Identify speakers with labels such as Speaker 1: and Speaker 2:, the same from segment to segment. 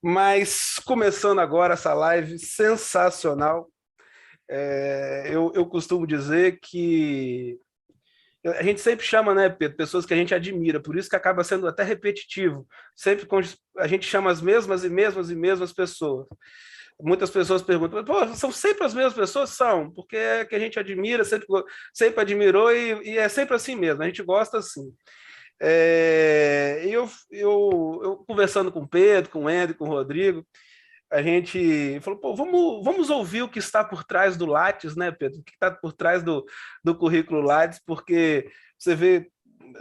Speaker 1: Mas começando agora essa live sensacional, eu costumo dizer que a gente sempre chama, né, Pedro, pessoas que a gente admira, por isso que acaba sendo até repetitivo. Sempre a gente chama as mesmas e mesmas e mesmas pessoas. Muitas pessoas perguntam, pô, são sempre as mesmas pessoas? São, porque é que a gente admira, sempre admirou e é sempre assim mesmo, a gente gosta assim. Eu conversando com o Pedro, com o André, com o Rodrigo, a gente falou, pô, vamos ouvir o que está por trás do Lattes, né, Pedro? O que está por trás do currículo Lattes, porque você vê,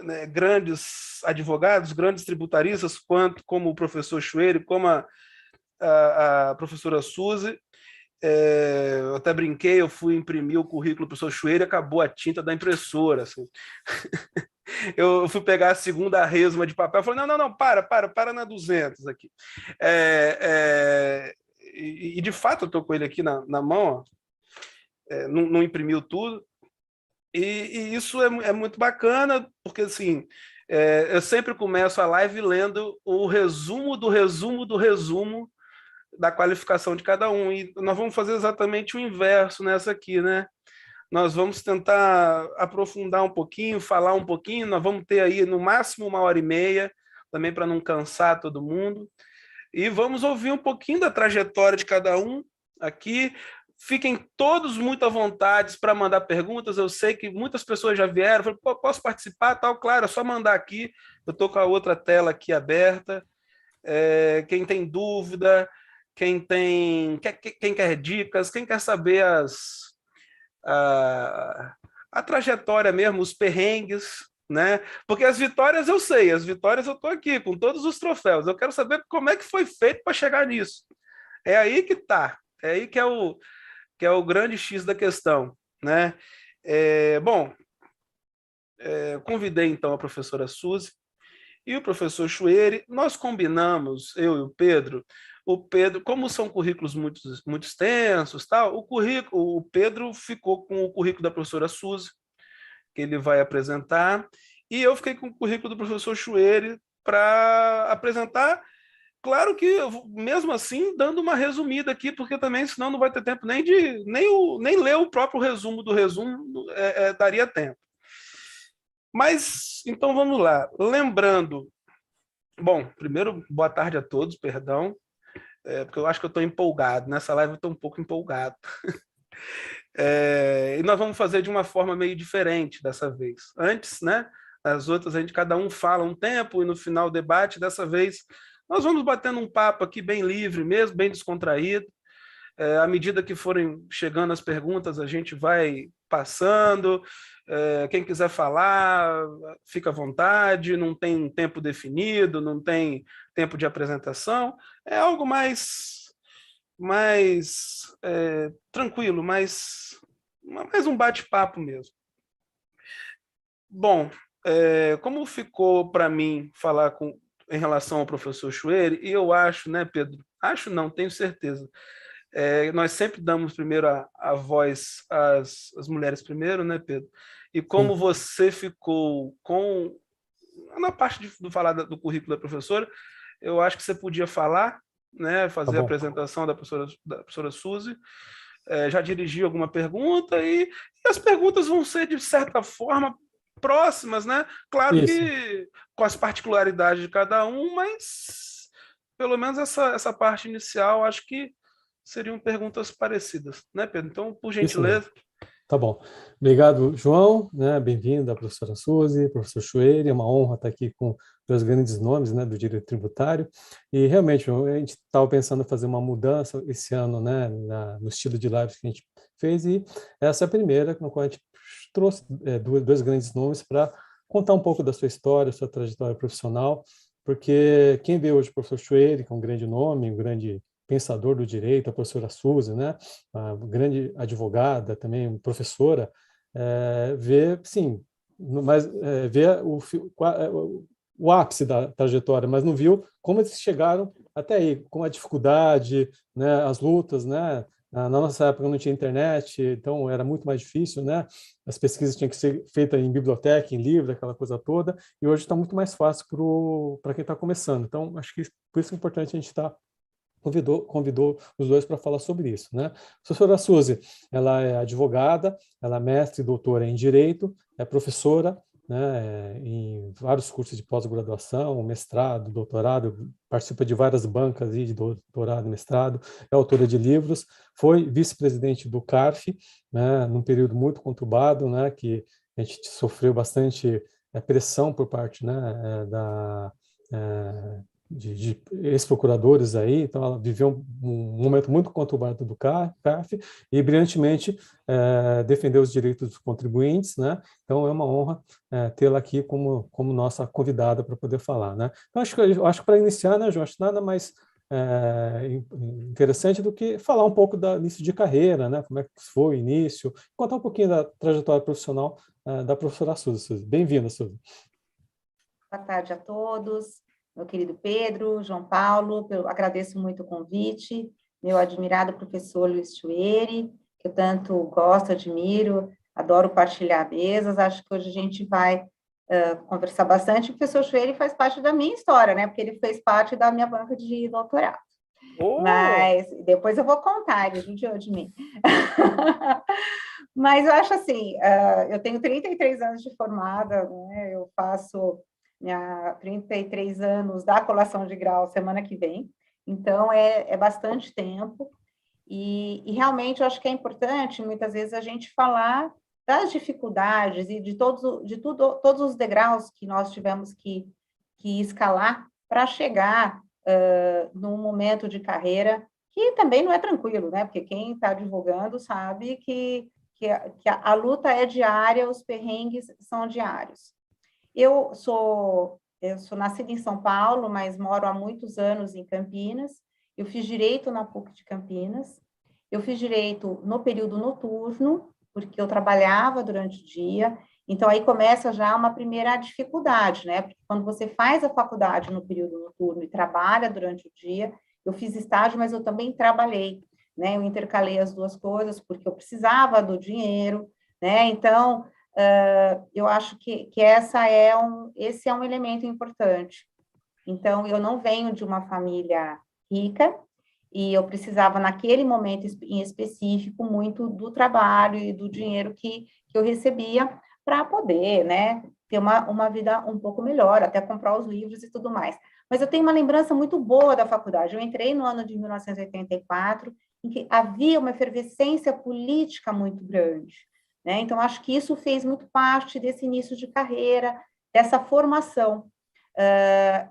Speaker 1: né, grandes advogados, grandes tributaristas, como o professor Chueiro, como a professora Suzy. Eu até brinquei, eu fui imprimir o currículo do professor Chueiro e acabou a tinta da impressora. Assim. Eu fui pegar a segunda resma de papel, falei, não, para na 200 aqui. E de fato eu estou com ele aqui na mão, ó, não imprimiu tudo, e isso é muito bacana, porque assim, eu sempre começo a live lendo o resumo do resumo do resumo da qualificação de cada um, e nós vamos fazer exatamente o inverso nessa aqui, né? Nós vamos tentar aprofundar um pouquinho, falar um pouquinho. Nós vamos ter aí no máximo 1h30, também para não cansar todo mundo. E vamos ouvir um pouquinho da trajetória de cada um aqui. Fiquem todos muito à vontade para mandar perguntas. Eu sei que muitas pessoas já vieram. Falaram, posso participar? Tal, claro, é só mandar aqui. Eu estou com a outra tela aqui aberta. Quem tem dúvida, quem quer dicas, quem quer saber a, a trajetória mesmo, os perrengues, né? Porque as vitórias eu sei, as vitórias eu estou aqui com todos os troféus. Eu quero saber como é que foi feito para chegar nisso. É aí que tá, é aí que é o grande X da questão, né? Bom, convidei então a professora Suzy e o professor Chueire. Nós combinamos, eu e o Pedro. O Pedro, como são currículos muito extensos, tal, o Pedro ficou com o currículo da professora Suzy, que ele vai apresentar, e eu fiquei com o currículo do professor Chueire para apresentar. Claro que, mesmo assim, dando uma resumida aqui, porque também, senão não vai ter tempo nem ler o próprio resumo do resumo, daria tempo. Mas, então vamos lá. Lembrando, bom, primeiro, boa tarde a todos, perdão, porque eu acho que eu estou empolgado. Nessa live eu estou um pouco empolgado. E nós vamos fazer de uma forma meio diferente dessa vez. Antes, né? As outras, cada um fala um tempo e no final o debate. Dessa vez, nós vamos batendo um papo aqui bem livre mesmo, bem descontraído. À medida que forem chegando as perguntas, a gente vai passando. Quem quiser falar, fica à vontade, não tem tempo definido, não tem tempo de apresentação. É algo mais tranquilo, mais um bate-papo mesmo. Bom, como ficou para mim falar em relação ao professor Chueire, e eu acho, né, Pedro? Acho não, tenho certeza. Nós sempre damos primeiro a voz às mulheres primeiro, né, Pedro? E como
Speaker 2: Sim,
Speaker 1: você ficou na parte do falar do currículo da professora, eu acho que você podia falar, né,
Speaker 2: tá
Speaker 1: fazer a
Speaker 2: bom.
Speaker 1: apresentação da professora Suzy, já dirigir alguma pergunta e as perguntas vão ser, de certa forma, próximas, né? Claro
Speaker 2: Isso,
Speaker 1: que com as particularidades de cada um, mas pelo menos essa parte inicial, acho que seriam perguntas parecidas, né, Pedro? Então, por
Speaker 2: isso mesmo.
Speaker 1: gentileza.
Speaker 2: Tá bom. Obrigado, João, né? Bem-vindo, a professora Suzy, professor Chueire. É uma honra estar aqui com dois grandes nomes, né, do direito tributário. E realmente, João, a gente estava pensando em fazer uma mudança esse ano, né, no estilo de lives que a gente fez, e essa é a primeira, no qual a gente trouxe dois grandes nomes para contar um pouco da sua história, sua trajetória profissional, porque quem vê hoje o professor Chueire, que é um grande nome, um grande pensador do direito, a professora Suzy, né, a grande advogada, também professora, vê, sim, mas vê o ápice da trajetória, mas não viu como eles chegaram até aí, com a dificuldade, né, as lutas, né? Na nossa época não tinha internet, então era muito mais difícil, né? As pesquisas tinham que ser feitas em biblioteca, em livro, aquela coisa toda, e hoje está muito mais fácil para quem está começando. Então, acho que por isso é importante a gente estar convidou os dois para falar sobre isso, né? A professora Suzy, ela é advogada, ela é mestre e doutora em Direito, é professora, né, em vários cursos de pós-graduação, mestrado, doutorado, participa de várias bancas de doutorado e mestrado, é autora de livros, foi vice-presidente do CARF, né, num período muito conturbado, né, que a gente sofreu bastante pressão por parte, né, de ex-procuradores aí, então ela viveu um momento muito conturbado do CARF e brilhantemente defendeu os direitos dos contribuintes, né? Então é uma honra tê-la aqui como nossa convidada para poder falar, né? Então, acho que para iniciar, né, João, acho nada mais interessante do que falar um pouco do início de carreira, né? Como é que foi o início, contar um pouquinho da trajetória profissional da professora Suzy. Bem-vinda, Suzy.
Speaker 3: Boa tarde a todos, meu querido Pedro, João Paulo, eu agradeço muito o convite, meu admirado professor Luiz Chueri, que eu tanto gosto, admiro, adoro partilhar mesas, acho que hoje a gente vai conversar bastante. O professor Chueri faz parte da minha história, né, porque ele fez parte da minha banca de doutorado. Oh! Mas depois eu vou contar, ele judiou de mim. Mas eu acho assim, eu tenho 33 anos de formada, né, eu faço 33 anos da colação de grau semana que vem, então é bastante tempo, e realmente eu acho que é importante, muitas vezes, a gente falar das dificuldades e de todos os degraus que nós tivemos que escalar para chegar num momento de carreira que também não é tranquilo, né? Porque quem está divulgando sabe que a luta é diária, os perrengues são diários. Eu sou nascida em São Paulo, mas moro há muitos anos em Campinas. Eu fiz Direito na PUC de Campinas. Eu fiz Direito no período noturno, porque eu trabalhava durante o dia. Então, aí começa já uma primeira dificuldade, né? Porque quando você faz a faculdade no período noturno e trabalha durante o dia, eu fiz estágio, mas eu também trabalhei, né? Eu intercalei as duas coisas, porque eu precisava do dinheiro, né? Então, eu acho que esse é um elemento importante. Então, eu não venho de uma família rica, e eu precisava, naquele momento em específico, muito do trabalho e do dinheiro que eu recebia para poder, né, ter uma vida um pouco melhor, até comprar os livros e tudo mais. Mas eu tenho uma lembrança muito boa da faculdade. Eu entrei no ano de 1984, em que havia uma efervescência política muito grande, né? Então, acho que isso fez muito parte desse início de carreira, dessa formação.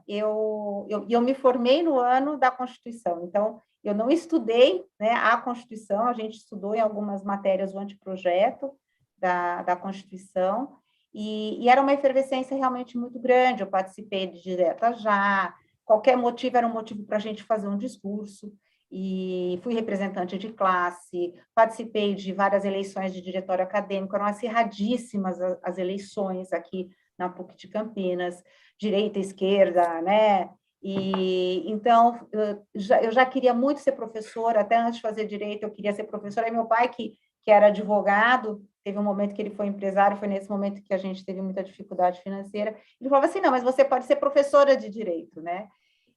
Speaker 3: Eu me formei no ano da Constituição, então, eu não estudei, né, a Constituição, a gente estudou em algumas matérias o anteprojeto da Constituição, e era uma efervescência realmente muito grande. Eu participei de Direta Já, qualquer motivo era um motivo para a gente fazer um discurso, e fui representante de classe, participei de várias eleições de diretório acadêmico, eram acirradíssimas as eleições aqui na PUC de Campinas, direita, esquerda, né? E então eu já queria muito ser professora, até antes de fazer direito eu queria ser professora. E meu pai, que era advogado, teve um momento que ele foi empresário, foi nesse momento que a gente teve muita dificuldade financeira, ele falava assim: não, mas você pode ser professora de direito, né?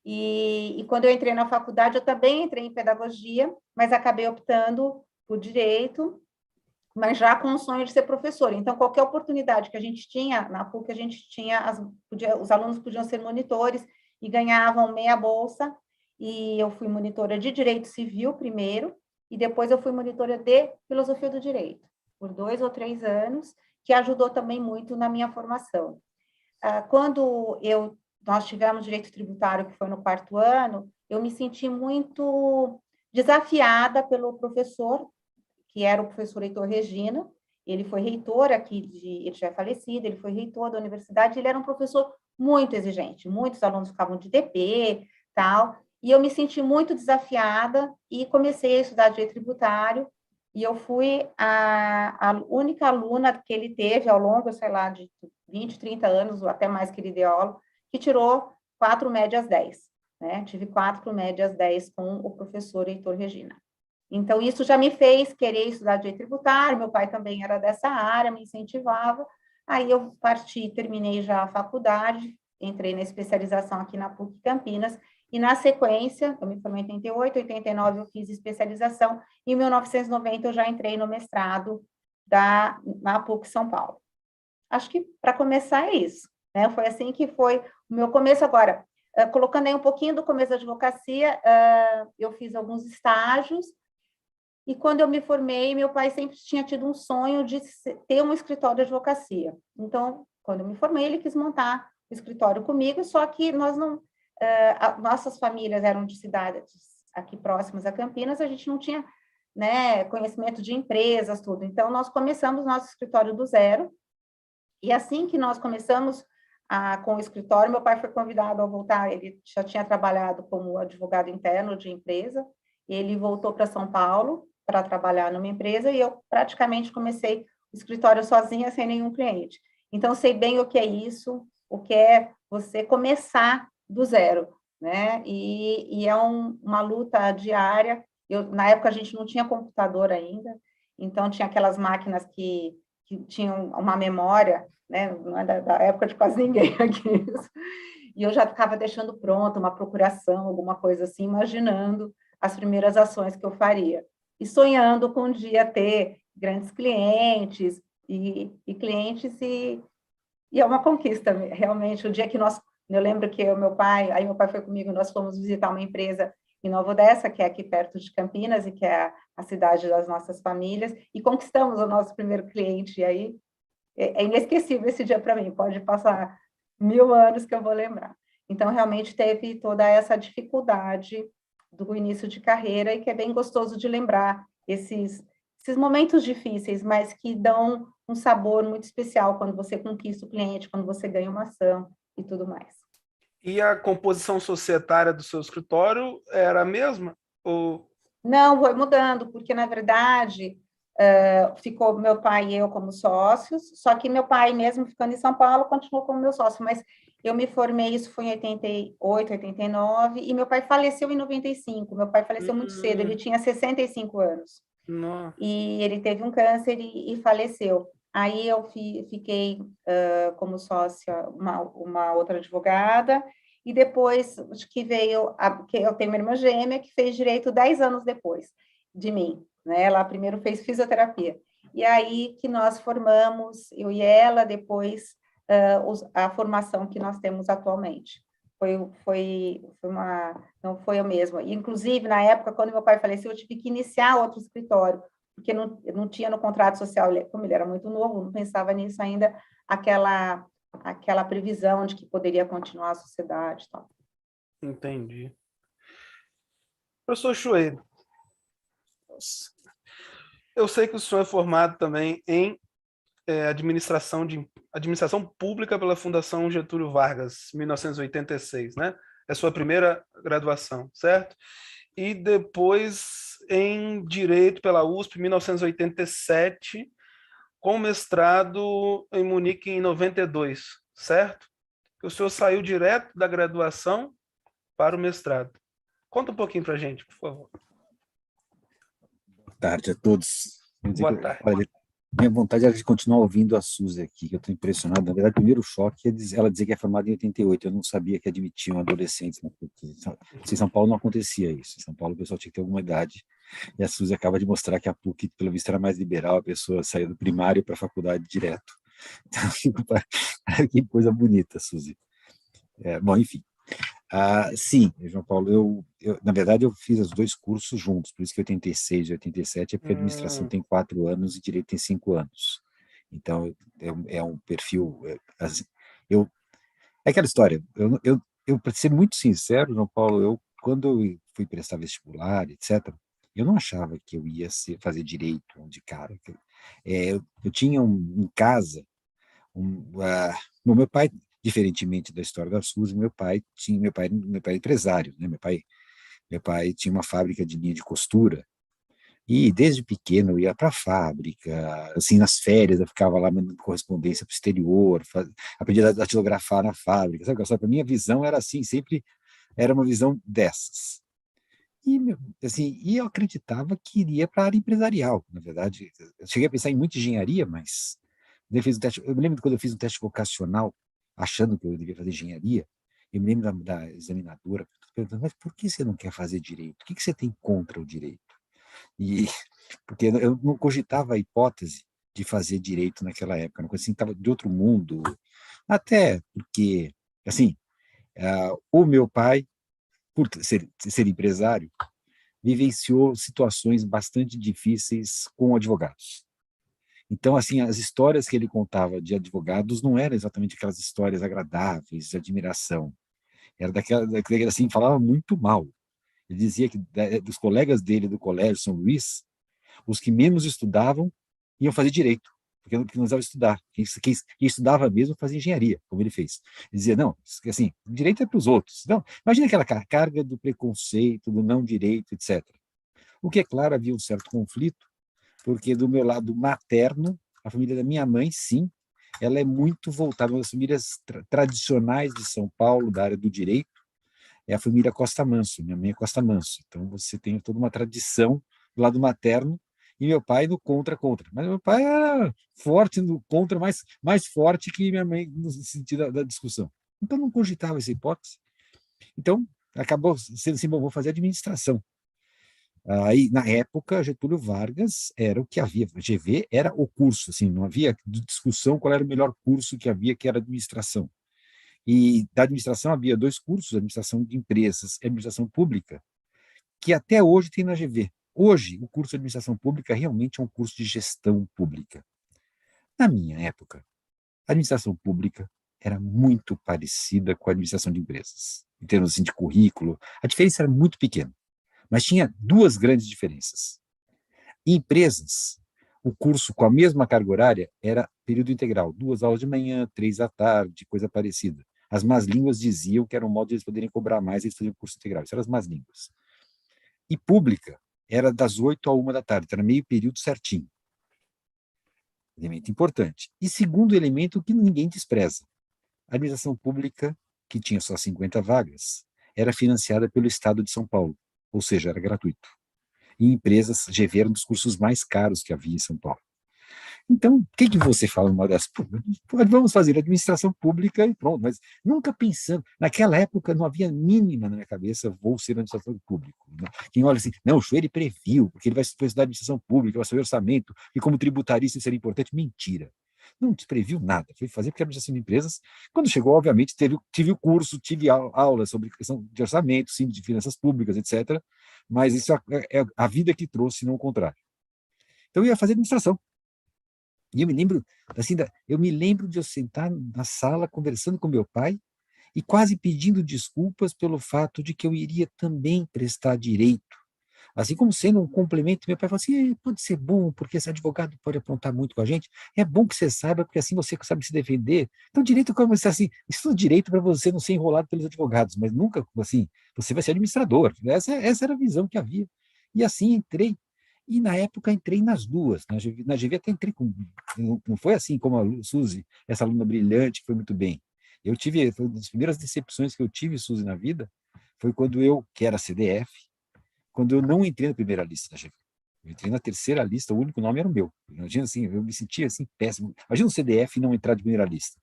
Speaker 3: E quando eu entrei na faculdade, eu também entrei em pedagogia, mas acabei optando por direito, mas já com o sonho de ser professora. Então, qualquer oportunidade que a gente tinha na PUC, a gente tinha, os alunos podiam ser monitores e ganhavam meia bolsa, e eu fui monitora de Direito Civil primeiro, e depois eu fui monitora de Filosofia do Direito, por 2 ou 3 anos, que ajudou também muito na minha formação. Quando nós tivemos Direito Tributário, que foi no 4º ano, eu me senti muito desafiada pelo professor, que era o professor Heitor Regina. Ele foi reitor aqui, ele já é falecido, ele foi reitor da universidade, ele era um professor muito exigente, muitos alunos ficavam de DP, tal, e eu me senti muito desafiada e comecei a estudar Direito Tributário, e eu fui a única aluna que ele teve ao longo, sei lá, de 20, 30 anos, ou até mais que ele deu aula, que tirou 4 médias 10, né? Tive 4 médias 10 com o professor Heitor Regina. Então, isso já me fez querer estudar direito tributário, meu pai também era dessa área, me incentivava. Aí eu terminei já a faculdade, entrei na especialização aqui na PUC Campinas, e na sequência, eu me formei em 88, 89 eu fiz especialização, e em 1990 eu já entrei no mestrado na PUC São Paulo. Acho que, para começar, é isso, né? Foi assim que foi o meu começo. Agora, colocando aí um pouquinho do começo da advocacia, eu fiz alguns estágios, e quando eu me formei, meu pai sempre tinha tido um sonho de ter um escritório de advocacia. Então, quando eu me formei, ele quis montar o escritório comigo, só que nós não... nossas famílias eram de cidades aqui próximas a Campinas, a gente não tinha, né, conhecimento de empresas, tudo. Então, nós começamos nosso escritório do zero, e assim que nós começamos com o escritório, meu pai foi convidado a voltar, ele já tinha trabalhado como advogado interno de empresa, ele voltou para São Paulo para trabalhar numa empresa, e eu praticamente comecei o escritório sozinha, sem nenhum cliente. Então, sei bem o que é isso, o que é você começar do zero, né? E é uma luta diária. Na época, a gente não tinha computador ainda, então tinha aquelas máquinas que tinham uma memória, né? Não é da época de quase ninguém aqui. E eu já ficava deixando pronto uma procuração, alguma coisa assim, imaginando as primeiras ações que eu faria. E sonhando com um dia ter grandes clientes, e é uma conquista, realmente. O dia que eu lembro que meu pai foi comigo, nós fomos visitar uma empresa em Nova Odessa, que é aqui perto de Campinas, e que é a cidade das nossas famílias, e conquistamos o nosso primeiro cliente, e aí é inesquecível esse dia para mim, pode passar 1000 anos que eu vou lembrar. Então, realmente teve toda essa dificuldade do início de carreira, e que é bem gostoso de lembrar esses momentos difíceis, mas que dão um sabor muito especial quando você conquista o cliente, quando você ganha uma ação e tudo mais.
Speaker 1: E a composição societária do seu escritório era a mesma? Ou...
Speaker 3: Não, foi mudando, porque, na verdade, ficou meu pai e eu como sócios, só que meu pai, mesmo ficando em São Paulo, continuou como meu sócio, mas eu me formei, isso foi em 88, 89, e meu pai faleceu em 95. Meu pai faleceu muito cedo, ele tinha 65 anos.
Speaker 1: Nossa.
Speaker 3: E ele teve um câncer e faleceu. Aí eu fiquei como sócia uma outra advogada, e depois que veio, que eu tenho uma irmã gêmea que fez direito 10 anos depois de mim, né? Ela primeiro fez fisioterapia. E aí que nós formamos, eu e ela, depois a formação que nós temos atualmente. Não foi a mesma. E, inclusive, na época, quando meu pai faleceu, eu tive que iniciar outro escritório, porque não tinha no contrato social, como ele era muito novo, não pensava nisso ainda, aquela previsão de que poderia continuar a sociedade e tal.
Speaker 1: Entendi. Professor Chueiro, eu sei que o senhor é formado também em administração pública pela Fundação Getúlio Vargas, 1986, né? É a sua primeira graduação, certo? E depois em Direito pela USP, 1987, com mestrado em Munique em 92, certo? O senhor saiu direto da graduação para o mestrado. Conta um pouquinho para a gente, por favor.
Speaker 4: Boa tarde a todos.
Speaker 1: Boa tarde.
Speaker 4: Olha, minha vontade era de continuar ouvindo a Suzy aqui, que eu estou impressionado. Na verdade, o primeiro choque é ela dizer que é formada em 88. Eu não sabia que admitiam adolescentes na PUC. Em São Paulo não acontecia isso. Em São Paulo o pessoal tinha que ter alguma idade. E a Suzy acaba de mostrar que a PUC, pelo visto, era mais liberal, a pessoa saía do primário para a faculdade direto. Então, que coisa bonita, Suzy. Bom, enfim. Sim, João Paulo, na verdade eu fiz os dois cursos juntos, por isso que 86 e 87 é porque a administração tem 4 anos e direito tem 5 anos. Então, é um perfil... assim, é aquela história, para ser muito sincero, João Paulo, quando eu fui prestar vestibular, etc., eu não achava que eu ia fazer direito de cara. Eu tinha em casa, o meu pai, diferentemente da história da Suzy, meu pai é empresário, né? Meu pai tinha uma fábrica de linha de costura, e desde pequeno eu ia para a fábrica, assim, nas férias eu ficava lá mandando correspondência para o exterior, aprendi a datilografar na fábrica, sabe? Só que a minha visão era assim, sempre era uma visão dessas. E, assim, eu acreditava que iria para a área empresarial, na verdade. Eu cheguei a pensar em muita engenharia, mas eu me lembro quando eu fiz um teste vocacional, achando que eu devia fazer engenharia. Eu me lembro da examinadora perguntando, mas por que você não quer fazer direito? O que você tem contra o direito? E porque eu não cogitava a hipótese de fazer direito naquela época, uma coisa assim, estava de outro mundo, até porque, assim, o meu pai, por ser empresário, vivenciou situações bastante difíceis com advogados. Então, assim, as histórias que ele contava de advogados não eram exatamente aquelas histórias agradáveis, de admiração. Era daquela assim, falava muito mal. Ele dizia que dos colegas dele do Colégio São Luís, os que menos estudavam iam fazer direito, porque não precisava estudar. Quem estudava mesmo fazia engenharia, como ele fez. Ele dizia, não, assim, direito é para os outros. Então, imagina aquela carga do preconceito, do não direito, etc. O que, é claro, havia um certo conflito, porque do meu lado materno, a família da minha mãe, sim, ela é muito voltada, uma das famílias tradicionais de São Paulo, da área do direito, é a família Costa Manso, minha mãe é Costa Manso. Então, você tem toda uma tradição do lado materno, e meu pai no contra-contra. Mas meu pai era forte no contra, mais forte que minha mãe no sentido da discussão. Então, não cogitava essa hipótese. Então, acabou sendo assim, bom, vou fazer administração. Aí, na época, Getúlio Vargas era o que havia. GV era o curso, assim, não havia discussão qual era o melhor curso que havia, que era administração. E da administração havia dois cursos, administração de empresas e administração pública, que até hoje tem na GV. Hoje, o curso de administração pública realmente é um curso de gestão pública. Na minha época, a administração pública era muito parecida com a administração de empresas, em termos assim, de currículo. A diferença era muito pequena, mas tinha duas grandes diferenças. Em empresas, o curso com a mesma carga horária era período integral, 2 aulas de manhã, 3 à tarde, coisa parecida. As más línguas diziam que era um modo de eles poderem cobrar mais, eles faziam curso integral. Isso eram as más línguas. E pública era das 8 à 1 da tarde, era meio período certinho. Elemento importante. E segundo elemento que ninguém despreza, a administração pública, que tinha só 50 vagas, era financiada pelo Estado de São Paulo, ou seja, era gratuito. E empresas GV eram dos cursos mais caros que havia em São Paulo. Então, o que você fala numa das? Vamos fazer administração pública e pronto, mas nunca pensando. Naquela época não havia mínima na minha cabeça, vou ser administrador público. Quem olha assim, não, o Schwerer previu, porque ele vai estudar administração pública, vai saber orçamento, e como tributarista isso seria importante. Mentira. Não previu nada, foi fazer porque a administração de empresas, quando chegou, obviamente, tive o curso, tive aula sobre questão de orçamento, sim, de finanças públicas, etc., mas isso é a vida que trouxe, não o contrário. Então, eu ia fazer administração. E eu me lembro, assim, eu me lembro de eu sentar na sala conversando com meu pai e quase pedindo desculpas pelo fato de que eu iria também prestar direito. Assim como sendo um complemento, meu pai falou assim, pode ser bom, porque esse advogado pode apontar muito com a gente, é bom que você saiba, porque assim você sabe se defender. Então, direito, como assim, estuda direito para você não ser enrolado pelos advogados, mas nunca, assim, você vai ser administrador. Essa era a visão que havia. E assim entrei. E na época entrei nas duas. Na GV até entrei com. Não foi assim como a Suzy, essa aluna brilhante, que foi muito bem. Foi uma das primeiras decepções que eu tive, Suzy, na vida, foi quando eu, que era CDF, quando eu não entrei na primeira lista da GV. Eu entrei na terceira lista, o único nome era o meu. Imagina assim, eu me sentia assim péssimo. Imagina um CDF não entrar de primeira lista.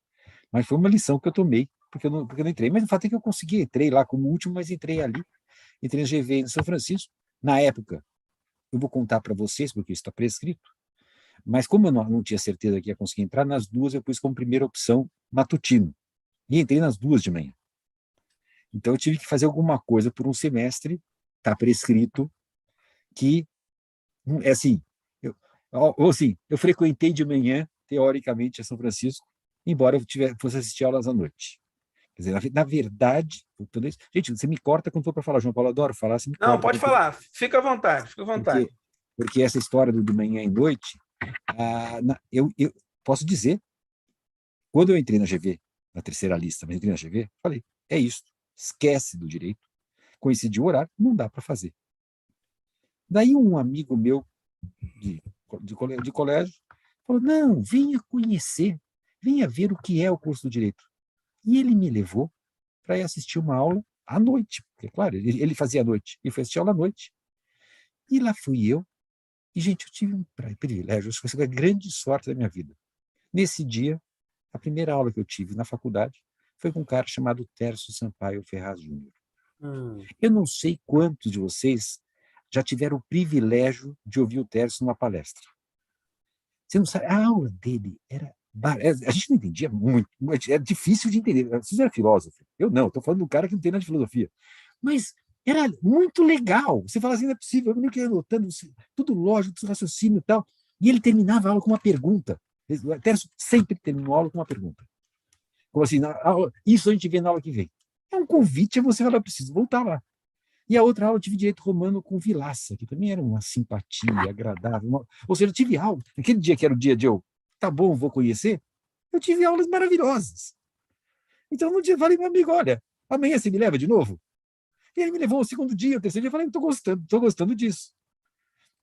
Speaker 4: Mas foi uma lição que eu tomei, porque eu não entrei. Mas o fato é que eu consegui, entrei lá como último, mas entrei ali. Entrei na GV em São Francisco. Na época, eu vou contar para vocês, porque isso está prescrito, mas como eu não tinha certeza que ia conseguir entrar, nas duas eu pus como primeira opção matutino. E entrei nas duas de manhã. Então eu tive que fazer alguma coisa por um semestre, está prescrito, que é assim, eu frequentei de manhã, teoricamente, a São Francisco, embora eu fosse assistir aulas à noite. Quer dizer, na verdade, gente, você me corta quando for para falar, João Paulo, adoro falar, você me
Speaker 1: Não,
Speaker 4: corta.
Speaker 1: pode falar, fica à vontade, fica à vontade.
Speaker 4: Porque essa história do manhã e noite, eu posso dizer, quando eu entrei na GV, na terceira lista, mas entrei na GV, falei, é isso, esquece do direito, coincidiu o horário, não dá para fazer. Daí um amigo meu de colégio falou, não, venha conhecer, venha ver o que é o curso do direito. E ele me levou para ir assistir uma aula à noite, porque, claro, ele fazia à noite, e foi assistir aula à noite. E lá fui eu, e, gente, eu tive um privilégio, acho que foi a grande sorte da minha vida. Nesse dia, A primeira aula que eu tive na faculdade foi com um cara chamado Tércio Sampaio Ferraz Júnior. Eu não sei quantos de vocês já tiveram o privilégio de ouvir o Tércio numa palestra. Você não sabe, a aula dele era... A gente não entendia muito, era difícil de entender. Você era filósofo? Eu não, estou falando de um cara que não tem nada de filosofia. Mas era muito legal. Você fala assim, não é possível, eu não queria anotando tudo lógico, tudo raciocínio e tal. E ele terminava a aula com uma pergunta. O Tércio sempre terminou a aula com uma pergunta. Como assim, isso a gente vê na aula que vem. É um convite a você falar, eu preciso voltar lá. E a outra aula eu tive direito romano com Vilaça, que também era uma simpatia agradável. Ou seja, eu tive aula. Aquele dia que era o dia de eu, tá bom, vou conhecer, eu tive aulas maravilhosas. Então, no dia, eu falei, meu amigo, olha, amanhã você me leva de novo? E ele me levou o segundo dia, o terceiro dia, eu falei, estou gostando disso.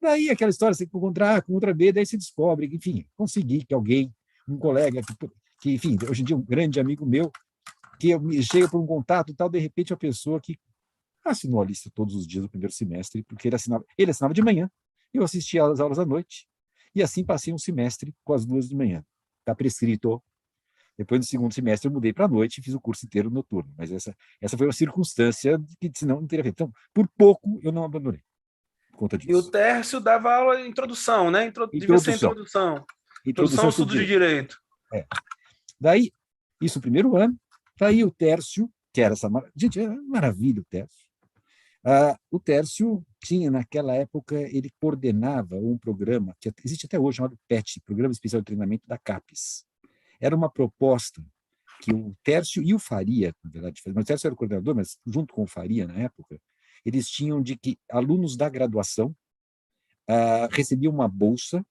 Speaker 4: Daí aquela história, você encontrar com outra B, daí você descobre, enfim, consegui que alguém, um colega, que enfim, hoje em dia um grande amigo meu, que chega por um contato e tal, de repente a pessoa que assinou a lista todos os dias do primeiro semestre, porque ele assinava de manhã, eu assistia às aulas à noite, e assim passei um semestre com as 2 de manhã. Está prescrito. Depois do segundo semestre eu mudei para a noite e fiz o curso inteiro noturno, mas essa foi uma circunstância que senão não teria feito. Então, por pouco eu não abandonei, por conta disso.
Speaker 1: E o Tércio dava aula de introdução, né? Devia ser introdução. Introdução ao estudo de direito.
Speaker 4: Daí, isso no primeiro ano, daí o Tércio, que era essa... Gente, era maravilha o Tércio. O Tércio tinha, naquela época, ele coordenava um programa, que existe até hoje, chamado PET, Programa Especial de Treinamento da CAPES. Era uma proposta que o Tércio e o Faria, na verdade, mas o Tércio era o coordenador, mas junto com o Faria, na época, eles tinham de que alunos da graduação recebiam uma bolsa,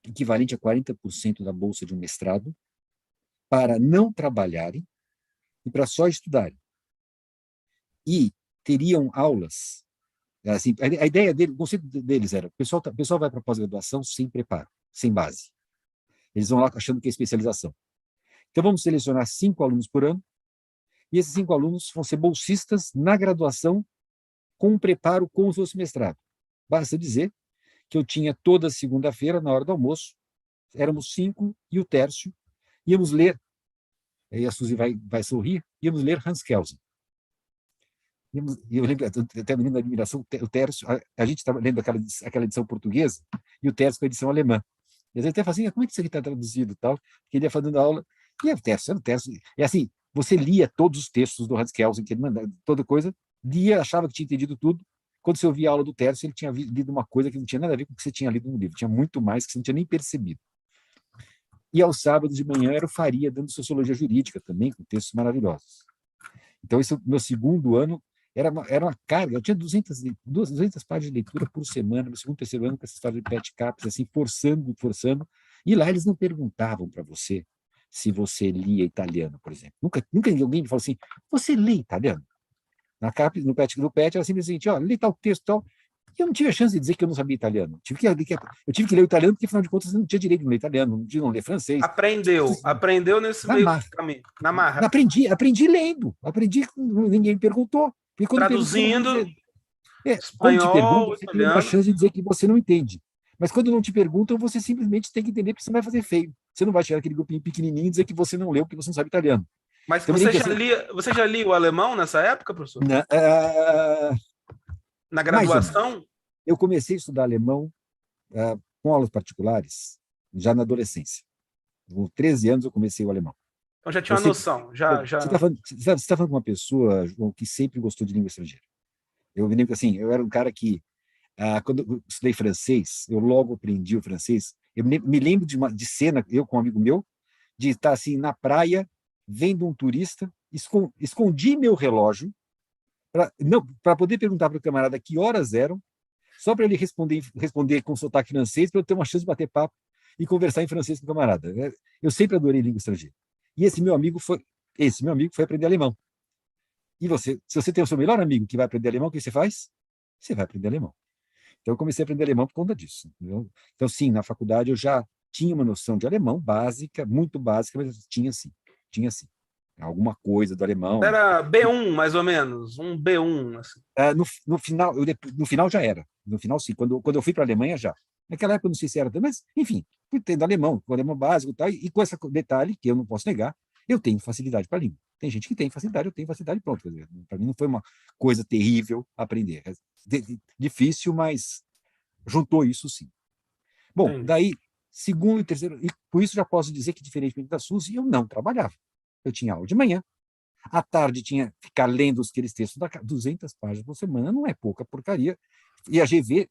Speaker 4: equivalente a 40% da bolsa de um mestrado, para não trabalharem e para só estudarem. E teriam aulas, assim, a ideia dele, o conceito deles era, o pessoal vai para a pós-graduação sem preparo, sem base. Eles vão lá achando que é especialização. Então, vamos selecionar 5 alunos por ano, e esses 5 alunos vão ser bolsistas na graduação com um preparo com o seu mestrado. Basta dizer que eu tinha toda segunda-feira, na hora do almoço, éramos 5 e o Tércio, íamos ler, aí a Suzy vai sorrir, íamos ler Hans Kelsen. E eu lembro, até menino da admiração, o Tércio, a gente estava lendo aquela edição portuguesa, e o Tércio com a edição alemã. E às vezes até fala assim, como é que isso aqui está traduzido e tal? Que ele ia fazendo aula, e o Tércio. É assim, você lia todos os textos do Hans Kelsen, que ele mandava, toda coisa, lia, achava que tinha entendido tudo. Quando você ouvia a aula do Tércio, ele tinha lido uma coisa que não tinha nada a ver com o que você tinha lido no livro, tinha muito mais que você não tinha nem percebido. E aos sábados de manhã era o Faria dando sociologia jurídica também, com textos maravilhosos. Então, esse meu segundo ano era uma carga. Eu tinha 200 páginas de leitura por semana, no segundo, terceiro ano, com essa história de pet caps, assim, forçando. E lá eles não perguntavam para você se você lia italiano, por exemplo. Nunca alguém me falou assim, você lê italiano? Na CAPES, no PET, era simplesmente, ó, lê tal texto e tal. E eu não tive a chance de dizer que eu não sabia italiano. Eu tive que ler o italiano, porque, afinal de contas, eu não tinha direito de ler italiano, não tinha de ler francês.
Speaker 1: Aprendeu nesse meio caminho, na marra.
Speaker 4: Aprendi lendo, ninguém me perguntou.
Speaker 1: Traduzindo
Speaker 4: quando te perguntam,
Speaker 1: espanhol,
Speaker 4: você tem uma chance de dizer que você não entende. Mas quando não te perguntam, você simplesmente tem que entender, porque você não vai fazer feio. Você não vai chegar naquele grupinho pequenininho e dizer que você não leu porque você não sabe italiano.
Speaker 1: Mas então, você já lia o alemão nessa época, professor? Na graduação?
Speaker 4: Eu comecei a estudar alemão com aulas particulares já na adolescência. Com 13 anos eu comecei o alemão.
Speaker 1: Então já tinha uma noção.
Speaker 4: Você está falando com uma pessoa, João, que sempre gostou de língua estrangeira. Eu me lembro assim, eu era um cara que, quando eu estudei francês, eu logo aprendi o francês. Eu me lembro de cena, eu com um amigo meu, de estar assim na praia, vendo um turista, escondi meu relógio para poder perguntar para o camarada que horas eram, só para ele responder com sotaque francês, para eu ter uma chance de bater papo e conversar em francês com o camarada. Eu sempre adorei língua estrangeira. E esse meu amigo foi aprender alemão. E se você tem o seu melhor amigo que vai aprender alemão, o que você faz? Você vai aprender alemão. Então, eu comecei a aprender alemão por conta disso. Entendeu? Então, sim, na faculdade eu já tinha uma noção de alemão básica, muito básica, mas tinha sim. Alguma coisa do alemão.
Speaker 1: Era B1, mais ou menos, um B1. Assim.
Speaker 4: No final já era. No final, sim. Quando eu fui para a Alemanha, já. Naquela época eu não sei se era, mas, enfim, fui tendo alemão, com alemão básico e tal, e com esse detalhe, que eu não posso negar, eu tenho facilidade para a língua. Tem gente que tem facilidade, eu tenho facilidade, pronto. Para mim não foi uma coisa terrível aprender. Difícil, mas juntou isso sim. Bom,
Speaker 1: Entendi.
Speaker 4: daí, segundo e terceiro, e por isso já posso dizer que, diferentemente da Suzy, eu não trabalhava. Eu tinha aula de manhã, à tarde tinha que ficar lendo aqueles textos, 200 páginas por semana, não é pouca porcaria. E a GV,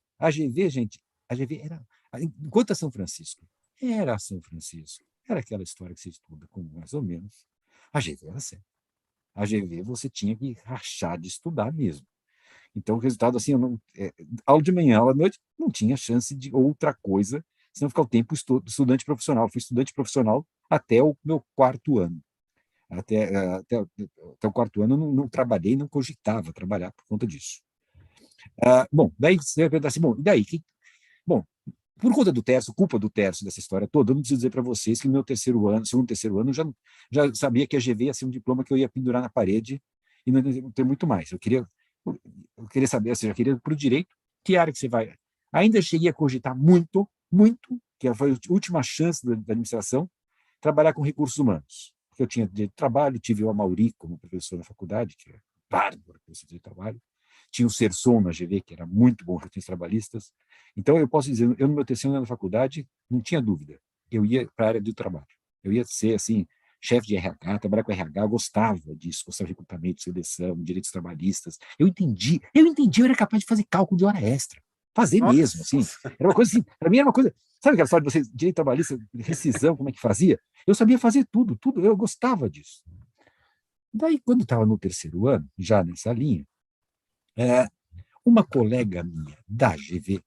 Speaker 4: gente, a GV era, enquanto a São Francisco, era São Francisco, era aquela história que você estuda, com mais ou menos. A GV era sério. A GV você tinha que rachar de estudar mesmo. Então, o resultado, assim, aula de manhã, aula de noite, não tinha chance de outra coisa, senão ficar o tempo estudante profissional. Fui estudante profissional até o meu quarto ano. Até o quarto ano eu não trabalhei, não cogitava trabalhar por conta disso. Bom, daí você vai perguntar assim, bom, e daí? Bom, por conta do Tércio, culpa do Tércio dessa história toda, eu não preciso dizer para vocês que no meu segundo, terceiro ano, já sabia que a GV ia ser um diploma que eu ia pendurar na parede e não ter muito mais. Eu queria saber, ou seja, eu queria ir para o direito, que área que você vai? Ainda cheguei a cogitar muito, muito, que foi a última chance da administração, trabalhar com recursos humanos. Porque eu tinha direito de trabalho, tive o Amauri como professor na faculdade, que é bárbaro professor de trabalho, tinha o Serson na GV, que era muito bom, questões trabalhistas. Então, eu posso dizer, eu no meu terceiro ano na faculdade, não tinha dúvida, eu ia para a área do trabalho. Eu ia ser, assim, chefe de RH, trabalhar com RH, eu gostava disso, gostava de recrutamento, seleção, direitos trabalhistas. Eu entendi, eu era capaz de fazer cálculo de hora extra. Fazer mesmo, assim.
Speaker 1: Nossa.
Speaker 4: Era uma coisa assim, para mim era uma coisa. Sabe aquela história de vocês, direito trabalhista, rescisão, como é que fazia? Eu sabia fazer tudo, eu gostava disso. Daí, quando estava no terceiro ano, já nessa linha, uma colega minha da GV,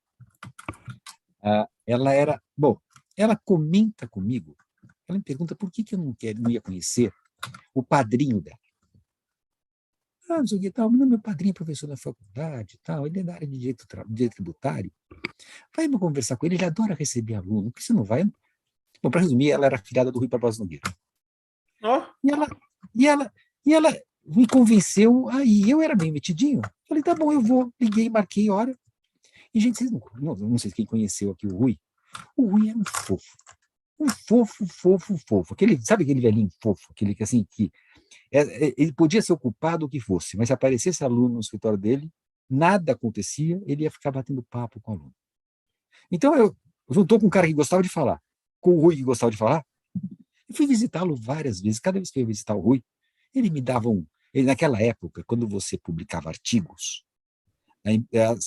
Speaker 4: ela comenta comigo, ela me pergunta por que eu não ia conhecer o padrinho dela. Não sei o que tal, meu padrinho é professor da faculdade, tal, ele é da área de direito tributário. Vai conversar com ele, ele adora receber aluno, por que você não vai? Bom, para resumir, ela era filhada do Rui Barbosa Nogueira.
Speaker 1: Oh.
Speaker 4: E ela me convenceu aí, eu era bem metidinho. Falei, tá bom, eu vou. Liguei, marquei hora. E, gente, vocês não sei quem conheceu aqui o Rui. O Rui era um fofo. Um fofo, fofo, fofo. Sabe aquele velhinho fofo? Aquele que, assim, ele podia ser ocupado o que fosse, mas se aparecesse aluno no escritório dele, nada acontecia, ele ia ficar batendo papo com o aluno. Então, eu juntou com um cara que gostava de falar, com o Rui que gostava de falar, e fui visitá-lo várias vezes. Cada vez que eu ia visitar o Rui, ele me dava naquela época, quando você publicava artigos,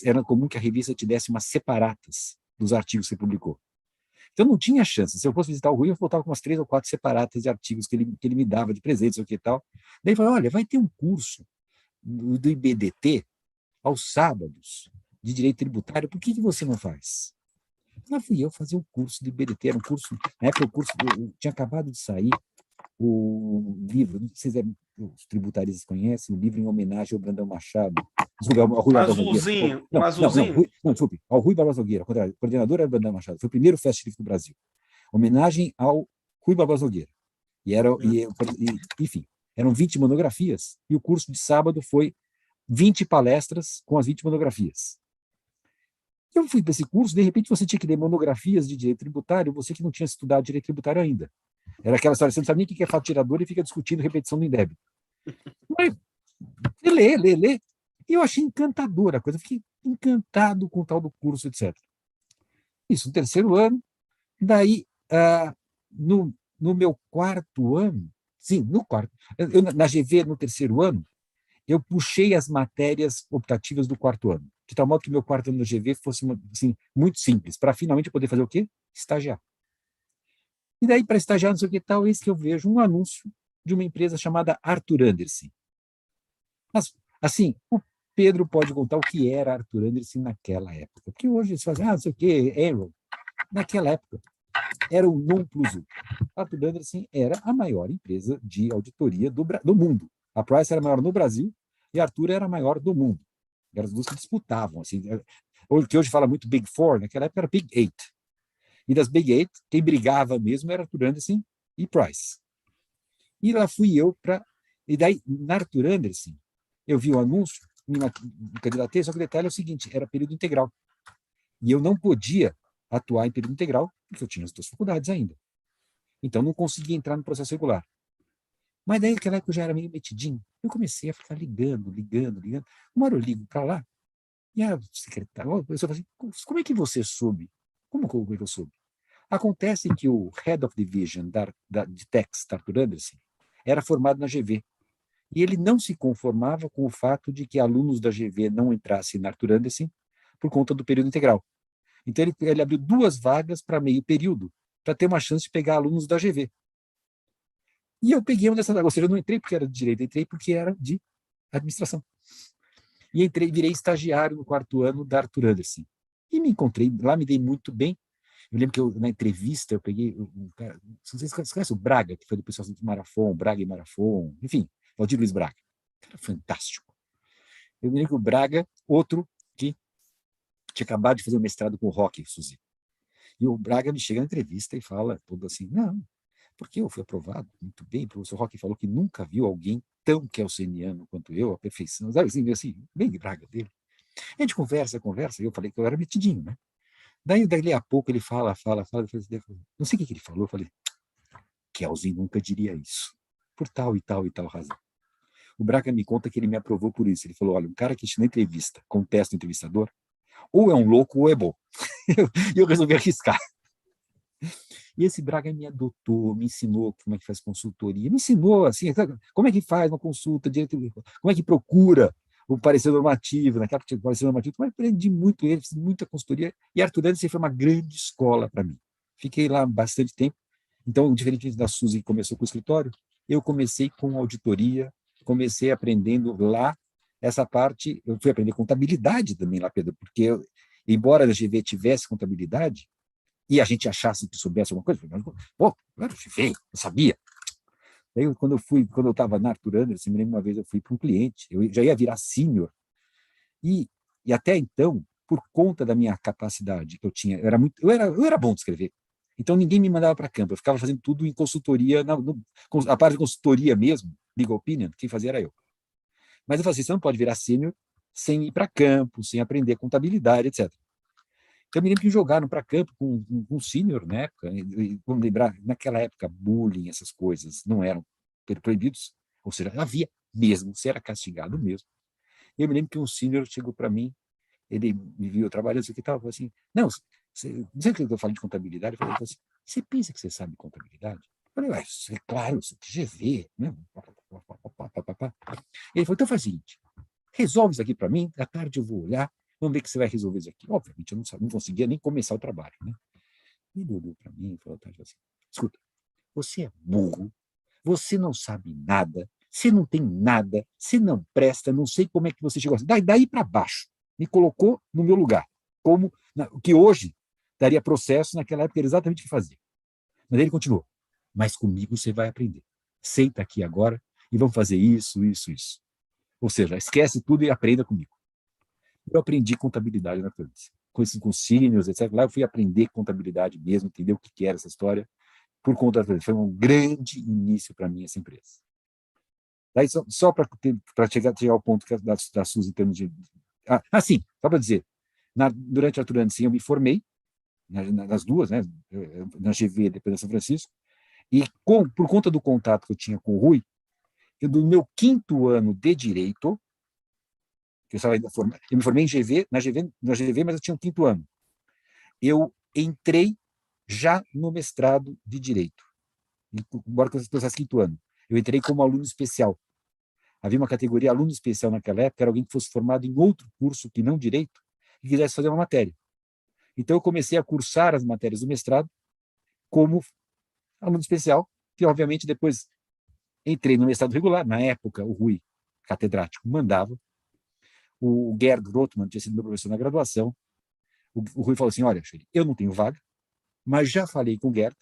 Speaker 4: era comum que a revista te desse umas separatas dos artigos que você publicou. Então, não tinha chance. Se eu fosse visitar o Rui, eu voltava com umas 3 ou 4 separatas de artigos que ele me dava de presentes, o que tal. Daí ele falou, olha, vai ter um curso do IBDT aos sábados de direito tributário, por que você não faz? Lá fui eu fazer um curso de IBDT, era um curso, na época tinha acabado de sair o livro, não sei se os tributaristas conhecem, o livro em homenagem ao Brandão Machado, ao Rui Barbosa Nogueira.
Speaker 1: Azulzinho,
Speaker 4: Não,
Speaker 1: azulzinho.
Speaker 4: desculpe, ao Rui Barbosa Nogueira, coordenador era o Brandão Machado, foi o primeiro Fast Livre do Brasil. Homenagem ao Rui Barbosa Nogueira. Enfim, eram 20 monografias, e o curso de sábado foi 20 palestras com as 20 monografias. Eu fui para esse curso, de repente você tinha que ler monografias de direito tributário, você que não tinha estudado direito tributário ainda. Era aquela história, você não sabe nem o que é fato tirador e fica discutindo repetição do indébito. Mas lê. E eu achei encantadora a coisa, fiquei encantado com o tal do curso, etc. Isso, no terceiro ano, daí, no meu quarto ano, sim, no quarto, na GV, no terceiro ano, eu puxei as matérias optativas do quarto ano, de tal modo que meu quarto ano no GV fosse assim, muito simples, para finalmente poder fazer o quê? Estagiar. E daí, para estagiar, não sei o que tal, eis que eu vejo um anúncio de uma empresa chamada Arthur Andersen. Mas, assim, o Pedro pode contar o que era Arthur Andersen naquela época. Porque hoje eles fazem, não sei o que, Aaron. Naquela época, era o non plus ultra. Arthur Andersen era a maior empresa de auditoria do mundo. A Price era maior no Brasil e a Arthur era a maior do mundo. Eram as duas que disputavam. Assim, o que hoje fala muito Big Four, naquela época era Big Eight. E das Big Eight, quem brigava mesmo era Arthur Andersen e Price. E lá fui eu para... E daí, na Arthur Andersen, eu vi o anúncio, me candidatei, só que o detalhe é o seguinte, era período integral. E eu não podia atuar em período integral, porque eu tinha as 2 faculdades ainda. Então, não conseguia entrar no processo regular. Mas daí, naquela época, eu já era meio metidinho. Eu comecei a ficar ligando. Uma hora eu ligo para lá, e a secretária, a pessoa fala assim, como é que você soube? Como é que eu soube? Acontece que o Head of Division de Tax, Arthur Anderson, era formado na GV. E ele não se conformava com o fato de que alunos da GV não entrassem na Arthur Anderson por conta do período integral. Então, ele abriu 2 vagas para meio período, para ter uma chance de pegar alunos da GV. E eu peguei uma dessas vagas, ou seja, eu não entrei porque era de direito, entrei porque era de administração. E virei estagiário no 4º ano da Arthur Anderson. E me encontrei, lá me dei muito bem. Eu lembro que na entrevista eu peguei um cara, vocês conhecem o Braga, que foi do pessoal do Marafon, Braga e Marafon, enfim, Valdir Luiz Braga. Cara fantástico. Eu me lembro que o Braga, outro que tinha acabado de fazer um mestrado com o Roque, Suzy. E o Braga me chega na entrevista e fala todo assim, não, porque eu fui aprovado muito bem, o professor Roque falou que nunca viu alguém tão kelseniano quanto eu, a perfeição, sabe assim, bem Braga dele. A gente conversa, e eu falei que eu era metidinho, né? Daí a pouco ele fala, não sei o que ele falou, eu falei, Kelsen nunca diria isso, por tal e tal e tal razão. O Braga me conta que ele me aprovou por isso, ele falou, olha, um cara que na entrevista contesta o entrevistador, ou é um louco ou é bom. E eu resolvi arriscar. E esse Braga me adotou, me ensinou como é que faz consultoria, me ensinou assim, como é que faz uma consulta, como é que procura o parecer normativo, naquela que tinha parecer normativo, mas aprendi muito ele, fiz muita consultoria, e Arthur Anderson foi uma grande escola para mim. Fiquei lá bastante tempo, então, diferente da Suzy, que começou com o escritório, eu comecei com auditoria, comecei aprendendo lá essa parte, eu fui aprender contabilidade também lá, Pedro, porque embora a GV tivesse contabilidade, e a gente achasse que soubesse alguma coisa, pô, eu sabia. Daí, quando eu estava na Arthur Anderson, me lembro uma vez eu fui para um cliente, eu já ia virar sênior, e até então, por conta da minha capacidade que eu tinha, eu era bom de escrever, então ninguém me mandava para campo, eu ficava fazendo tudo em consultoria, a parte de consultoria mesmo, legal opinion, quem fazia era eu. Mas eu falei assim, você não pode virar sênior sem ir para campo, sem aprender contabilidade, etc. Então, eu me lembro que jogaram para campo com um sênior na época, vamos lembrar, naquela época, bullying, essas coisas não eram proibidos, ou seja, havia mesmo, você era castigado mesmo. E eu me lembro que um sênior chegou para mim, ele me viu trabalhando, isso aqui tal, falou assim, não sei o que eu falo de contabilidade, eu falei assim, você pensa que você sabe contabilidade? Eu falei, é claro, isso é GV, né? Ele falou, então faz o seguinte, resolve isso aqui para mim, à tarde eu vou olhar, vamos ver que você vai resolver isso aqui. Obviamente, eu não conseguia nem começar o trabalho, né? Ele olhou para mim e falou assim, escuta, você é burro, você não sabe nada, você não tem nada, você não presta, não sei como é que você chegou assim. Daí para baixo, me colocou no meu lugar, como o que hoje daria processo, naquela época era exatamente o que fazia. Mas ele continuou, mas comigo você vai aprender. Senta aqui agora e vamos fazer isso. Ou seja, esquece tudo e aprenda comigo. Eu aprendi contabilidade na França, com seniors, etc. Lá eu fui aprender contabilidade mesmo, entender o que era essa história, por conta da França. Foi um grande início para mim essa empresa. Daí, só para chegar ao ponto da Suzy em termos de... sim, só para dizer, durante a Arthur Anderson eu me formei, nas duas, né, na GV e depois na São Francisco, e por conta do contato que eu tinha com o Rui, do meu 5º ano de Direito, que eu me formei na GV, mas eu tinha um 5º ano. Eu entrei já no mestrado de Direito, embora eu fosse 5º ano. Eu entrei como aluno especial. Havia uma categoria aluno especial naquela época, era alguém que fosse formado em outro curso que não Direito e quisesse fazer uma matéria. Então, eu comecei a cursar as matérias do mestrado como aluno especial, que, obviamente, depois entrei no mestrado regular. Na época, o Rui, catedrático, mandava. O Gerd Rothmann tinha sido meu professor na graduação. O Rui falou assim, olha, eu não tenho vaga, mas já falei com o Gerd,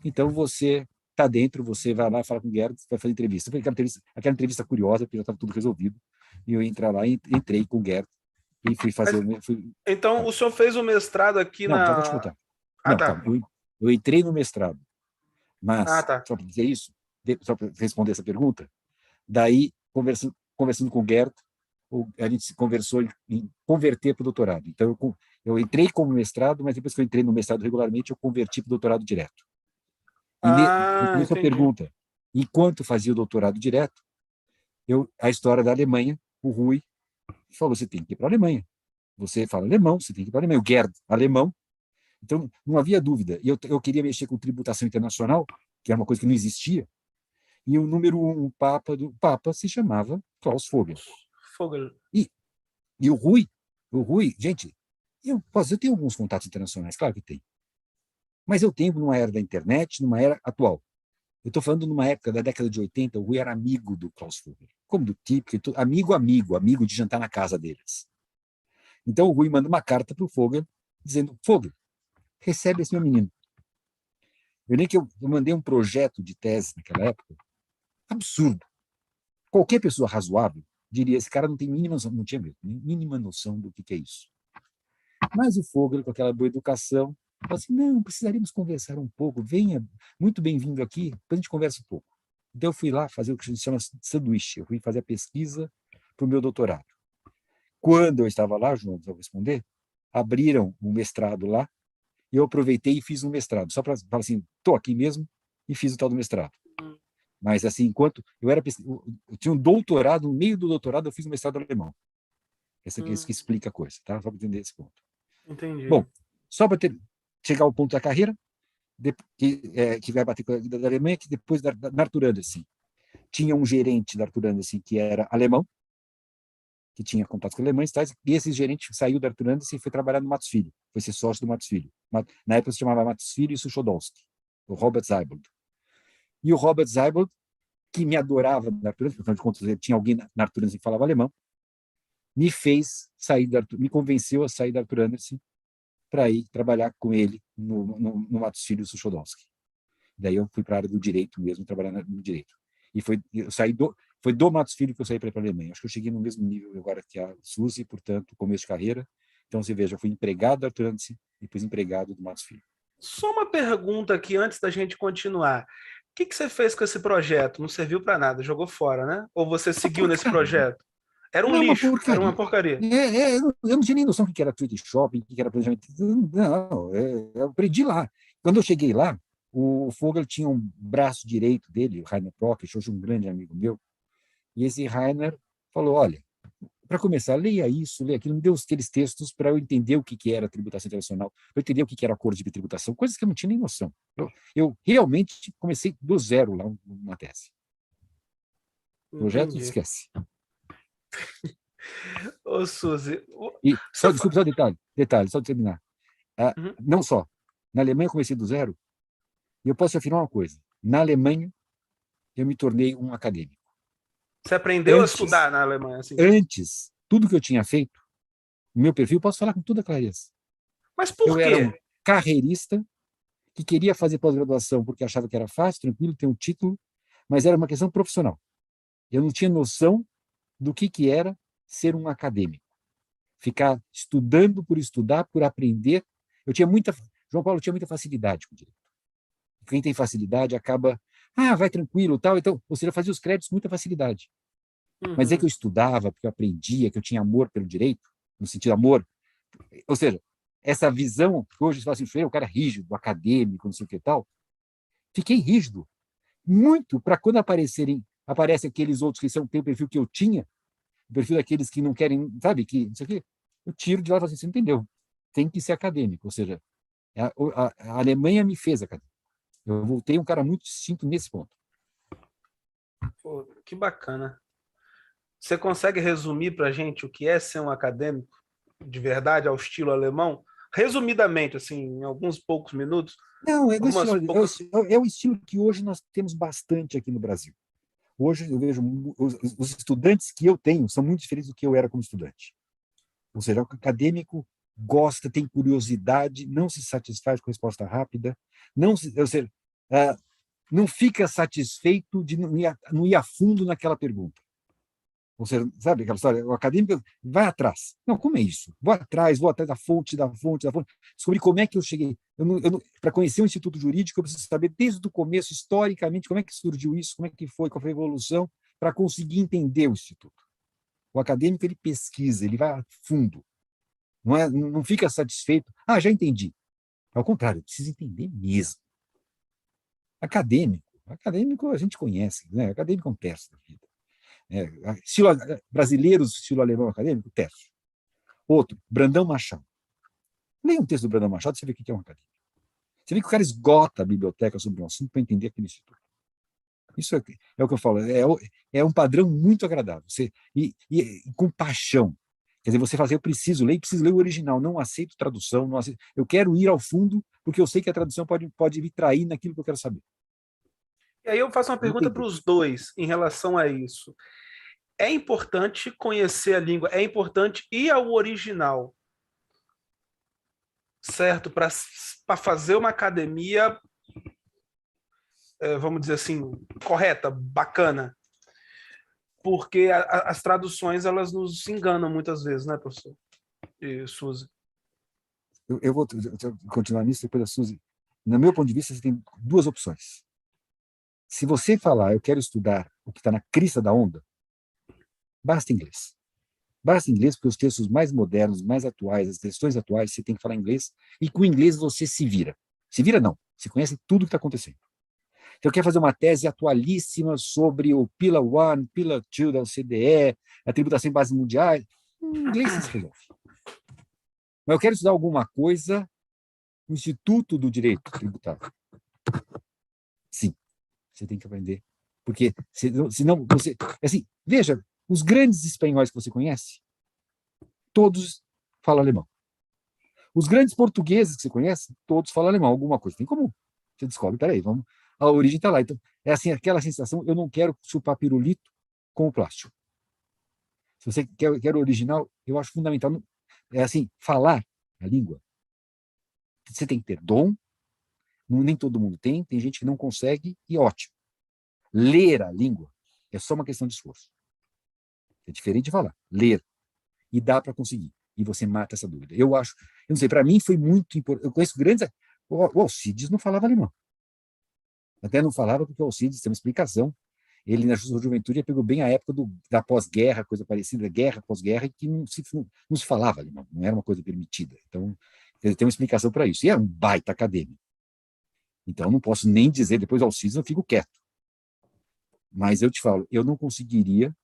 Speaker 4: então você está dentro, você vai lá, fala com o Gerd, vai fazer entrevista. Foi aquela entrevista curiosa, porque já estava tudo resolvido, e eu entrei com o Gerd e fui fazer...
Speaker 1: Então, o senhor fez o mestrado aqui
Speaker 4: não,
Speaker 1: na...
Speaker 4: Não, deixa eu contar.
Speaker 1: Tá.
Speaker 4: Calma, eu entrei no mestrado, mas,
Speaker 1: tá.
Speaker 4: só para dizer isso, só para responder essa pergunta, daí, conversando com o Gerd, a gente se conversou em converter para o doutorado. Então, eu entrei como mestrado, mas depois que eu entrei no mestrado regularmente, eu converti para o doutorado direto. E por isso a
Speaker 1: Entendi.
Speaker 4: pergunta, enquanto fazia o doutorado direto, a história da Alemanha, o Rui falou, você tem que ir para a Alemanha. Você fala alemão, você tem que ir para a Alemanha. O Gerd, alemão. Então, não havia dúvida. E eu queria mexer com tributação internacional, que era uma coisa que não existia, e o número um do Papa se chamava Klaus Vogel.
Speaker 1: Fogel.
Speaker 4: E o Rui, gente, eu tenho alguns contatos internacionais, claro que tem. Mas eu tenho numa era da internet, numa era atual. Eu estou falando numa época da década de 80, o Rui era amigo do Klaus Vogel, como do tipo, amigo de jantar na casa deles. Então o Rui manda uma carta para o Vogel, dizendo, Vogel, recebe esse meu menino. Eu nem que eu mandei um projeto de tese naquela época, absurdo. Qualquer pessoa razoável diria, esse cara não tem mínima noção, não tinha mesmo, mínima noção do que é isso. Mas o Vogel, com aquela boa educação, falou assim, não, precisaríamos conversar um pouco, venha, muito bem-vindo aqui, depois a gente conversa um pouco. Então eu fui lá fazer o que a gente chama de sanduíche, eu fui fazer a pesquisa para o meu doutorado. Quando eu estava lá, João, para responder, abriram um mestrado lá, e eu aproveitei e fiz um mestrado, só para falar assim, estou aqui mesmo, e fiz o tal do mestrado. Mas, assim, enquanto eu tinha um doutorado, no meio do doutorado eu fiz um mestrado alemão. Isso que explica a coisa, tá? Só para entender esse ponto.
Speaker 1: Entendi.
Speaker 4: Bom, só para chegar ao ponto da carreira, que vai bater com a vida da Alemanha, que depois da Arthur Andersen, tinha um gerente da Arthur Andersen que era alemão, que tinha contatos com alemães, e esse gerente saiu da Arthur Andersen e foi trabalhar no Matos Filho, foi ser sócio do Matos Filho. Na época se chamava Matos Filho e Suchodolski, o Robert Seibold. E o Robert Seibold, que me adorava na Arthur Andersen, afinal de contas, tinha alguém na Arthur Andersen que falava alemão, me convenceu a sair da Arthur Andersen para ir trabalhar com ele no Matos Filho e Suchodolski. Daí eu fui para a área do direito mesmo, trabalhar no direito. E foi do Matos Filho que eu saí para ir para a Alemanha. Acho que eu cheguei no mesmo nível agora que a Suzy, portanto, começo de carreira. Então, você veja, eu fui empregado da Arthur Andersen e depois empregado do Matos Filho.
Speaker 1: Só uma pergunta aqui antes da gente continuar. O que você fez com esse projeto? Não serviu para nada, jogou fora, né? Ou você seguiu nesse projeto? Era um lixo, era uma porcaria.
Speaker 4: Eu não tinha nem noção do que era trade shopping, o que era planejamento. Não, eu aprendi lá. Quando eu cheguei lá, o Vogel tinha um braço direito dele, o Rainer Prock, hoje um grande amigo meu, e esse Rainer falou, olha, para começar, leia isso, leia aquilo, me deu aqueles textos para eu entender o que era tributação internacional, para eu entender o que era acordo de tributação, coisas que eu não tinha nem noção. Eu realmente comecei do zero lá na tese. Projeto, esquece.
Speaker 1: Ô, Suzy...
Speaker 4: Desculpa, só detalhe, só de terminar. Não só. Na Alemanha eu comecei do zero, e eu posso afirmar uma coisa. Na Alemanha, eu me tornei um acadêmico.
Speaker 1: Você aprendeu a estudar na Alemanha? Assim?
Speaker 4: Antes, tudo que eu tinha feito, o meu perfil, posso falar com toda clareza.
Speaker 1: Mas por quê?
Speaker 4: Eu era um carreirista que queria fazer pós-graduação porque achava que era fácil, tranquilo, ter um título, mas era uma questão profissional. Eu não tinha noção do que era ser um acadêmico. Ficar estudando por estudar, por aprender. João Paulo tinha muita facilidade com o direito. Quem tem facilidade acaba, vai tranquilo, tal. Então, ou seja, fazia os créditos com muita facilidade. Mas é que eu estudava, porque eu aprendia, que eu tinha amor pelo direito, no sentido amor. Ou seja, essa visão, que hoje se fala assim, o cara rígido, acadêmico, não sei o que tal, fiquei rígido. Muito para quando aparecem aqueles outros que têm o perfil que eu tinha, o perfil daqueles que não querem, sabe, que isso aqui, eu tiro de lá e falo assim, você não entendeu, tem que ser acadêmico. Ou seja, a Alemanha me fez acadêmico. Eu voltei um cara muito distinto nesse ponto.
Speaker 1: Pô, que bacana. Você consegue resumir para a gente o que é ser um acadêmico de verdade, ao estilo alemão? Resumidamente, assim, em alguns poucos minutos.
Speaker 4: Não, é o estilo que hoje nós temos bastante aqui no Brasil. Hoje eu vejo os estudantes que eu tenho são muito diferentes do que eu era como estudante. Ou seja, o acadêmico gosta, tem curiosidade, não se satisfaz com resposta rápida, não fica satisfeito de não ir a fundo naquela pergunta. Ou seja, sabe aquela história? O acadêmico vai atrás. Não, como é isso? Vou atrás da fonte. Descobrir como é que eu cheguei. Para conhecer o Instituto Jurídico, eu preciso saber desde o começo, historicamente, como é que surgiu isso, como é que foi, qual foi a evolução, para conseguir entender o Instituto. O acadêmico, ele pesquisa, ele vai a fundo. Não fica satisfeito. Ah, já entendi. Ao contrário, precisa entender mesmo. Acadêmico a gente conhece, né? Acadêmico é um terço da vida. Brasileiros, estilo alemão acadêmico, terço. Outro, Brandão Machado. Leia um texto do Brandão Machado, você vê o que é um acadêmico. Você vê que o cara esgota a biblioteca sobre um assunto para entender aquele instituto. Isso é o que eu falo, é um padrão muito agradável. E com paixão. Quer dizer, você fazer, eu preciso ler o original, não aceito tradução, não aceito, eu quero ir ao fundo, porque eu sei que a tradução pode me trair naquilo que eu quero saber.
Speaker 1: E aí eu faço uma pergunta para os dois em relação a isso. É importante conhecer a língua, é importante ir ao original, certo? Para fazer uma academia, vamos dizer assim, correta, bacana. Porque as traduções, elas nos enganam muitas vezes, né, professor? E Suzy?
Speaker 4: Eu vou continuar nisso depois da Suzy. No meu ponto de vista, você tem duas opções. Se você falar, eu quero estudar o que está na crista da onda, basta inglês. Basta inglês porque os textos mais modernos, mais atuais, as questões atuais, você tem que falar inglês, e com o inglês você se vira. Se vira não, você conhece tudo o que está acontecendo. Então, eu quero fazer uma tese atualíssima sobre o Pillar 1, Pillar 2 da OCDE, a tributação em bases mundiais. Em inglês você se resolve. Mas eu quero estudar alguma coisa no Instituto do Direito Tributário. Sim, você tem que aprender. Porque senão você... Assim, veja, os grandes espanhóis que você conhece, todos falam alemão. Os grandes portugueses que você conhece, todos falam alemão. Alguma coisa tem em comum. Você descobre, peraí, a origem está lá. Então, é assim, aquela sensação, eu não quero chupar pirulito com o plástico. Se você quer o original, eu acho fundamental. É assim, falar a língua. Você tem que ter dom, nem todo mundo tem gente que não consegue, e ótimo. Ler a língua é só uma questão de esforço. É diferente de falar. Ler. E dá para conseguir. E você mata essa dúvida. Eu não sei, para mim foi muito importante. Eu conheço grandes... O Alcides não falava alemão. Até não falava porque o Alcides tem uma explicação. Ele, na sua juventude, ele pegou bem a época da pós-guerra, coisa parecida, guerra, pós-guerra, e que não se falava alemão, não era uma coisa permitida. Então, ele tem uma explicação para isso. E era um baita acadêmico. Então, não posso nem dizer, depois do Alcides, eu fico quieto. Mas eu te falo, eu não conseguiria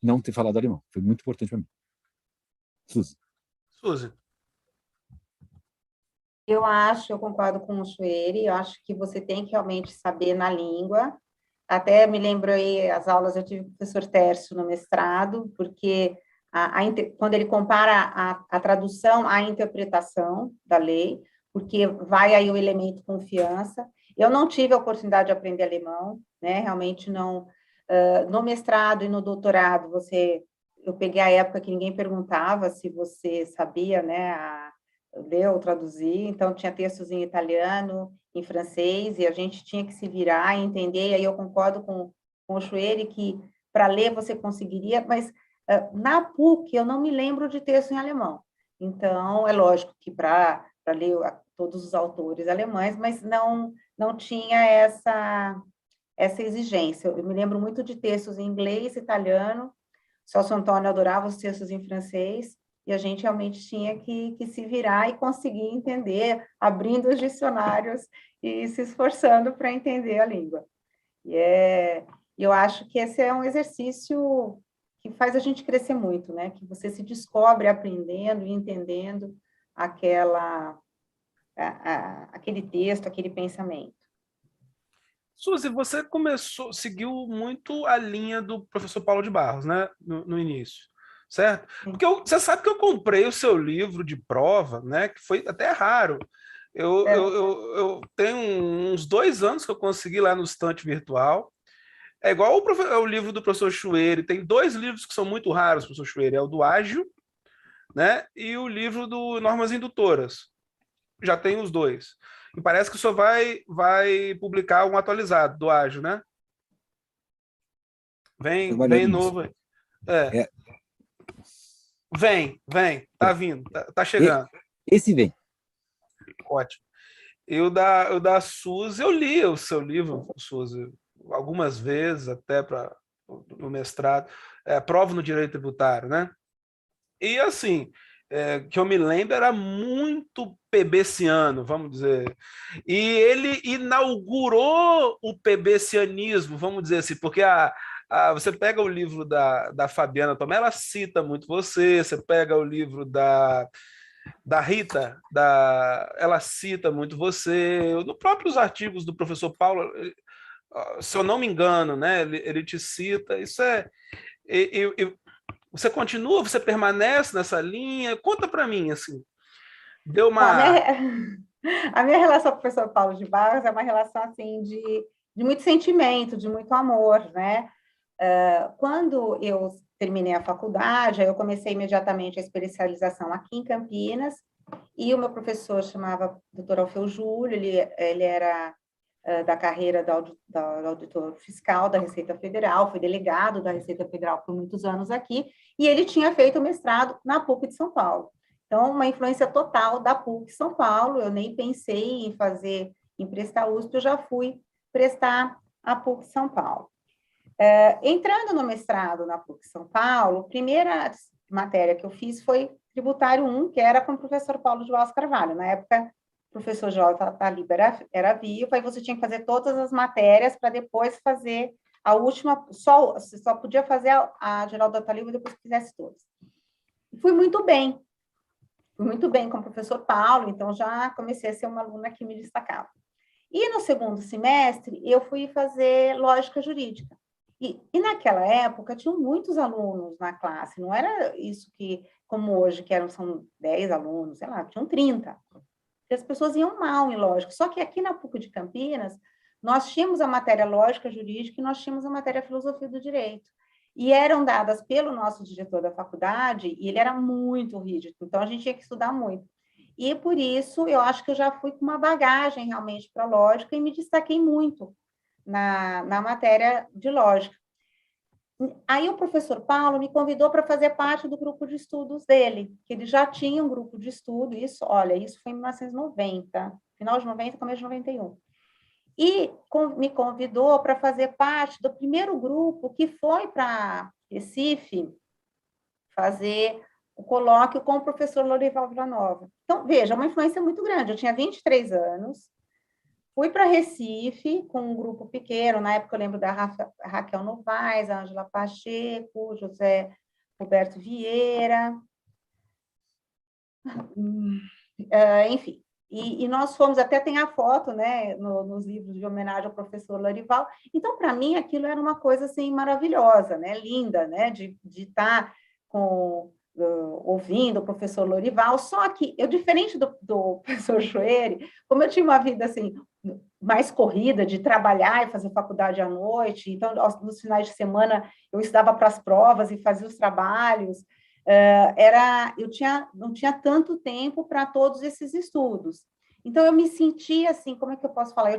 Speaker 4: não ter falado alemão. Foi muito importante para mim. Suzy.
Speaker 3: Eu concordo com o Chueri, eu acho que você tem que realmente saber na língua. Até me lembro aí, as aulas, eu tive o professor Tércio no mestrado, porque quando ele compara a tradução à interpretação da lei, porque vai aí o elemento confiança. Eu não tive a oportunidade de aprender alemão, né? Realmente não. No mestrado e no doutorado, eu peguei a época que ninguém perguntava se você sabia, né, ler ou traduzir, então tinha textos em italiano, em francês, e a gente tinha que se virar e entender, e aí eu concordo com o Chueri que para ler você conseguiria, mas na PUC eu não me lembro de texto em alemão. Então, é lógico que para ler todos os autores alemães, mas não tinha essa exigência. Eu me lembro muito de textos em inglês, italiano, Celso Antônio adorava os textos em francês, e a gente realmente tinha que se virar e conseguir entender, abrindo os dicionários e se esforçando para entender a língua. E eu acho que esse é um exercício que faz a gente crescer muito, né? Que você se descobre aprendendo e entendendo aquele texto, aquele pensamento.
Speaker 1: Suzy, você seguiu muito a linha do professor Paulo de Barros, né, no início, certo? Porque você sabe que eu comprei o seu livro de prova, né, que foi até raro. Eu tenho uns 2 anos que eu consegui lá no estante virtual. É igual o livro do professor Chueri, tem 2 livros que são muito raros, professor Chueri, é o do Ágil, né, e o livro do Normas Indutoras. Já tem os 2. E parece que o senhor vai publicar um atualizado do Ágil, né? Vem novo. Vem. Tá vindo, tá chegando.
Speaker 4: Esse vem.
Speaker 1: Ótimo. Eu da Suzy, eu li o seu livro, Suzy, algumas vezes, até no mestrado. prova no direito tributário, né? E assim, que eu me lembro, era muito PBciano, vamos dizer. E ele inaugurou o PBcianismo, vamos dizer assim, porque você pega o livro da Fabiana Tomé, ela cita muito você pega o livro da Rita, ela cita muito você, no próprios artigos do professor Paulo, se eu não me engano, né, ele te cita, isso você continua, você permanece nessa linha? Conta para mim, assim, deu
Speaker 3: Bom,
Speaker 1: uma...
Speaker 3: a minha relação com o professor Paulo de Barros é uma relação, assim, de muito sentimento, de muito amor, né? Quando eu terminei a faculdade, aí eu comecei imediatamente a especialização aqui em Campinas, e o meu professor chamava Dr. Alfeu Júlio, ele era da carreira do auditor fiscal da Receita Federal, foi delegado da Receita Federal por muitos anos aqui, e ele tinha feito o mestrado na PUC de São Paulo. Então, uma influência total da PUC São Paulo, eu nem pensei em prestar USP, eu já fui prestar a PUC São Paulo. Entrando no mestrado na PUC São Paulo, a primeira matéria que eu fiz foi Tributário 1, que era com o professor Paulo de Barros Carvalho. Na época, o professor J. Taliba era vivo, aí você tinha que fazer todas as matérias para depois fazer a última, você só podia fazer a geral da Taliba depois que fizesse todas. Fui muito bem com o professor Paulo, então já comecei a ser uma aluna que me destacava. E no segundo semestre, eu fui fazer lógica jurídica. E naquela época, tinham muitos alunos na classe, não era isso que, como hoje, são 10 alunos, sei lá, tinham 30. Porque as pessoas iam mal em lógica. Só que aqui na PUC de Campinas, nós tínhamos a matéria lógica jurídica e nós tínhamos a matéria filosofia do direito. E eram dadas pelo nosso diretor da faculdade, e ele era muito rígido, então a gente tinha que estudar muito. E por isso, eu acho que eu já fui com uma bagagem realmente para lógica e me destaquei muito na matéria de lógica. Aí o professor Paulo me convidou para fazer parte do grupo de estudos dele, que ele já tinha um grupo de estudo, isso foi em 1990, final de 90, começo de 91. E me convidou para fazer parte do primeiro grupo que foi para Recife fazer o colóquio com o professor Lorival Villanova. Então, veja, uma influência muito grande. Eu tinha 23 anos, fui para Recife com um grupo pequeno, na época eu lembro da Raquel Novaes, a Ângela Pacheco, José Roberto Vieira, enfim. E nós fomos, até tem a foto, né, nos livros de homenagem ao professor Lorival. Então, para mim, aquilo era uma coisa, assim, maravilhosa, né, linda, né, de estar ouvindo o professor Lorival. Só que eu, diferente do professor Chueri, como eu tinha uma vida, assim, mais corrida, de trabalhar e fazer faculdade à noite, então, nos finais de semana, eu estudava para as provas e fazia os trabalhos, não tinha tanto tempo para todos esses estudos. Então, eu me sentia assim, como é que eu posso falar?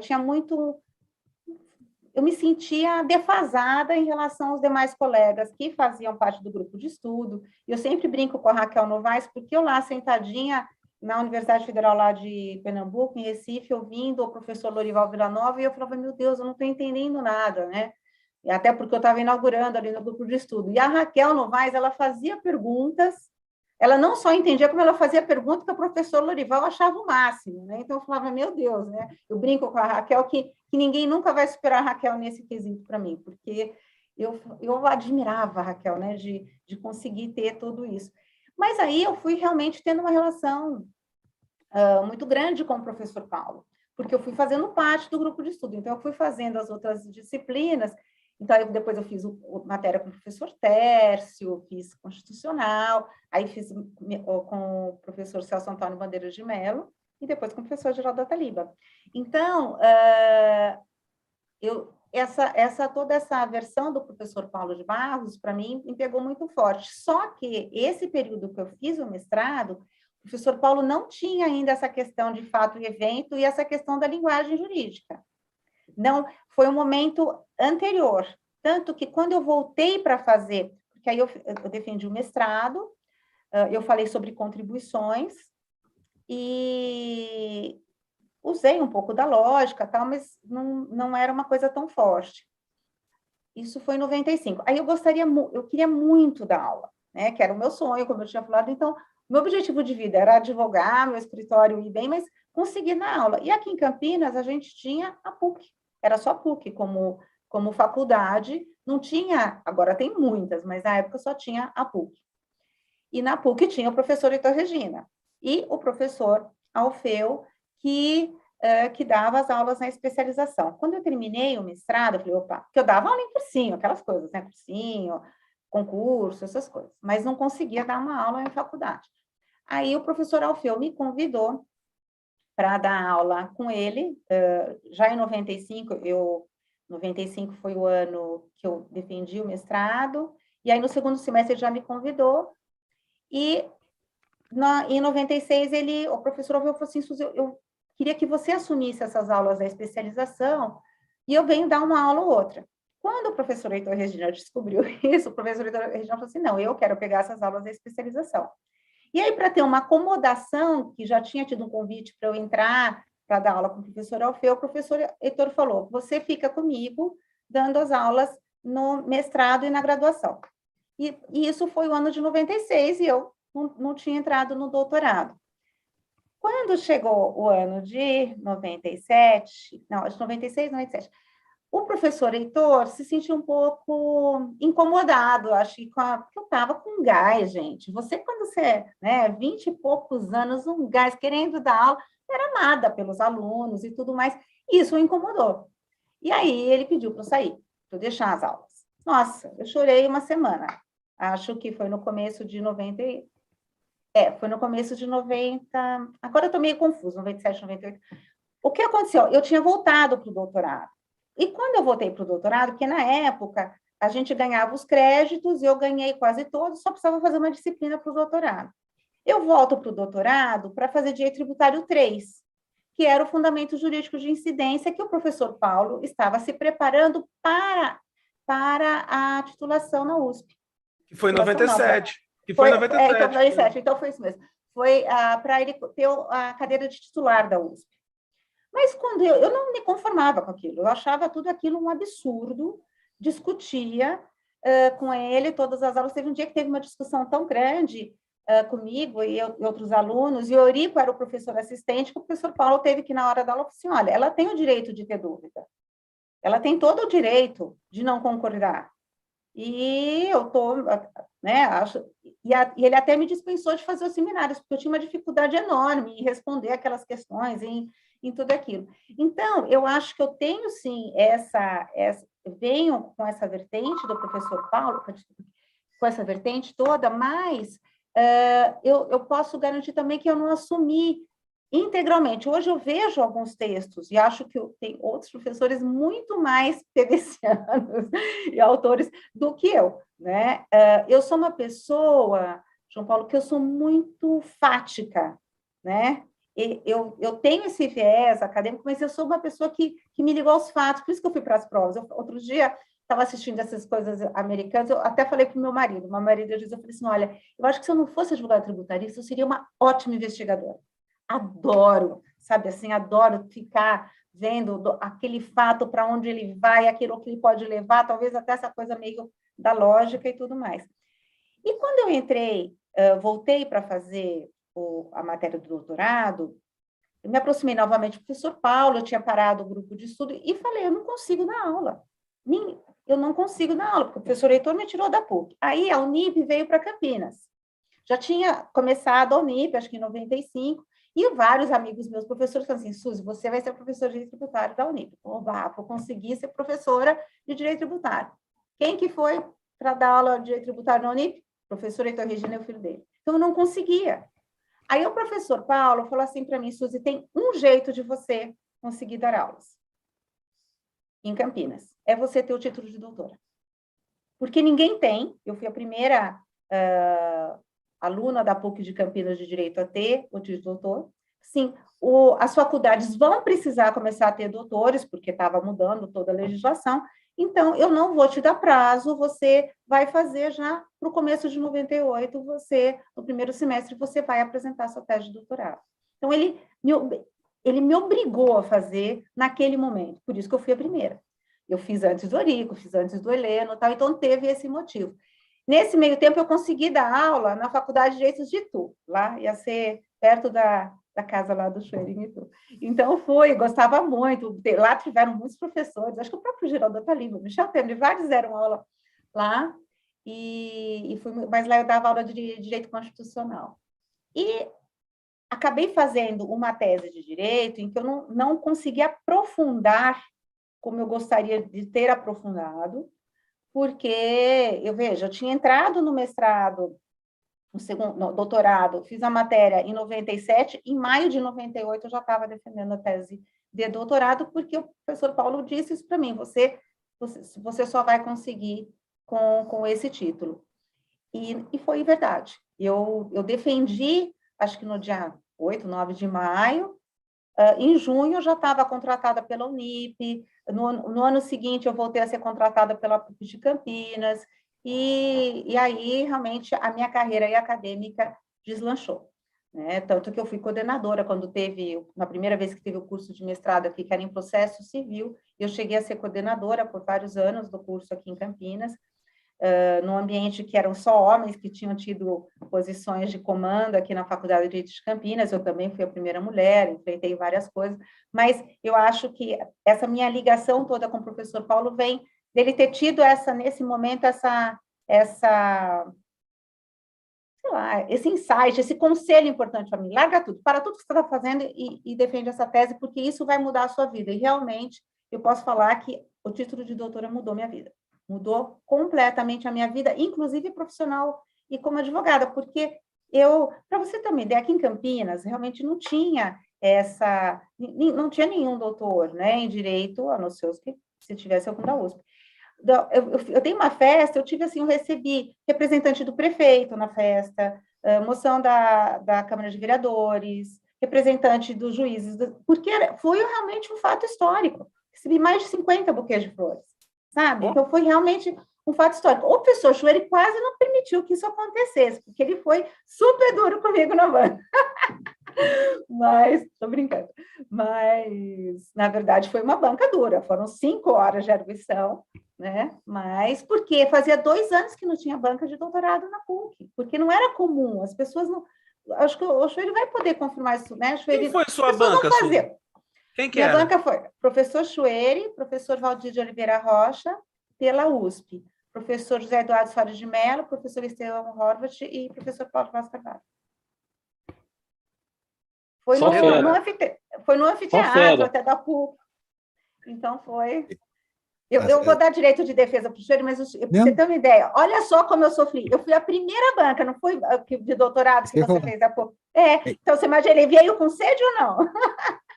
Speaker 3: Eu me sentia defasada em relação aos demais colegas que faziam parte do grupo de estudo. Eu sempre brinco com a Raquel Novaes, porque eu lá sentadinha na Universidade Federal lá de Pernambuco, em Recife, ouvindo o professor Lorival Villanova, e eu falava, meu Deus, eu não estou entendendo nada, né? E até porque eu estava inaugurando ali no grupo de estudo. E a Raquel Novaes, ela fazia perguntas, ela não só entendia, como ela fazia perguntas que o professor Lorival achava o máximo, né? Então, eu falava, meu Deus, né? Eu brinco com a Raquel que ninguém nunca vai superar a Raquel nesse quesito para mim, porque eu admirava a Raquel, né? De conseguir ter tudo isso. Mas aí eu fui realmente tendo uma relação muito grande com o professor Paulo, porque eu fui fazendo parte do grupo de estudo. Então, eu fui fazendo as outras disciplinas. Então, depois eu fiz matéria com o professor Tércio, fiz constitucional, aí fiz com o professor Celso Antônio Bandeira de Mello, e depois com o professor Geraldo Ataliba. Então, toda essa versão do professor Paulo de Barros, para mim, me pegou muito forte. Só que esse período que eu fiz o mestrado, o professor Paulo não tinha ainda essa questão de fato e evento e essa questão da linguagem jurídica. Não, foi um momento anterior. Tanto que quando eu voltei para fazer, porque aí eu defendi o mestrado, eu falei sobre contribuições e usei um pouco da lógica, tal, mas não era uma coisa tão forte. Isso foi em 95. Aí eu queria muito dar aula, né? Que era o meu sonho, como eu tinha falado. Então, meu objetivo de vida era advogar, meu escritório ir bem, mas conseguir dar aula. E aqui em Campinas, a gente tinha a PUC. Era só PUC como faculdade. Não tinha, agora tem muitas, mas na época só tinha a PUC. E na PUC tinha o professor Heitor Regina e o professor Alfeu, que dava as aulas na especialização. Quando eu terminei o mestrado, eu falei, opa, porque eu dava aula em cursinho, aquelas coisas, né? Cursinho, concurso, essas coisas, mas não conseguia dar uma aula em faculdade. Aí o professor Alfeu me convidou para dar aula com ele, já em 95, 95 foi o ano que eu defendi o mestrado, e aí no segundo semestre ele já me convidou, e em 96 o professor Alfeu falou assim, Suzy, eu queria que você assumisse essas aulas da especialização, e eu venho dar uma aula ou outra. Quando o professor Heitor Regina descobriu isso, o professor Heitor Regina falou assim, não, eu quero pegar essas aulas da especialização. E aí, para ter uma acomodação, que já tinha tido um convite para eu entrar para dar aula com o professor Alfeu, o professor Heitor falou, você fica comigo dando as aulas no mestrado e na graduação. E isso foi o ano de 96, e eu não tinha entrado no doutorado. Quando chegou o ano de 97, não, acho que 96, 97, o professor Heitor se sentiu um pouco incomodado, acho que porque eu estava com gás, gente. Você, quando você, né, 20 e poucos anos, um gás, querendo dar aula, era amada pelos alunos e tudo mais, isso o incomodou. E aí ele pediu para eu sair, para eu deixar as aulas. Nossa, eu chorei uma semana. Acho que foi no começo de 90. Foi no começo de 90. Agora eu estou meio confusa, 97, 98. O que aconteceu? Eu tinha voltado para o doutorado. E quando eu voltei para o doutorado, porque na época a gente ganhava os créditos, eu ganhei quase todos, só precisava fazer uma disciplina para o doutorado. Eu volto para o doutorado para fazer Direito Tributário 3, que era o Fundamento Jurídico de Incidência, que o professor Paulo estava se preparando para a titulação na USP.
Speaker 1: Que foi em 97. Que foi em 97.
Speaker 3: Então foi isso mesmo. Foi para ele ter a cadeira de titular da USP. Mas quando eu não me conformava com aquilo, eu achava tudo aquilo um absurdo, discutia com ele todas as aulas. Teve um dia que teve uma discussão tão grande comigo e outros alunos, e o Eurico era o professor assistente, que o professor Paulo teve que, na hora da aula, falar assim, olha, ela tem o direito de ter dúvida, ela tem todo o direito de não concordar. E eu estou, né, acho... E ele até me dispensou de fazer os seminários, porque eu tinha uma dificuldade enorme em responder aquelas questões, em tudo aquilo. Então, eu acho que eu tenho, sim, venho com essa vertente do professor Paulo, com essa vertente toda, mas eu posso garantir também que eu não assumi integralmente. Hoje eu vejo alguns textos e acho que tem outros professores muito mais PVC-anos e autores do que eu, né? Eu sou uma pessoa, João Paulo, que eu sou muito fática, né? Eu tenho esse viés acadêmico, mas eu sou uma pessoa que me ligou aos fatos, por isso que eu fui para as provas. Outro dia, estava assistindo essas coisas americanas, eu até falei para o meu marido, eu falei assim, olha, eu acho que se eu não fosse advogada tributarista, eu seria uma ótima investigadora. Adoro, sabe assim, adoro ficar vendo aquele fato, para onde ele vai, aquilo que ele pode levar, talvez até essa coisa meio da lógica e tudo mais. E quando eu entrei, voltei para fazer a matéria do doutorado, eu me aproximei novamente do professor Paulo, eu tinha parado o grupo de estudo e falei, eu não consigo dar aula. Eu não consigo dar aula, porque o professor Heitor me tirou da PUC. Aí a Unip veio para Campinas. Já tinha começado a Unip, acho que em 95, e vários amigos meus, professores, falaram assim, Suzy, você vai ser professora de Direito Tributário da Unip. Oba, vou conseguir ser professora de Direito Tributário. Quem que foi para dar aula de Direito Tributário na Unip? Professor Heitor Regina e o filho dele. Então, eu não conseguia. Aí o professor Paulo falou assim para mim, Suzy, tem um jeito de você conseguir dar aulas em Campinas, é você ter o título de doutora. Porque ninguém tem, eu fui a primeira aluna da PUC de Campinas de Direito a ter o título de doutor. Sim, as faculdades vão precisar começar a ter doutores, porque estava mudando toda a legislação, então eu não vou te dar prazo, você vai fazer já para o começo de 98, no primeiro semestre, você vai apresentar sua tese de doutorado. Então, ele me obrigou a fazer naquele momento, por isso que eu fui a primeira. eu fiz antes do Eurico, fiz antes do Heleno, tal, então teve esse motivo. Nesse meio tempo, eu consegui dar aula na Faculdade de Direito de Itu, lá ia ser perto da casa lá do Chueiro, em Itu. Então, gostava muito, lá tiveram muitos professores, acho que o próprio Geraldo Talib, o Michel Temer, vários deram aula lá, mas lá eu dava aula de Direito Constitucional. E acabei fazendo uma tese de Direito em que eu não consegui aprofundar como eu gostaria de ter aprofundado, porque, eu tinha entrado no mestrado, no doutorado, fiz a matéria em 97, em maio de 98 eu já estava defendendo a tese de doutorado, porque o professor Paulo disse isso para mim, você só vai conseguir com esse título. E foi verdade. Eu defendi, acho que no dia 8, 9 de maio, em junho eu já estava contratada pela Unip, no ano seguinte eu voltei a ser contratada pela PUC de Campinas, e aí realmente a minha carreira acadêmica deslanchou, né? Tanto que eu fui coordenadora na primeira vez que teve o curso de mestrado aqui, que era em processo civil, eu cheguei a ser coordenadora por vários anos do curso aqui em Campinas, num ambiente que eram só homens que tinham tido posições de comando aqui na Faculdade de Direito de Campinas, eu também fui a primeira mulher, enfrentei várias coisas, mas eu acho que essa minha ligação toda com o professor Paulo vem dele ter tido nesse momento, sei lá, esse insight, esse conselho importante para mim, larga tudo, para tudo que você está fazendo e defende essa tese, porque isso vai mudar a sua vida, e realmente eu posso falar que o título de doutora mudou minha vida. Mudou completamente a minha vida, inclusive profissional e como advogada, porque para você ter uma ideia, aqui em Campinas, realmente não tinha não tinha nenhum doutor, né, em direito, a não ser que se tivesse algum da USP. Eu tenho uma festa, eu recebi representante do prefeito na festa, moção da Câmara de Vereadores, representante dos juízes, porque foi realmente um fato histórico. Recebi mais de 50 buquês de flores. Sabe? Então, foi realmente um fato histórico. O professor Chueiro quase não permitiu que isso acontecesse, porque ele foi super duro comigo na banca. Mas, estou brincando. Mas, na verdade, foi uma banca dura. Foram 5 horas de arguição, né? Mas, porque fazia 2 anos que não tinha banca de doutorado na PUC, porque não era comum. As pessoas não... Acho que o Chueiro vai poder confirmar isso, né?
Speaker 1: Quem foi sua banca? Quem que
Speaker 3: Minha
Speaker 1: era?
Speaker 3: banca foi professor Chueiro, professor Valdir de Oliveira Rocha, pela USP, professor José Eduardo Soares de Mello, professor Estevão Horvath e professor Paulo Vaz Carvalho. Foi no anfiteatro até da PUC. Então, foi... Eu vou dar direito de defesa para o Chueiro, mas para você ter uma ideia, olha só como eu sofri. Eu fui a primeira banca, não foi de doutorado que você fez a PUC. Então, você imagina, ele veio com sede ou não?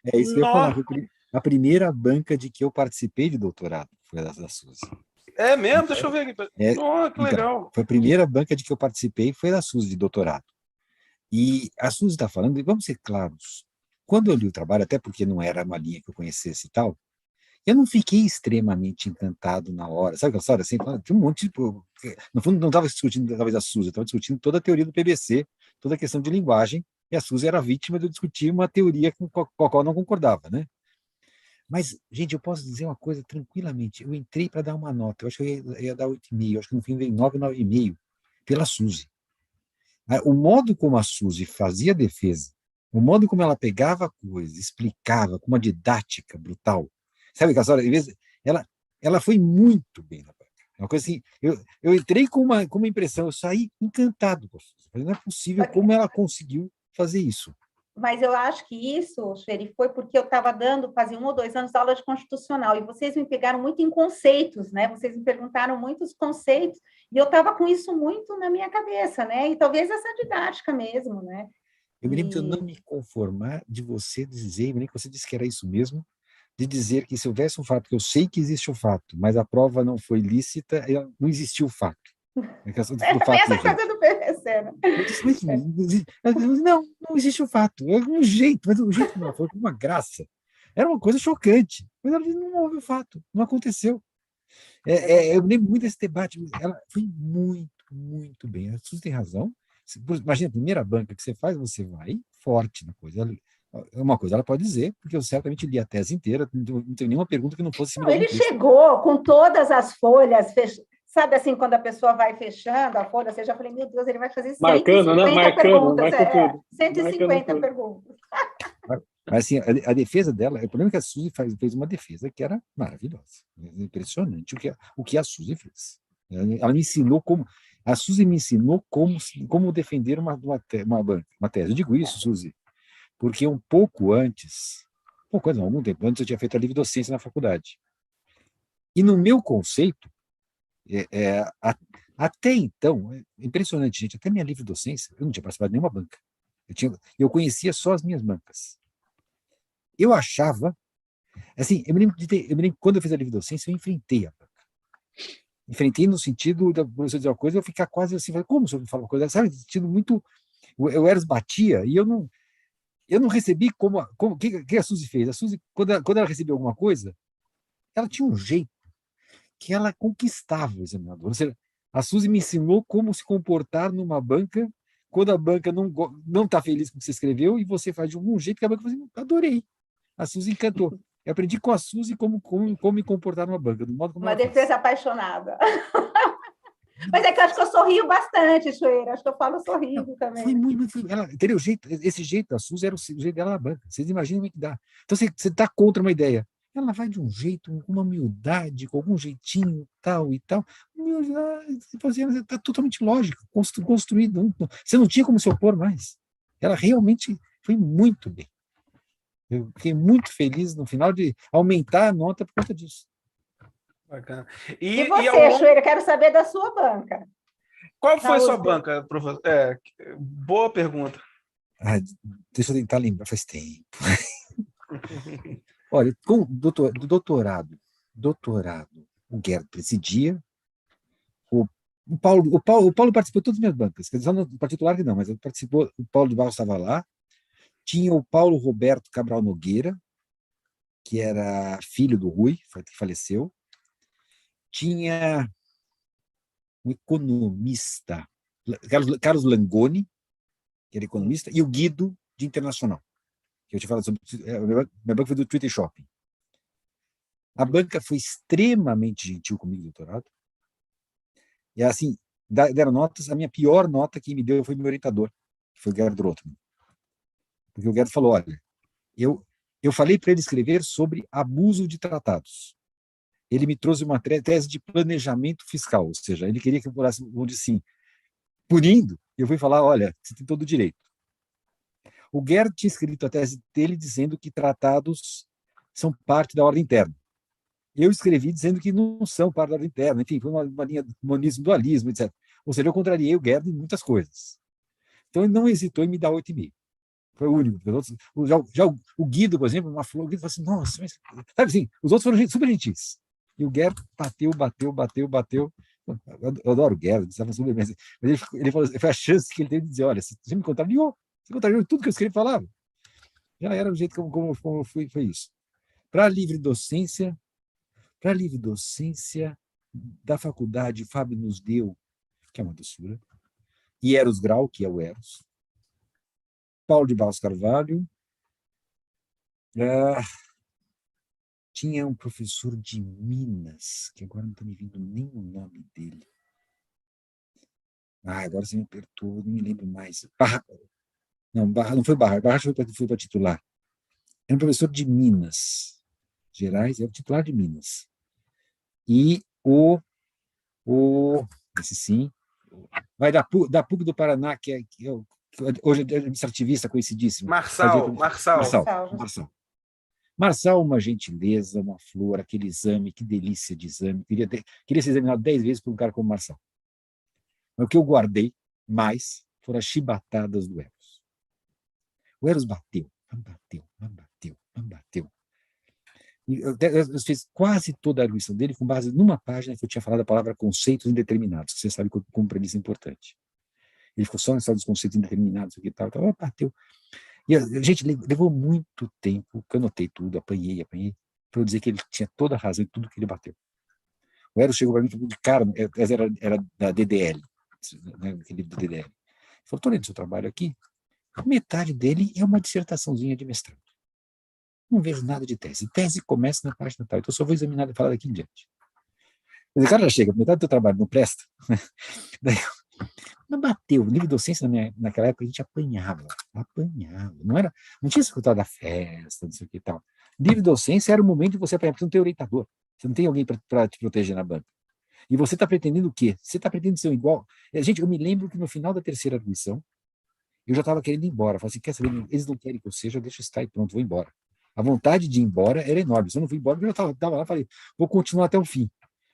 Speaker 4: É isso que eu ia falar. A primeira banca de que eu participei de doutorado foi a da Suzy.
Speaker 1: É mesmo? Deixa eu ver aqui. Que legal.
Speaker 4: Foi a primeira banca de que eu participei, foi da Suzy, de doutorado. E a Suzy está falando, e vamos ser claros, quando eu li o trabalho, até porque não era uma linha que eu conhecesse e tal, eu não fiquei extremamente encantado na hora. Sabe aquela história? Assim, tinha um monte de... No fundo, não estava discutindo talvez a Suzy, estava discutindo toda a teoria do PBC, toda a questão de linguagem, e a Suzy era vítima de eu discutir uma teoria com a qual eu não concordava, né? Mas, gente, eu posso dizer uma coisa tranquilamente. Eu entrei para dar uma nota, eu acho que eu ia dar 8,5, acho que no fim veio 9, 9,5, pela Suzy. O modo como a Suzy fazia a defesa, o modo como ela pegava a coisa, explicava com uma didática brutal. Sabe, Cassora, ela foi muito bem na banca. Uma coisa assim, eu entrei com uma impressão, eu saí encantado com a Suzy. Não é possível como ela conseguiu fazer isso.
Speaker 3: Mas eu acho que isso, Xeri, foi porque eu estava dando, fazia 1 ou 2 anos, aula de constitucional, e vocês me pegaram muito em conceitos, né? Vocês me perguntaram muitos conceitos, e eu estava com isso muito na minha cabeça, né? E talvez essa didática mesmo, né?
Speaker 4: Eu me lembro de eu não me conformar de você dizer, eu me lembro que você disse que era isso mesmo, de dizer que se houvesse um fato, que eu sei que existe um fato, mas a prova não foi lícita, não existiu o fato.
Speaker 3: Essa coisa do PVC, né?
Speaker 4: Não existe o fato. É um jeito, mas o jeito não foi com uma graça. Era uma coisa chocante. Mas ela não houve o fato, não aconteceu. Eu lembro muito desse debate. Ela foi muito, muito bem. A Suzy tem razão. Imagina, a primeira banca que você faz, você vai forte na coisa. Uma coisa ela pode dizer, porque eu certamente li a tese inteira, não tenho nenhuma pergunta que não fosse...
Speaker 3: Não, ele chegou com todas as folhas, sabe assim, quando a pessoa vai fechando a folha, você já falei, meu Deus, ele vai fazer 150
Speaker 2: Marcando
Speaker 3: perguntas.
Speaker 2: tudo.
Speaker 3: 150 perguntas.
Speaker 4: Mas assim, a defesa dela, o problema é que a Suzy fez uma defesa que era maravilhosa, impressionante o que a Suzy fez. Ela me ensinou como... A Suzy me ensinou como defender uma tese. Eu digo isso, Suzy, porque um pouco antes, não, algum tempo antes, eu tinha feito a livre docência na faculdade. E no meu conceito, até então, é impressionante, gente, até minha livre docência, eu não tinha participado de nenhuma banca. Eu conhecia só as minhas bancas. Eu achava, assim, eu me lembro quando eu fiz a livre docência, eu enfrentei a banca. Enfrentei no sentido da professora dizer uma coisa, eu ficar quase assim, como o senhor me fala uma coisa? Sabe, no sentido muito... O Eros batia e eu não recebi que a Suzy fez. A Suzy, quando ela recebia alguma coisa, ela tinha um jeito que ela conquistava o examinador. Ou seja, a Suzy me ensinou como se comportar numa banca quando a banca não está feliz com o que você escreveu e você faz de algum jeito que a banca fala assim, adorei. A Suzy encantou. Eu aprendi com a Suzy como me comportar numa banca, do modo como
Speaker 3: Uma
Speaker 4: ela
Speaker 3: defesa
Speaker 4: fez.
Speaker 3: apaixonada. Mas é que eu acho que eu sorrio bastante, Chueira. Acho que eu falo sorrindo também.
Speaker 4: Foi muito. Entendeu? Esse jeito da Suzy era o jeito dela na banca. Vocês imaginam como é que dá. Então, você está contra uma ideia. Ela vai de um jeito, com uma humildade, com algum jeitinho, tal e tal. Você está totalmente lógico, construído. Você não tinha como se opor mais. Ela realmente foi muito bem. Eu fiquei muito feliz no final de aumentar a nota por conta disso.
Speaker 1: Bacana.
Speaker 3: E você, Chueira, quero saber da sua banca.
Speaker 1: Qual foi sua banca, professor? Boa pergunta.
Speaker 4: Deixa eu tentar lembrar, faz tempo. Olha, com doutorado, o Gerd presidia, o Paulo participou de todas as minhas bancas, quer dizer, só no particular que não, mas ele participou, o Paulo de Barros estava lá, tinha o Paulo Roberto Cabral Nogueira, que era filho do Rui, que faleceu, tinha um economista, Carlos Langoni, que era economista, e o Guido, de internacional, que eu te falo sobre, minha banca foi do Twitter Shopping. A banca foi extremamente gentil comigo no doutorado, e assim, deram notas, a minha pior nota que me deu foi meu orientador, que foi o Gerd Rothman. Porque o Gerd falou, olha, eu falei para ele escrever sobre abuso de tratados. Ele me trouxe uma tese de planejamento fiscal, ou seja, ele queria que eu falasse, onde sim, punindo, eu fui falar, olha, você tem todo o direito. O Gerd tinha escrito a tese dele dizendo que tratados são parte da ordem interna. Eu escrevi dizendo que não são parte da ordem interna, enfim, foi uma linha de monismo, dualismo, etc. Ou seja, eu contrariei o Gerd em muitas coisas. Então, ele não hesitou em me dar 8,5. Foi o único. Já o Guido, por exemplo, uma flor, o Guido falou assim, nossa, mas... sabe assim, os outros foram super gentis. E o Gerd bateu. Eu adoro o Gerd, mas ele falou, foi a chance que ele teve de dizer, olha, você me contrariou tudo que eu escrevi e falava. Já era o jeito como foi isso. Para a livre docência da faculdade, o Fábio nos deu, que é uma doçura, e Eros Grau, que é o Eros, Paulo de Barros Carvalho, tinha um professor de Minas, que agora não está me vindo nem o nome dele. Agora você me apertou, não me lembro mais. Não foi Barra foi para titular. Era um professor de Minas Gerais, é o titular de Minas. E esse sim, vai da PUC do Paraná, que hoje é administrativista conhecidíssimo. Marçal, uma gentileza, uma flor, aquele exame, que delícia de exame. Queria ser examinado 10 vezes por um cara como Marçal. Mas o que eu guardei mais foram as chibatadas do Eros. O Eros bateu. Eu fiz quase toda a arguição dele com base numa página que eu tinha falado a palavra conceitos indeterminados, que você sabe como premissa importante. Ele ficou só nessa dos conceitos indeterminados, o que tal, bateu. E a gente levou muito tempo, que eu anotei tudo, apanhei, para eu dizer que ele tinha toda a razão em tudo que ele bateu. O Eros chegou para mim de cara, era da DDL, né, aquele livro do DDL. Ele falou, estou lendo seu trabalho aqui, metade dele é uma dissertaçãozinha de mestrado. Não vejo nada de tese. Tese começa na página tal, então eu só vou examinar e falar daqui em diante. Mas o cara já chega, metade do teu trabalho não presta. Daí, não bateu. O nível de docência naquela época a gente apanhava. Não tinha esse tal da festa, não sei o que e tal. Nível de docência era o momento de você apanhar, porque você não tem orientador. Você não tem alguém para te proteger na banca. E você está pretendendo o quê? Você está pretendendo ser igual. Gente, eu me lembro que no final da terceira admissão, eu já estava querendo ir embora. Eu falei assim, quer saber, eles não querem que eu seja, deixa eu estar e pronto, vou embora. A vontade de ir embora era enorme. Se eu não fui embora, eu já estava lá, falei, vou continuar até o fim.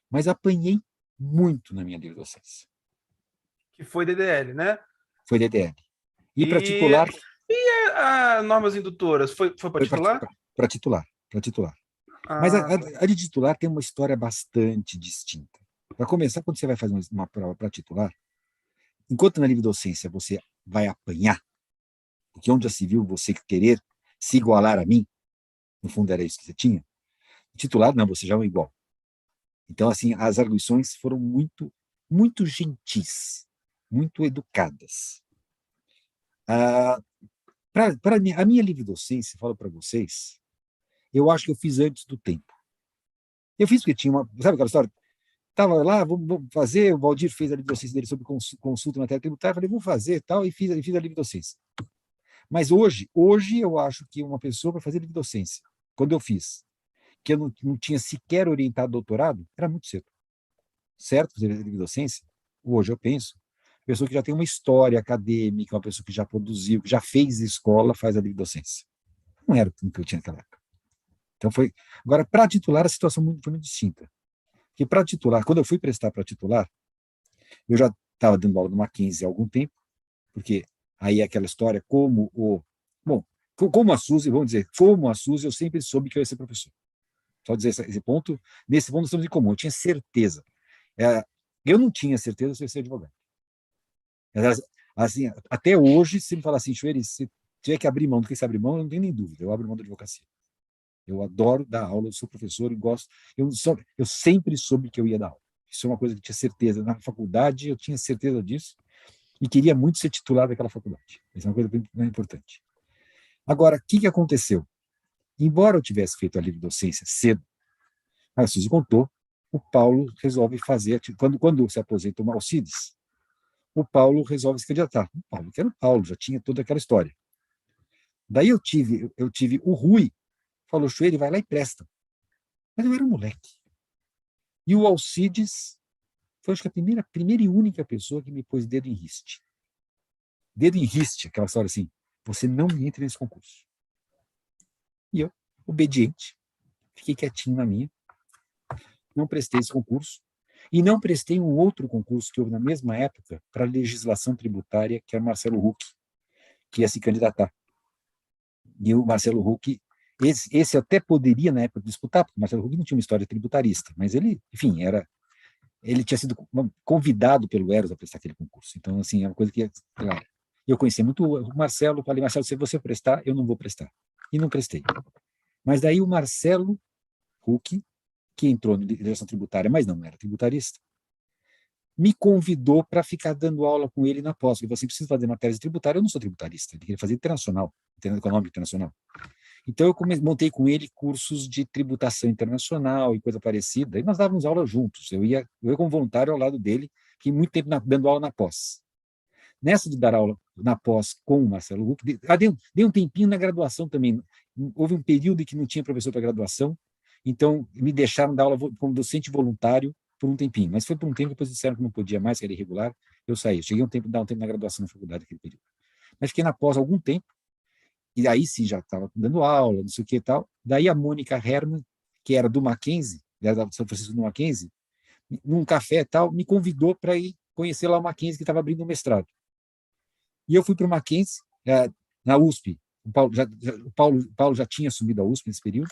Speaker 4: Mas apanhei muito na minha livre docência.
Speaker 1: Que foi DDL, né?
Speaker 4: Foi DDL. E para titular...
Speaker 1: E as normas indutoras? Foi para titular?
Speaker 4: Para titular. Mas a de titular tem uma história bastante distinta. Para começar, quando você vai fazer uma prova para titular, enquanto na livre docência você vai apanhar, porque onde já se viu você querer se igualar a mim, no fundo era isso que você tinha, titular não, você já é um igual. Então, assim, as arguições foram muito, muito gentis, muito educadas. A minha livre docência, falo para vocês, eu acho que eu fiz antes do tempo. Eu fiz porque tinha uma... Sabe aquela história? Estava lá, vamos fazer, o Valdir fez a livre docência dele sobre consulta em matéria tributária, falei, vou fazer tal, e fiz a livre docência. Mas hoje eu acho que uma pessoa para fazer livre docência, quando eu fiz, que eu não tinha sequer orientado doutorado, era muito cedo. Certo fazer livre docência? Hoje eu penso, pessoa que já tem uma história acadêmica, uma pessoa que já produziu, que já fez escola, faz a livre docência. Não era o que eu tinha naquela época. Então foi... Agora, para titular, a situação foi muito distinta. Porque para titular, quando eu fui prestar para titular, eu já estava dando aula no Mackenzie há algum tempo, porque aí é aquela história, como a Suzy, vamos dizer, como a Suzy, eu sempre soube que eu ia ser professor. Só dizer esse ponto, nesse ponto nós estamos em comum, eu tinha certeza. Eu não tinha certeza se eu ia ser advogado. Assim, até hoje, se me falar assim, Chueri, se tiver que abrir mão do que se abrir mão, eu não tenho nem dúvida, eu abro mão da advocacia. Eu adoro dar aula, eu sou professor e gosto. Eu sempre soube que eu ia dar aula. Isso é uma coisa que eu tinha certeza. Na faculdade, eu tinha certeza disso e queria muito ser titular daquela faculdade. Isso é uma coisa bem importante. Agora, o que aconteceu? Embora eu tivesse feito a livre docência cedo, a Suzy contou, o Paulo resolve fazer, quando se aposenta o Alcides, o Paulo resolve se candidatar. O Paulo, que era o Paulo, já tinha toda aquela história. Daí eu tive o Rui, falou, Chueri, vai lá e presta. Mas eu era um moleque. E o Alcides foi, acho que, a primeira e única pessoa que me pôs dedo em riste. Dedo em riste, aquela história assim, você não entra nesse concurso. E eu, obediente, fiquei quietinho na minha, não prestei esse concurso, e não prestei um outro concurso que houve na mesma época para legislação tributária, que era Marcelo Huck, que ia se candidatar. E o Marcelo Huck, esse até poderia, na época, disputar, porque o Marcelo Huck não tinha uma história tributarista, mas ele, enfim, ele tinha sido convidado pelo Eros a prestar aquele concurso. Então, assim, é uma coisa que, claro, eu conhecia muito o Marcelo, falei, Marcelo, se você prestar, eu não vou prestar. E não prestei. Mas daí o Marcelo Huck, que entrou na legislação tributária, mas não era tributarista, me convidou para ficar dando aula com ele na pós. Ele falou assim, preciso fazer uma tese tributária, eu não sou tributarista, ele queria fazer internacional, econômico internacional. Então, eu montei com ele cursos de tributação internacional e coisa parecida, e nós dávamos aula juntos. Eu ia como voluntário ao lado dele, fiquei muito tempo dando aula na pós. Nessa de dar aula na pós com o Marcelo Huck, dei um tempinho na graduação também. Houve um período em que não tinha professor para graduação, então me deixaram dar aula como docente voluntário por um tempinho. Mas foi por um tempo, depois disseram que não podia mais, que era irregular, eu saí. Cheguei dar um tempo na graduação na faculdade naquele período. Mas fiquei na pós algum tempo, e aí sim, já estava dando aula, não sei o que e tal. Daí a Mônica Herman, que era do Mackenzie, era da São Francisco do Mackenzie, num café e tal, me convidou para ir conhecer lá o Mackenzie, que estava abrindo um mestrado. E eu fui para o Mackenzie, na USP. O Paulo já tinha assumido a USP nesse período.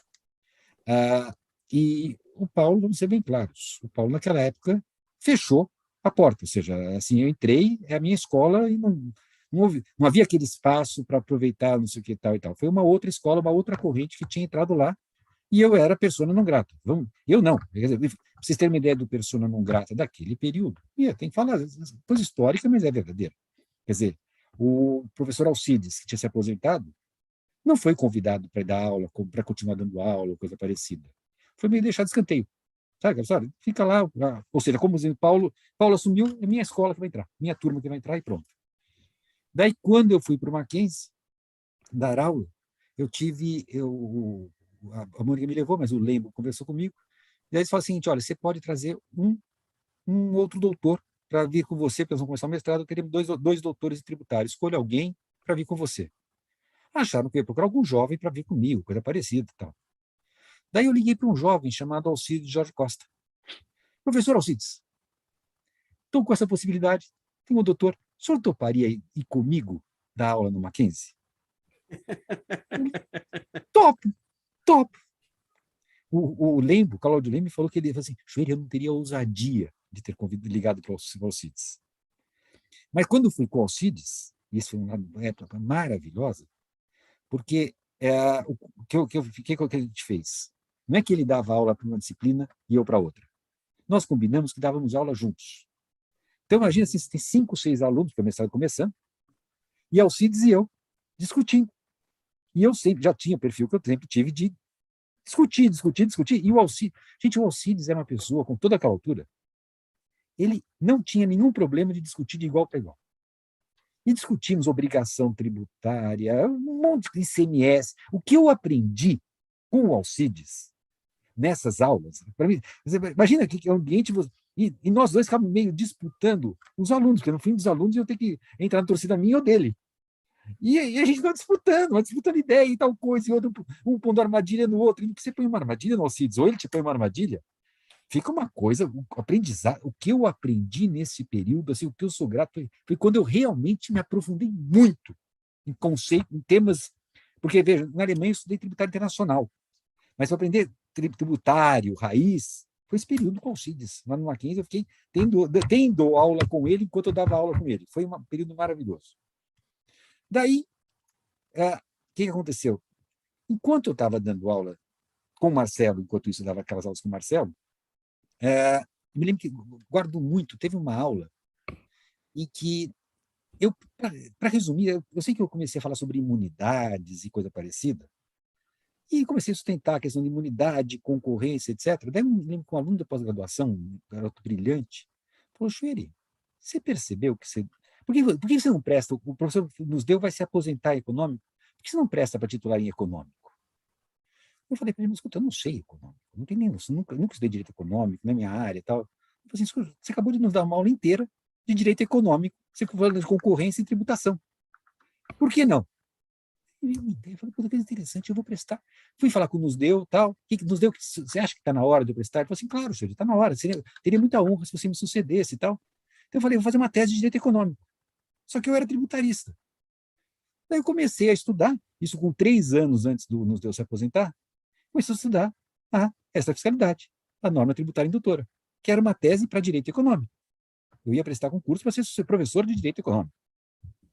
Speaker 4: E o Paulo, vamos ser bem claros, o Paulo, naquela época, fechou a porta. Ou seja, assim, eu entrei, é a minha escola, e não havia aquele espaço para aproveitar, não sei o que tal e tal. Foi uma outra escola, uma outra corrente que tinha entrado lá, e eu era persona não grata. Eu não. Quer dizer, para vocês terem uma ideia do persona não grata daquele período, tem que falar, coisa histórica, mas é verdadeira. Quer dizer, O professor Alcides, que tinha se aposentado, não foi convidado para dar aula, para continuar dando aula, ou coisa parecida. Foi meio deixado de escanteio. Sabe? Fica lá. Ou seja, como dizendo, Paulo assumiu, é minha escola que vai entrar, minha turma que vai entrar e pronto. Daí, quando eu fui para o Mackenzie dar aula, a Mônica me levou, mas o Lembo conversou comigo, e aí eles falaram o seguinte: olha, você pode trazer um outro doutor para vir com você, porque nós vamos começar o mestrado, teremos dois doutores tributários, escolha alguém para vir com você. Acharam que eu ia procurar algum jovem para vir comigo, coisa parecida e tal. Daí eu liguei para um jovem chamado Alcides Jorge Costa. Professor Alcides, estou com essa possibilidade, tem um doutor, o senhor toparia ir comigo dar aula no Mackenzie? Top, top. O Lembo, o Cláudio Lembo, falou que ele falou assim: Chueira, eu não teria ousadia de ter ligado para o Alcides. Mas quando eu fui com o Alcides, isso foi uma época maravilhosa, porque o que a gente fez? Não é que ele dava aula para uma disciplina e eu para outra. Nós combinamos que dávamos aula juntos. Então, imagina assim, você tem 5, 6 alunos, porque o mestrado começando, e Alcides e eu discutindo. E eu sempre já tinha o perfil que eu sempre tive de discutir. E o Alcides era uma pessoa com toda aquela altura. Ele não tinha nenhum problema de discutir de igual para igual. E discutimos obrigação tributária, um monte de ICMS. O que eu aprendi com o Alcides nessas aulas, para mim, imagina que é um ambiente, e nós dois ficávamos meio disputando os alunos, porque no fim dos alunos eu tenho que entrar na torcida minha ou dele. E a gente vai disputando ideia e tal coisa, e outro, um pondo armadilha no outro. E você põe uma armadilha no Alcides, ou ele te põe uma armadilha, fica uma coisa, aprendizado. O que eu aprendi nesse período, assim, o que eu sou grato, foi quando eu realmente me aprofundei muito em conceito, em temas. Porque, veja, na Alemanha eu estudei tributário internacional, mas para aprender tributário, raiz, foi esse período com o Alcides. Lá no Mackenzie eu fiquei tendo aula com ele enquanto eu dava aula com ele. Foi um período maravilhoso. Daí, o que aconteceu? Enquanto eu estava dando aula com o Marcelo, enquanto isso eu dava aquelas aulas com o Marcelo, me lembro que guardo muito, teve uma aula em que para resumir, eu sei que eu comecei a falar sobre imunidades e coisa parecida, e comecei a sustentar a questão de imunidade, concorrência, etc. Daí eu me lembro que um aluno da pós-graduação, um garoto brilhante, falou: Chueri, você percebeu que você... Por que você não presta? O professor nos deu, vai se aposentar em econômico. Por que você não presta para titular em econômico? Eu falei para ele: mas escuta, eu não sei econômico, não tenho nem noção, nunca estudei direito econômico, na minha área e tal. Eu falei assim: escuta, você acabou de nos dar uma aula inteira de direito econômico, você falando de concorrência e tributação. Por que não? Eu falei: puta, que interessante, eu vou prestar. Fui falar com o Nos Deu, tal. Que Nos Deu, você acha que está na hora de eu prestar? Ele falou assim: claro, senhor, está na hora, teria muita honra se você me sucedesse e tal. Então eu falei: vou fazer uma tese de direito econômico. Só que eu era tributarista. Daí eu comecei a estudar, isso com 3 anos antes do Nos Deu se aposentar, comecei a estudar a extrafiscalidade, a norma tributária indutora, que era uma tese para direito econômico. Eu ia prestar concurso para ser professor de direito econômico.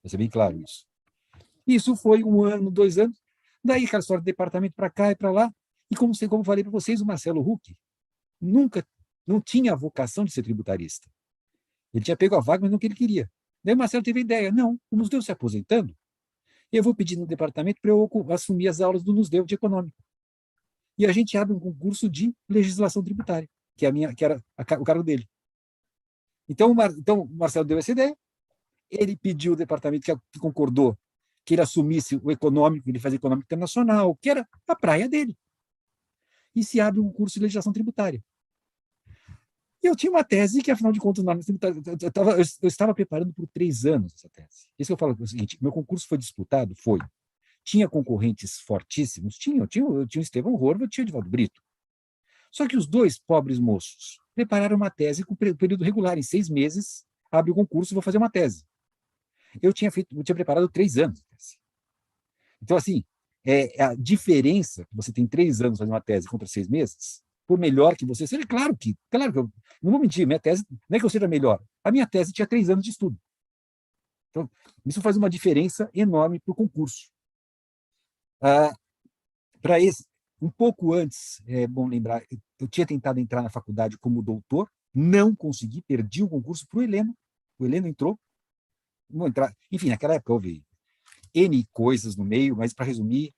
Speaker 4: Vai ser bem claro isso. Isso foi 1 ano, 2 anos. Daí aquela história de departamento para cá e para lá. E como falei para vocês, o Marcelo Huck não tinha a vocação de ser tributarista. Ele tinha pego a vaga, mas não que ele queria. Daí o Marcelo teve a ideia: não, o Nos Deu se aposentando, eu vou pedir no departamento para eu assumir as aulas do Nos Deu de econômico. E a gente abre um concurso de legislação tributária, que era o cargo dele. Então o Marcelo deu essa ideia, ele pediu o departamento que concordou que ele assumisse o econômico, ele fazia econômico internacional, que era a praia dele. E se abre um curso de legislação tributária. E eu tinha uma tese que, afinal de contas, eu estava preparando por 3 anos essa tese. Isso que eu falo é o seguinte: meu concurso foi disputado? Foi. Tinha concorrentes fortíssimos? Tinha o Estevão Horvath, tinha o Edivaldo Brito. Só que os 2 pobres moços prepararam uma tese com período regular. Em 6 meses, abre o concurso e vou fazer uma tese. Eu tinha preparado 3 anos. Então, assim, a diferença que você tem 3 anos fazendo uma tese contra 6 meses, por melhor que você seja, claro que eu não vou mentir, minha tese, não é que eu seja melhor, a minha tese tinha 3 anos de estudo. Então, isso faz uma diferença enorme para o concurso. Para esse, um pouco antes, é bom lembrar, eu tinha tentado entrar na faculdade como doutor, não consegui, perdi o concurso para o Heleno entrou, vou entrar. Enfim, naquela época houve N coisas no meio, mas para resumir,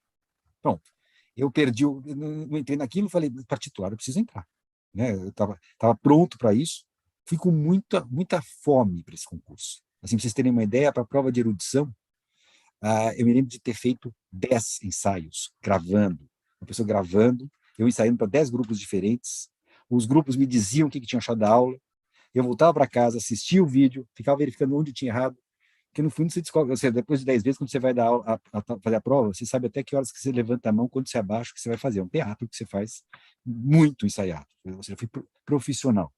Speaker 4: pronto. Eu perdi, não entrei naquilo, falei, para titular eu preciso entrar. Né? Eu estava pronto para isso, fui com muita fome para esse concurso. Assim, para vocês terem uma ideia, para a prova de erudição, eu me lembro de ter feito 10 ensaios, gravando, uma pessoa gravando, eu ensaiando para 10 grupos diferentes, os grupos me diziam o que tinham achado da aula, eu voltava para casa, assistia o vídeo, ficava verificando onde tinha errado, porque no fundo você descobre, depois de 10 vezes, quando você vai dar aula, fazer a prova, você sabe até que horas que você levanta a mão, quando você abaixa, o que você vai fazer. É um teatro que você faz muito ensaiado. Ou seja, eu fui profissional.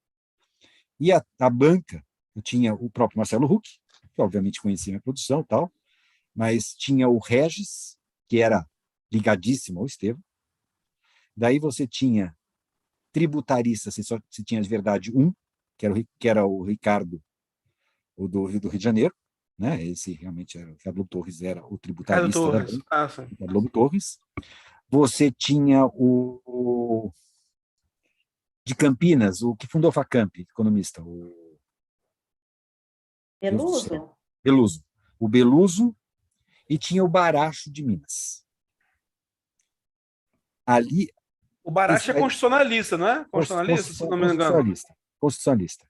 Speaker 4: E a banca, eu tinha o próprio Marcelo Huck, que obviamente conhecia minha produção e tal, mas tinha o Regis, que era ligadíssimo ao Estevão. Daí você tinha tributarista, você tinha de verdade um, que era o Ricardo, o do Rio de Janeiro, né? Esse realmente era o Ricardo Lobo Torres, era o
Speaker 1: Ricardo
Speaker 4: tributarista da
Speaker 1: Torres.
Speaker 4: banca, Ricardo Lobo Torres. Você tinha o de Campinas, o que fundou a Facamp, economista, o
Speaker 3: Beluso?
Speaker 4: Beluso. O Beluso, e tinha o Baracho de Minas. Ali.
Speaker 1: O Baracho é constitucionalista, não é? Constitucionalista, se não me engano.
Speaker 4: Constitucionalista.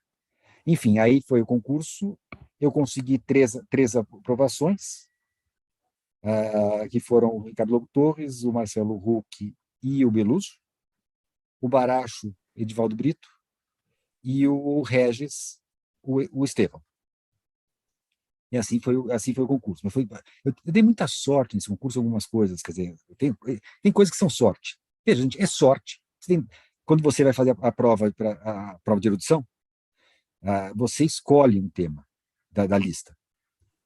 Speaker 4: Enfim, aí foi o concurso, eu consegui três aprovações, que foram o Ricardo Lobo Torres, o Marcelo Huck e o Beluso, o Baracho, Edivaldo Brito, e o Regis, o Estevão. E assim foi o concurso. Mas eu dei muita sorte nesse concurso, algumas coisas, quer dizer, tem coisas que são sorte. Veja, gente, é sorte. Quando você vai fazer a prova de erudição, você escolhe um tema da lista.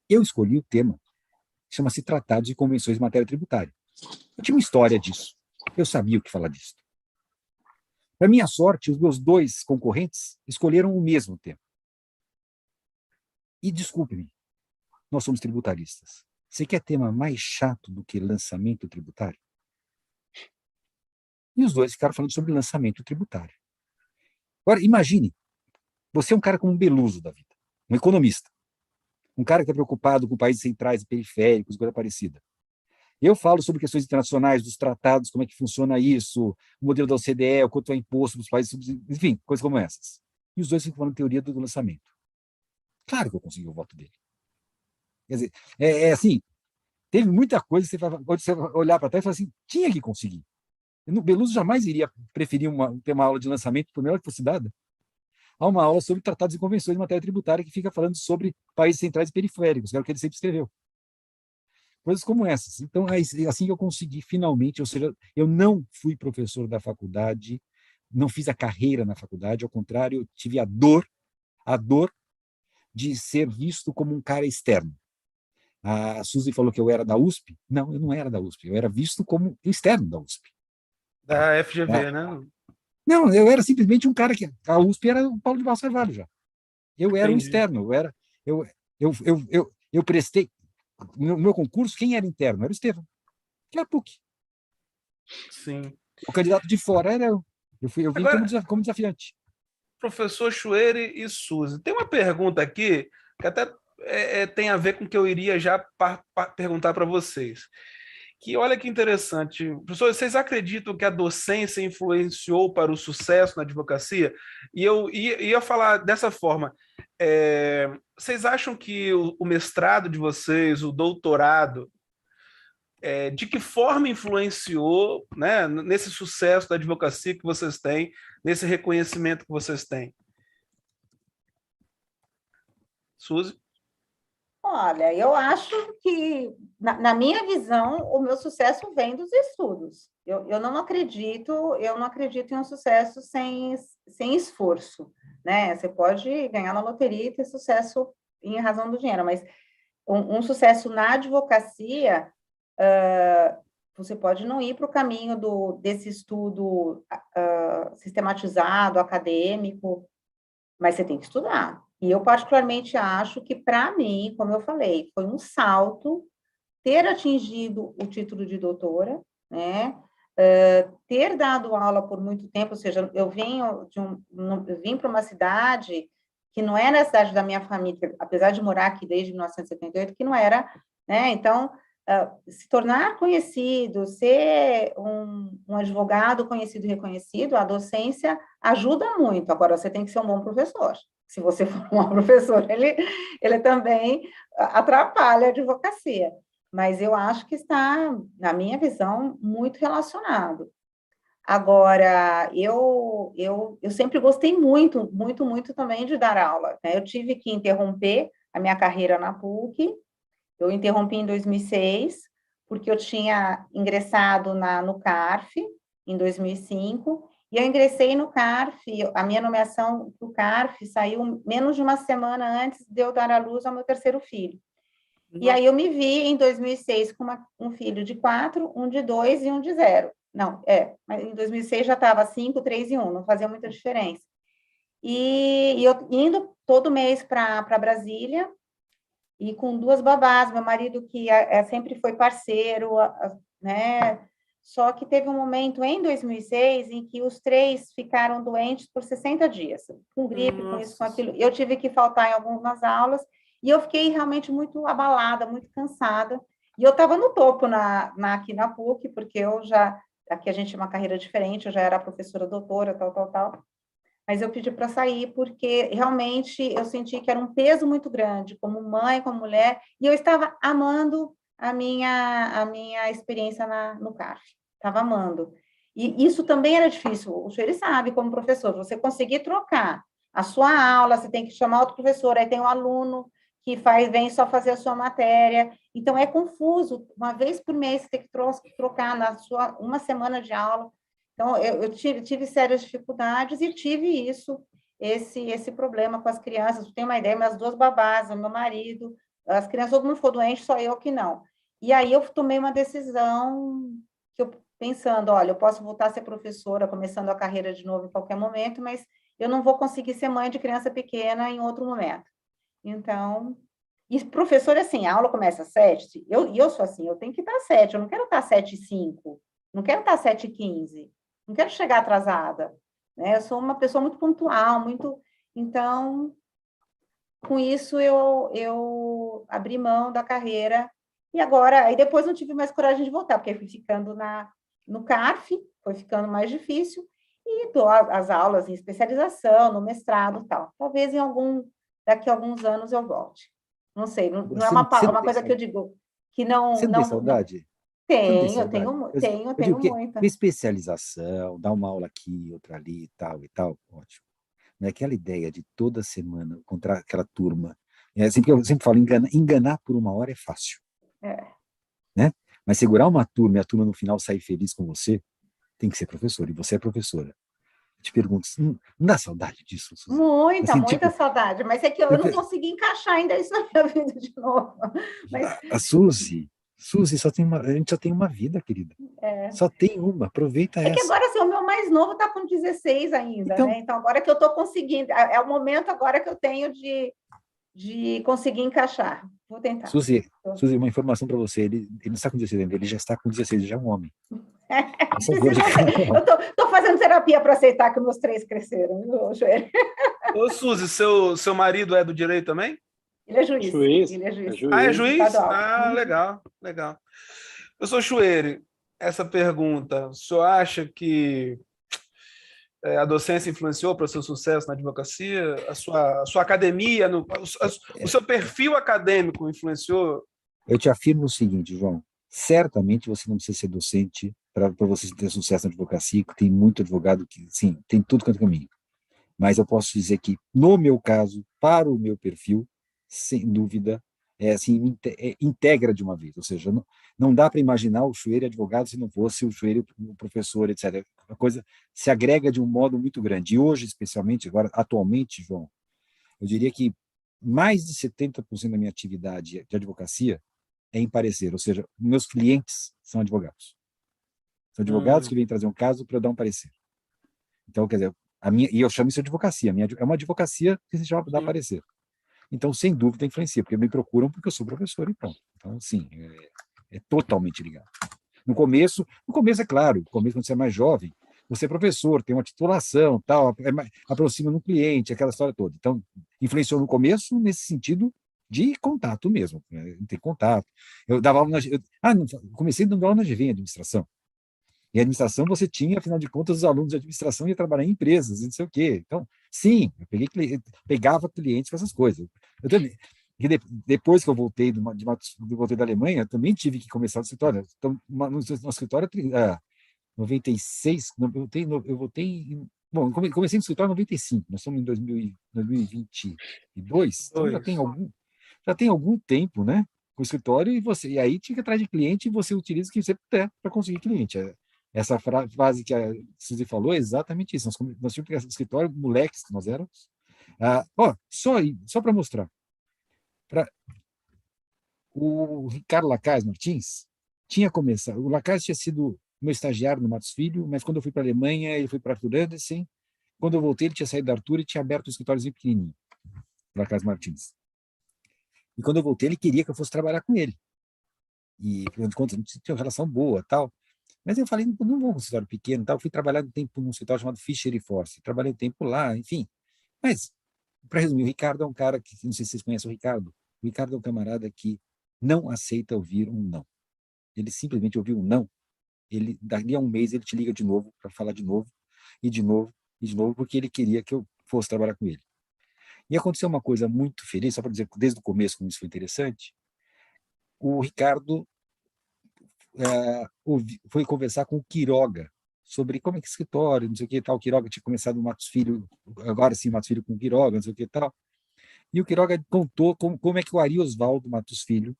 Speaker 4: Eu escolhi o tema, chama-se Tratado de Convenções de Matéria Tributária. Eu tinha uma história disso. Eu sabia o que falar disso. Para minha sorte, os meus dois concorrentes escolheram o mesmo tema. E desculpe-me, nós somos tributaristas. Você quer tema mais chato do que lançamento tributário? E os dois ficaram falando sobre lançamento tributário. Agora, imagine, você é um cara como um Beluso da vida, um economista, um cara que está preocupado com países centrais e periféricos, coisa parecida. Eu falo sobre questões internacionais, dos tratados, como é que funciona isso, o modelo da OCDE, o quanto é imposto dos países, enfim, coisas como essas. E os dois ficam falando teoria do lançamento. Claro que eu consegui o voto dele. Quer dizer, assim, teve muita coisa que você vai olhar para trás e falar assim, tinha que conseguir. O Beluso jamais iria preferir ter uma aula de lançamento, por melhor que fosse dada, a uma aula sobre tratados e convenções de matéria tributária que fica falando sobre países centrais e periféricos, que era o que ele sempre escreveu. Coisas como essas. Então, é assim que eu consegui, finalmente, ou seja, eu não fui professor da faculdade, não fiz a carreira na faculdade, ao contrário, eu tive a dor de ser visto como um cara externo. A Suzy falou que eu era da USP. Não, eu não era da USP, eu era visto como externo da USP.
Speaker 1: Da FGV, né?
Speaker 4: Não, eu era simplesmente um cara que... A USP era o Paulo de Barros Carvalho já. Eu era um
Speaker 1: Entendi.
Speaker 4: externo, eu prestei... No meu concurso, quem era interno? Era o Estevão, que era a PUC.
Speaker 1: Sim.
Speaker 4: O candidato de fora era eu. Eu vim
Speaker 1: Agora,
Speaker 4: como desafiante.
Speaker 1: professor Chueire e Suzy, tem uma pergunta aqui que até tem a ver com o que eu iria já perguntar para vocês. Que olha que interessante. Professor, vocês acreditam que a docência influenciou para o sucesso na advocacia? E eu ia falar dessa forma. Vocês acham que o mestrado de vocês, o doutorado, de que forma influenciou, né, nesse sucesso da advocacia que vocês têm, nesse reconhecimento que vocês têm? Suzy?
Speaker 3: Olha, eu acho que, na minha visão, o meu sucesso vem dos estudos. Eu não acredito em um sucesso sem esforço, né? Você pode ganhar na loteria e ter sucesso em razão do dinheiro, mas um sucesso na advocacia, você pode não ir para o caminho desse estudo sistematizado, acadêmico, mas você tem que estudar. E eu, particularmente, acho que, para mim, como eu falei, foi um salto ter atingido o título de doutora, né? Ter dado aula por muito tempo, ou seja, eu vim para uma cidade que não era a cidade da minha família, apesar de morar aqui desde 1978, que não era, né? Então, se tornar conhecido, ser um advogado conhecido e reconhecido, a docência ajuda muito. Agora, você tem que ser um bom professor. Se você for um bom professor, ele também atrapalha a advocacia. Mas eu acho que está, na minha visão, muito relacionado. Agora, eu sempre gostei muito, muito, muito também de dar aula, né? Eu tive que interromper a minha carreira na PUC. Eu interrompi em 2006, porque eu tinha ingressado no CARF, em 2005, e eu ingressei no CARF, a minha nomeação para o CARF saiu menos de uma semana antes de eu dar à luz ao meu terceiro filho. E aí eu me vi em 2006 com um filho de 4, um de 2 e um de 0. Não, mas em 2006 já estava 5, 3 e 1, não fazia muita diferença. E eu indo todo mês para Brasília, e com 2 babás, meu marido que sempre foi parceiro, né? Só que teve um momento em 2006 em que os 3 ficaram doentes por 60 dias, com gripe, com isso, com aquilo. Eu tive que faltar em algumas aulas, e eu fiquei realmente muito abalada, muito cansada. E eu estava no topo aqui na PUC, porque aqui a gente tinha uma carreira diferente, eu já era professora doutora, tal. Mas eu pedi para sair porque realmente eu senti que era um peso muito grande, como mãe, como mulher, e eu estava amando a minha experiência no CARF, estava amando. E isso também era difícil, o senhor sabe, como professor, você conseguir trocar a sua aula, você tem que chamar outro professor, aí tem um aluno que vem só fazer a sua matéria, então é confuso, uma vez por mês você tem que trocar uma semana de aula. Então, eu tive sérias dificuldades e tive esse problema com as crianças. Você tem uma ideia, minhas 2 babás, o meu marido, as crianças, todo mundo ficou doente, só eu que não. E aí eu tomei uma decisão, pensando, olha, eu posso voltar a ser professora, começando a carreira de novo em qualquer momento, mas eu não vou conseguir ser mãe de criança pequena em outro momento. Então, e professor, assim, a aula começa às 7, e eu sou assim, eu tenho que estar às 7, eu não quero estar às 7h05, não quero estar às 7h15. Não quero chegar atrasada, né? Eu sou uma pessoa muito pontual, muito... Então, com isso, eu abri mão da carreira, e agora, aí depois não tive mais coragem de voltar, porque fui ficando no CARF, foi ficando mais difícil, e dou as aulas em especialização, no mestrado e tal. Talvez daqui a alguns anos eu volte. Não sei, não é uma coisa que eu digo que não...
Speaker 4: Você não tem saudade?
Speaker 3: Tenho
Speaker 4: Porque
Speaker 3: muita.
Speaker 4: especialização, dar uma aula aqui, outra ali, e tal, ótimo. Não é aquela ideia de toda semana encontrar aquela turma. Assim que eu sempre falo, enganar por 1 hora é fácil. Né? Mas segurar uma turma e a turma no final sair feliz com você, tem que ser professor, e você é professora. Eu te pergunto, não dá saudade disso, Suzy?
Speaker 3: Muita,
Speaker 4: assim,
Speaker 3: muita saudade, mas é que eu não consegui encaixar ainda isso na minha vida de novo. Mas...
Speaker 4: A Suzy, a gente só tem uma vida, querida. Só tem uma, aproveita essa.
Speaker 3: É que agora, assim, o meu mais novo está com 16 ainda,
Speaker 4: então,
Speaker 3: né? Então, agora que eu estou conseguindo, é o momento agora que eu tenho de conseguir encaixar. Vou tentar.
Speaker 4: Suzy, uma informação para você, ele não está com 16 anos, ele já está com 16, ele já é um homem.
Speaker 3: Eu estou fazendo terapia para aceitar que meus 3 cresceram, viu, Joelho?
Speaker 1: Ô, Suzy, seu marido é do direito também?
Speaker 3: Ele é juiz.
Speaker 2: Juiz.
Speaker 3: Ele é juiz.
Speaker 1: Ah, é juiz?
Speaker 3: Estadual.
Speaker 1: Ah, legal. Professor Chueire, essa pergunta, o senhor acha que a docência influenciou para o seu sucesso na advocacia? A sua academia, o seu perfil acadêmico influenciou?
Speaker 4: Eu te afirmo o seguinte, João, certamente você não precisa ser docente para você ter sucesso na advocacia, que tem muito advogado que, sim, tem tudo quanto é caminho. Mas eu posso dizer que, no meu caso, para o meu perfil, sem dúvida, integra de uma vez. Ou seja, não dá para imaginar o Chueire advogado se não fosse o Chueire o professor, etc. A coisa se agrega de um modo muito grande. E hoje, especialmente, agora, atualmente, João, eu diria que mais de 70% da minha atividade de advocacia é em parecer. Ou seja, meus clientes são advogados. São advogados que vêm trazer um caso para eu dar um parecer. Então, quer dizer, e eu chamo isso de advocacia. É uma advocacia que se chama dar parecer. Então, sem dúvida, influencia, porque me procuram porque eu sou professor e pronto. Então, sim, é totalmente ligado. No começo, é claro, quando você é mais jovem, você é professor, tem uma titulação, tal, aproxima no cliente, aquela história toda. Então, influenciou no começo nesse sentido de contato mesmo, né? Ter contato. Eu dava aula comecei dando aula na GV, em administração. E a administração você tinha, afinal de contas, os alunos de administração iam trabalhar em empresas, e não sei o quê. Então, sim, eu pegava clientes com essas coisas. Eu também. E depois que eu voltei voltei da Alemanha, eu também tive que começar no escritório. Então, no escritório, 96, eu voltei bom, eu comecei no escritório em 95, nós estamos em 2022, então já tem algum tempo, né, com o escritório, e aí tinha que ir atrás de cliente, e você utiliza o que você puder para conseguir cliente. Essa frase que a Suzy falou é exatamente isso. Nós tínhamos que escritório, moleques que nós éramos. Só para mostrar. O Ricardo Lacaz Martins tinha começado. O Lacaz tinha sido meu estagiário no Matos Filho, mas quando eu fui para a Alemanha, ele foi para Arthur Andersen. Quando eu voltei, ele tinha saído da Arthur e tinha aberto um escritóriozinho pequenininho, o Lacaz Martins. E quando eu voltei, ele queria que eu fosse trabalhar com ele. E, afinal de contas, a gente tinha uma relação boa, tal. Mas eu falei, não vou com um escritório pequeno, tal. Eu fui trabalhar um tempo num escritório chamado Fischer e Force. Trabalhei um tempo lá, enfim. Mas, para resumir, o Ricardo é um cara que, não sei se vocês conhecem o Ricardo. O Ricardo é um camarada que não aceita ouvir um não. Ele simplesmente ouviu um não. Ele, dali a um mês, ele te liga de novo para falar de novo, e de novo, e de novo, porque ele queria que eu fosse trabalhar com ele. E aconteceu uma coisa muito feliz, só para dizer desde o começo como isso foi interessante. O Ricardo foi conversar com o Quiroga sobre como é que escritório, não sei o que tal. O Quiroga tinha começado o Matos Filho, agora sim, o Matos Filho com o Quiroga, não sei o que tal. E o Quiroga contou como é que o Ari Osvaldo Matos Filho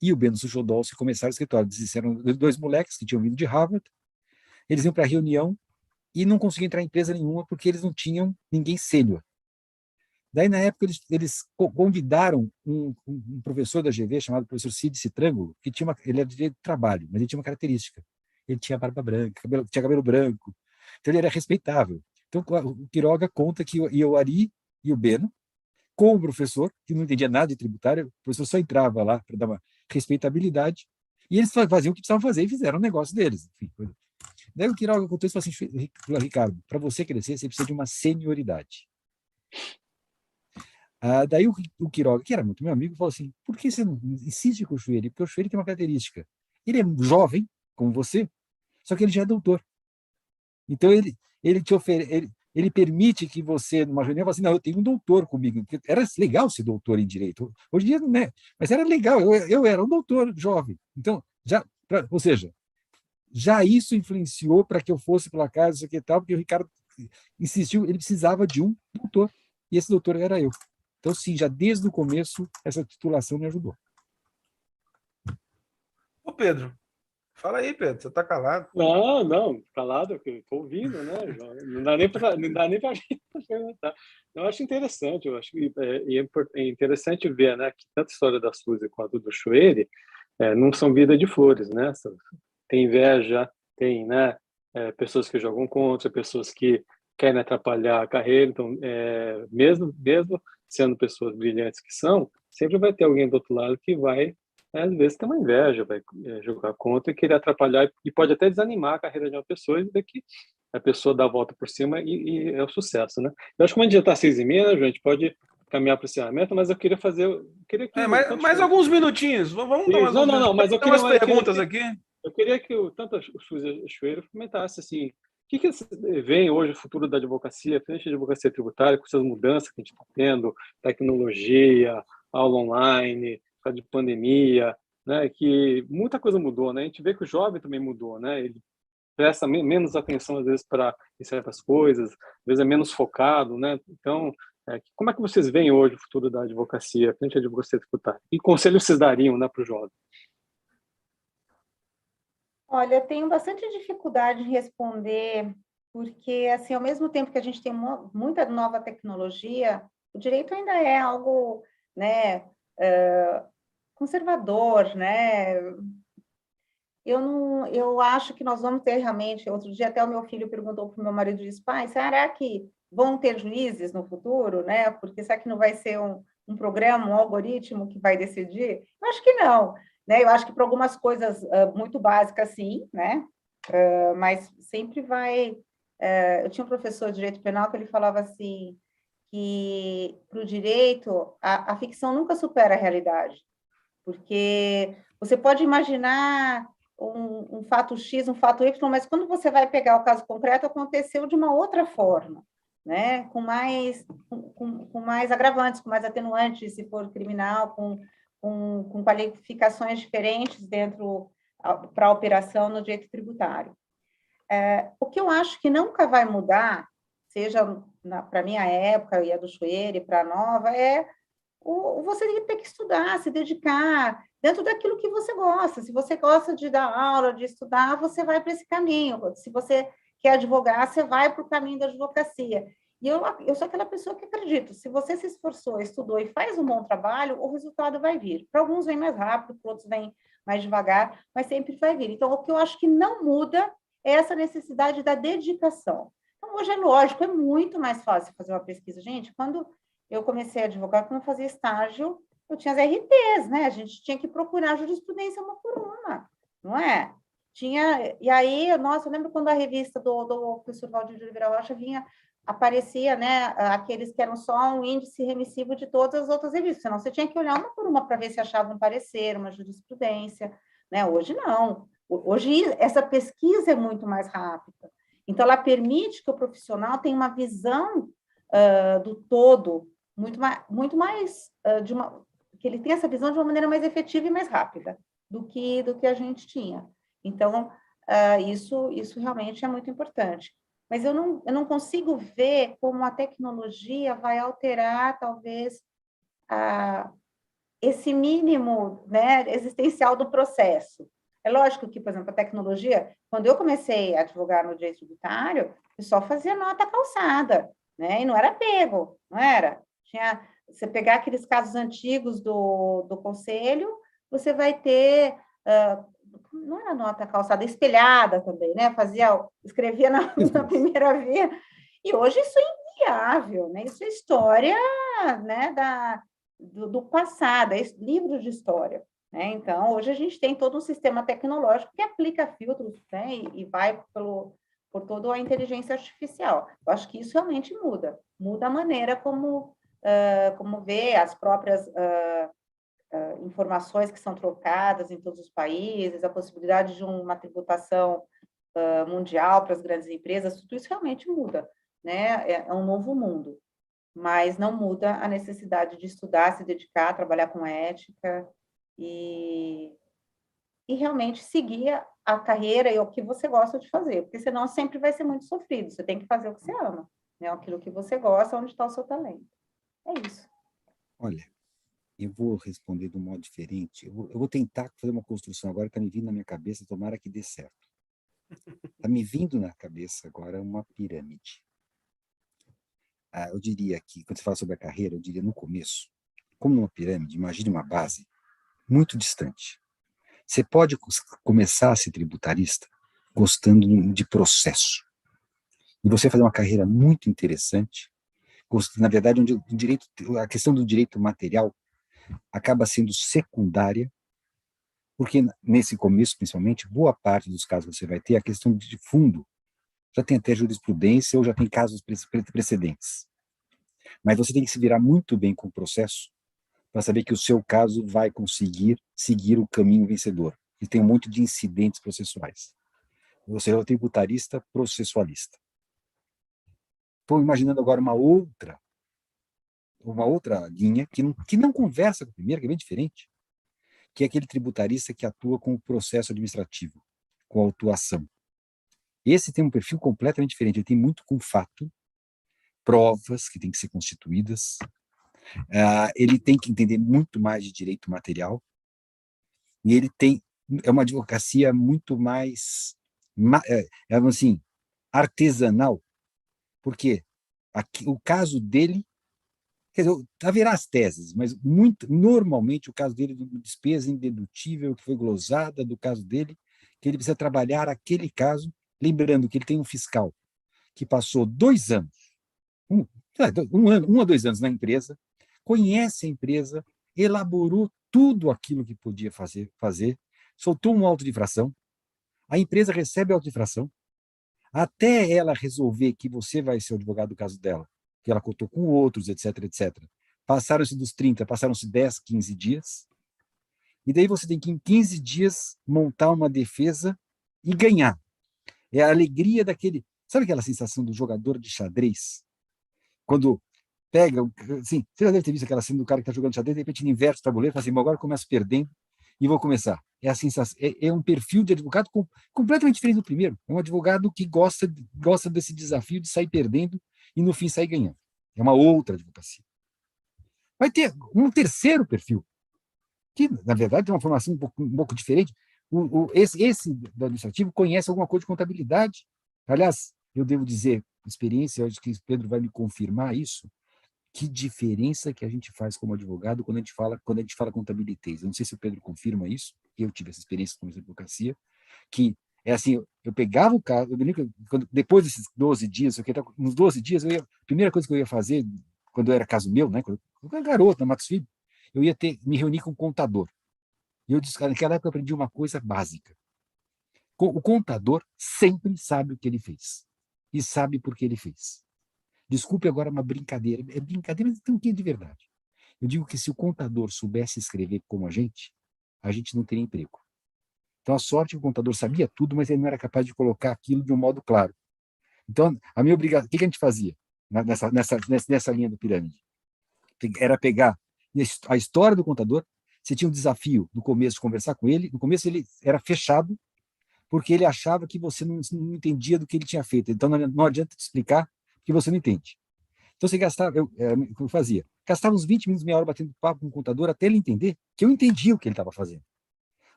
Speaker 4: e o Beno Suchodolce começaram o escritório. Eles eram dois moleques que tinham vindo de Harvard, eles iam para a reunião e não conseguiam entrar em empresa nenhuma porque eles não tinham ninguém sênior. Daí, na época, eles convidaram um professor da GV chamado professor Cid Citrângulo, que ele era de trabalho, mas ele tinha uma característica. Ele tinha barba branca, tinha cabelo branco, então ele era respeitável. Então, o Quiroga conta que ia o Ari e o Beno, com o professor, que não entendia nada de tributário, o professor só entrava lá para dar uma respeitabilidade, e eles faziam o que precisavam fazer e fizeram o negócio deles. Enfim, daí o Quiroga contou isso e falou assim, Ricardo, para você crescer, você precisa de uma senioridade. Daí o Quiroga, que era muito meu amigo, falou assim, por que você não insiste com o Chueri? Porque o Chueri tem uma característica. Ele é jovem, como você, só que ele já é doutor. Então, ele permite que você, numa reunião, fale assim, não, eu tenho um doutor comigo. Era legal ser doutor em direito. Hoje em dia, não é. Mas era legal, eu era um doutor jovem. Então, ou seja, já isso influenciou para que eu fosse pela casa, isso aqui e tal, porque o Ricardo insistiu, ele precisava de um doutor. E esse doutor era eu. Então, sim, já desde o começo, essa titulação me ajudou.
Speaker 1: Ô, Pedro, fala aí, Pedro, você está calado.
Speaker 2: Não, calado, que eu estou ouvindo, né? Não dá nem para perguntar. Eu acho interessante, eu acho que é interessante ver, né, que tanto a história da Suzy quanto do Chueri não são vida de flores, né? Tem inveja, tem, né, pessoas que jogam contra, pessoas que querem atrapalhar a carreira, então, mesmo sendo pessoas brilhantes que são, sempre vai ter alguém do outro lado que vai, às vezes, ter uma inveja, vai jogar contra e querer atrapalhar, e pode até desanimar a carreira de uma pessoa, e daqui a pessoa dá a volta por cima e é o sucesso, né? Eu acho que como a gente já está às 6h30, a gente pode caminhar para o encerramento, mas eu queria que...
Speaker 1: mais alguns minutinhos, vamos dar mais
Speaker 2: não, mas eu queria
Speaker 1: umas perguntas aqui.
Speaker 2: Eu queria que tanto o Suzy Chueri comentasse assim, o que vem hoje o futuro da advocacia, frente de advocacia tributária, com essas mudanças que a gente está tendo, tecnologia, aula online, de pandemia, né, que muita coisa mudou, né? A gente vê que o jovem também mudou, né? Ele presta menos atenção às vezes para certas coisas, às vezes é menos focado, né? Então, como é que vocês veem hoje o futuro da advocacia, frente à advocacia tributária? Que conselho vocês dariam, né, para o jovem?
Speaker 3: Olha, eu tenho bastante dificuldade em responder, porque, assim, ao mesmo tempo que a gente tem muita nova tecnologia, o direito ainda é algo, né, conservador, né? Eu acho que nós vamos ter realmente... Outro dia até o meu filho perguntou para o meu marido, disse, pai, será que vão ter juízes no futuro, né? Porque será que não vai ser um programa, um algoritmo que vai decidir? Eu acho que não, né? Eu acho que para algumas coisas muito básicas, sim, né? mas sempre vai... eu tinha um professor de direito penal que ele falava assim, que para o direito, a ficção nunca supera a realidade, porque você pode imaginar um fato X, um fato Y, mas quando você vai pegar o caso concreto, aconteceu de uma outra forma, né? Com mais agravantes, com mais atenuantes, se for criminal, com qualificações diferentes dentro para a operação no direito tributário. O que eu acho que nunca vai mudar, seja para a minha época e a do Chueire, para a nova, você ter que estudar, se dedicar, dentro daquilo que você gosta. Se você gosta de dar aula, de estudar, você vai para esse caminho. Se você quer advogar, você vai para o caminho da advocacia. E eu sou aquela pessoa que acredito, se você se esforçou, estudou e faz um bom trabalho, o resultado vai vir. Para alguns vem mais rápido, para outros vem mais devagar, mas sempre vai vir. Então, o que eu acho que não muda é essa necessidade da dedicação. Então, hoje é lógico, é muito mais fácil fazer uma pesquisa. Gente, quando eu comecei a advogar, quando eu fazia estágio, eu tinha as RTs, né? A gente tinha que procurar a jurisprudência uma por uma, não é? E aí, nossa, eu lembro quando a revista do professor Valdir de Oliveira Rocha aparecia, né, aqueles que eram só um índice remissivo de todas as outras revistas, senão você tinha que olhar uma por uma para ver se achava um parecer, uma jurisprudência, né? Hoje não. Hoje essa pesquisa é muito mais rápida. Então, ela permite que o profissional tenha uma visão do todo muito mais que ele tenha essa visão de uma maneira mais efetiva e mais rápida do que a gente tinha. Então, isso realmente é muito importante. Mas eu não consigo ver como a tecnologia vai alterar, talvez, esse mínimo, né, existencial do processo. É lógico que, por exemplo, a tecnologia, quando eu comecei a advogar no direito tributário, o pessoal fazia nota calçada, né? E não era pego, não era? Você pegar aqueles casos antigos do conselho, você vai ter, não era nota calçada, espelhada também, né? Escrevia na primeira via, e hoje isso é inviável, né? Isso é história, né, do passado, é livro de história. Né? Então, hoje a gente tem todo um sistema tecnológico que aplica filtros, né? E vai por toda a inteligência artificial. Eu acho que isso realmente muda a maneira como vê as próprias informações que são trocadas em todos os países, a possibilidade de uma tributação mundial para as grandes empresas, tudo isso realmente muda, né? É um novo mundo, mas não muda a necessidade de estudar, se dedicar, trabalhar com ética, e realmente seguir a carreira e o que você gosta de fazer, porque senão sempre vai ser muito sofrido, você tem que fazer o que você ama, né? Aquilo que você gosta, onde está o seu talento. É isso.
Speaker 4: Olha, eu vou responder de um modo diferente. Eu vou tentar fazer uma construção agora que está me vindo na minha cabeça, tomara que dê certo. Está me vindo na cabeça agora uma pirâmide. Eu diria que, quando você fala sobre a carreira, eu diria no começo, como numa pirâmide, imagine uma base muito distante. Você pode começar a ser tributarista gostando de processo. E você fazer uma carreira muito interessante. Na verdade, a questão do direito material acaba sendo secundária, porque nesse começo, principalmente, boa parte dos casos que você vai ter, a questão de fundo já tem até jurisprudência ou já tem casos precedentes. Mas você tem que se virar muito bem com o processo para saber que o seu caso vai conseguir seguir o caminho vencedor. E tem um monte de incidentes processuais. Você é o tributarista processualista. Estou imaginando agora uma outra linha que não conversa com a primeira, que é bem diferente, que é aquele tributarista que atua com o processo administrativo, com a autuação. Esse tem um perfil completamente diferente, ele tem muito com fato, provas que têm que ser constituídas, ele tem que entender muito mais de direito material, e ele é uma advocacia muito mais, assim, artesanal, porque o caso dele, quer dizer, haverá as teses, mas normalmente o caso dele é uma despesa indedutível que foi glosada do caso dele, que ele precisa trabalhar aquele caso, lembrando que ele tem um fiscal que passou 2 anos, um a 2 anos na empresa, conhece a empresa, elaborou tudo aquilo que podia fazer, soltou um auto de infração, a empresa recebe a auto-infração, até ela resolver que você vai ser o advogado do caso dela, que ela cotou com outros, etc, etc. Passaram-se dos 30, passaram-se 10, 15 dias, e daí você tem que, em 15 dias, montar uma defesa e ganhar. É a alegria daquele... Sabe aquela sensação do jogador de xadrez? Quando pega... Assim, você já deve ter visto aquela cena do cara que está jogando xadrez, de repente ele inverte o tabuleiro e fala assim, agora eu começo perdendo e vou começar. É a sensação, é um perfil de advogado completamente diferente do primeiro. É um advogado que gosta desse desafio de sair perdendo e, no fim, sair ganhando. É uma outra advocacia. Vai ter um terceiro perfil, que, na verdade, tem uma formação um pouco diferente. Esse do administrativo conhece alguma coisa de contabilidade. Aliás, eu devo dizer, experiência, eu acho que o Pedro vai me confirmar isso, que diferença que a gente faz como advogado quando a gente fala contabilidade. Eu não sei se o Pedro confirma isso, eu tive essa experiência com essa advocacia, que é assim, eu pegava o caso, eu me lembro que depois desses 12 dias, nos 12 dias, a primeira coisa que eu ia fazer, quando era caso meu, né, quando eu era garoto, na Matos Filho, eu ia me reunir com o contador. E eu disse, naquela época eu aprendi uma coisa básica. O contador sempre sabe o que ele fez. E sabe por que ele fez. Desculpe agora uma brincadeira. É brincadeira, mas tem um quê de verdade. Eu digo que se o contador soubesse escrever como a gente não teria emprego. Então, a sorte é que o contador sabia tudo, mas ele não era capaz de colocar aquilo de um modo claro. Então, a minha obrigação... O que a gente fazia nessa linha da pirâmide? Era pegar a história do contador. Você tinha um desafio no começo de conversar com ele. No começo ele era fechado, porque ele achava que você não entendia do que ele tinha feito. Então, não adianta te explicar, porque você não entende. Então, você gastava, eu fazia, gastava uns 20 minutos, meia hora batendo papo com o contador, até ele entender que eu entendia o que ele estava fazendo.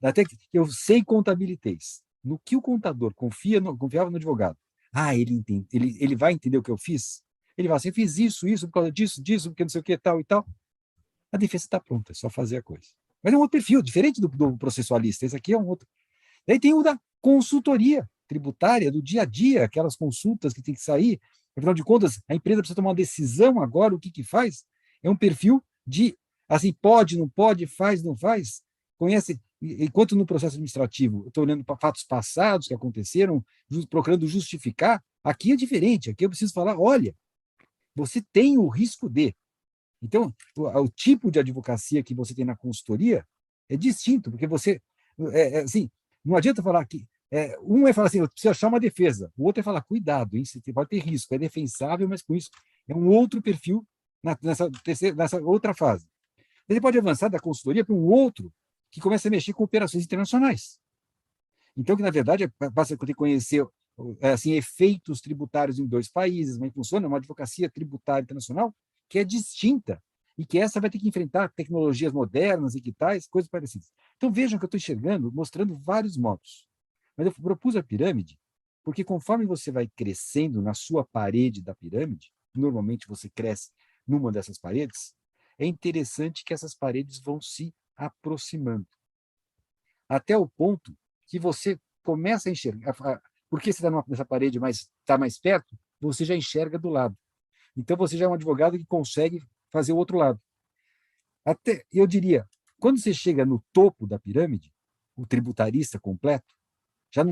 Speaker 4: Até que eu sei contabilidade. No que o contador confiava no advogado. Ele entende, ele vai entender o que eu fiz? Ele vai assim, eu fiz isso, por causa disso, porque não sei o que, tal e tal. A defesa está pronta, é só fazer a coisa. Mas é um outro perfil, diferente do processualista. Esse aqui é um outro. Daí tem o da consultoria tributária, do dia a dia, aquelas consultas que tem que sair. Afinal de contas, a empresa precisa tomar uma decisão agora, o que faz? É um perfil de, assim, pode, não pode, faz, não faz. Conhece, enquanto no processo administrativo, eu estou olhando para fatos passados que aconteceram, procurando justificar, aqui é diferente. Aqui eu preciso falar, olha, você tem o risco de. Então, o tipo de advocacia que você tem na consultoria é distinto, porque você, assim, não adianta falar que, um é falar assim, eu preciso achar uma defesa, o outro é falar, cuidado, hein, você pode ter risco, é defensável, mas com isso é um outro perfil nessa outra fase. Ele pode avançar da consultoria para um outro que começa a mexer com operações internacionais. Então, que na verdade, basta ter que conhecer assim, efeitos tributários em 2 países, como funciona uma advocacia tributária internacional, que é distinta, e que essa vai ter que enfrentar tecnologias modernas e que tais, coisas parecidas. Então, vejam que eu estou enxergando, mostrando vários modos. Mas eu propus a pirâmide, porque conforme você vai crescendo na sua parede da pirâmide, normalmente você cresce numa dessas paredes, é interessante que essas paredes vão se aproximando. Até o ponto que você começa a enxergar, porque você está nessa parede, mas está mais perto, você já enxerga do lado. Então, você já é um advogado que consegue fazer o outro lado. Até, eu diria, quando você chega no topo da pirâmide, o tributarista completo, já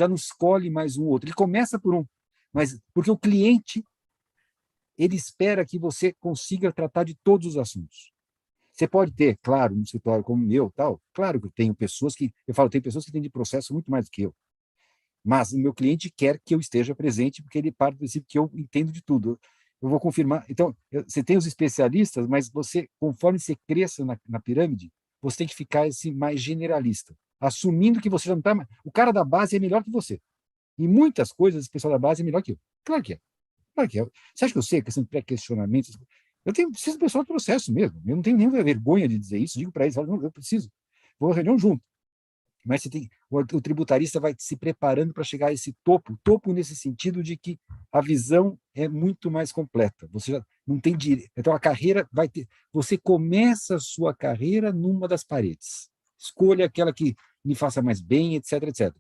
Speaker 4: não escolhe mais um outro. Ele começa por um, mas porque o cliente ele espera que você consiga tratar de todos os assuntos. Você pode ter, claro, um escritório como o meu, tal, claro que eu tenho pessoas que, tem pessoas que têm de processo muito mais do que eu. Mas o meu cliente quer que eu esteja presente, porque ele parte do princípio que eu entendo de tudo. Eu vou confirmar. Então, você tem os especialistas, mas você, conforme você cresça na pirâmide, você tem que ficar assim, mais generalista, assumindo que você já não está mais... O cara da base é melhor que você. Em muitas coisas, o pessoal da base é melhor que eu. Claro que é. Claro que é. Você acha que eu sei a questão de pré-questionamentos? Preciso do pessoal do processo mesmo. Eu não tenho nenhuma vergonha de dizer isso. Digo para eles, não, eu preciso. Vou à reunião junto. Mas o tributarista vai se preparando para chegar a esse topo nesse sentido de que a visão é muito mais completa. Você já não tem direito. Então, a carreira vai ter... Você começa a sua carreira numa das paredes. Escolha aquela que lhe faça mais bem, etc, etc.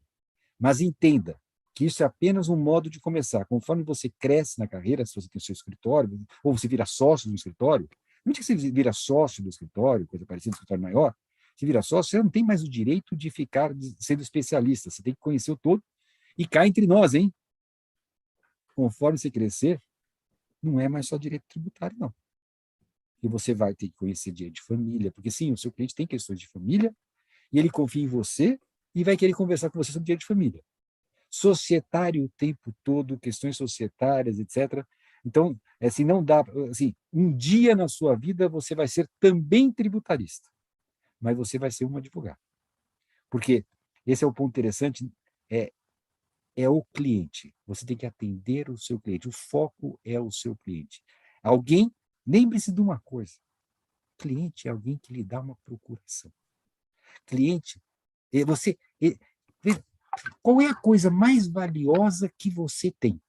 Speaker 4: Mas entenda que isso é apenas um modo de começar. Conforme você cresce na carreira, se você tem o seu escritório, ou você vira sócio do escritório, não é que você vira sócio do escritório, coisa parecida, do escritório maior, Você vira sócio, você não tem mais o direito de ficar sendo especialista, você tem que conhecer o todo, e cá entre nós, hein? Conforme você crescer, não é mais só direito tributário, não. E você vai ter que conhecer direito de família, porque sim, o seu cliente tem questões de família, e ele confia em você e vai querer conversar com você sobre direito de família. Societário o tempo todo, questões societárias, etc. Então, assim, não dá, assim, um dia na sua vida você vai ser também tributarista, mas você vai ser um advogado. Porque esse é o ponto interessante, é o cliente. Você tem que atender o seu cliente. O foco é o seu cliente. Alguém, lembre-se de uma coisa, cliente é alguém que lhe dá uma procuração. Cliente, qual é a coisa mais valiosa que você tem?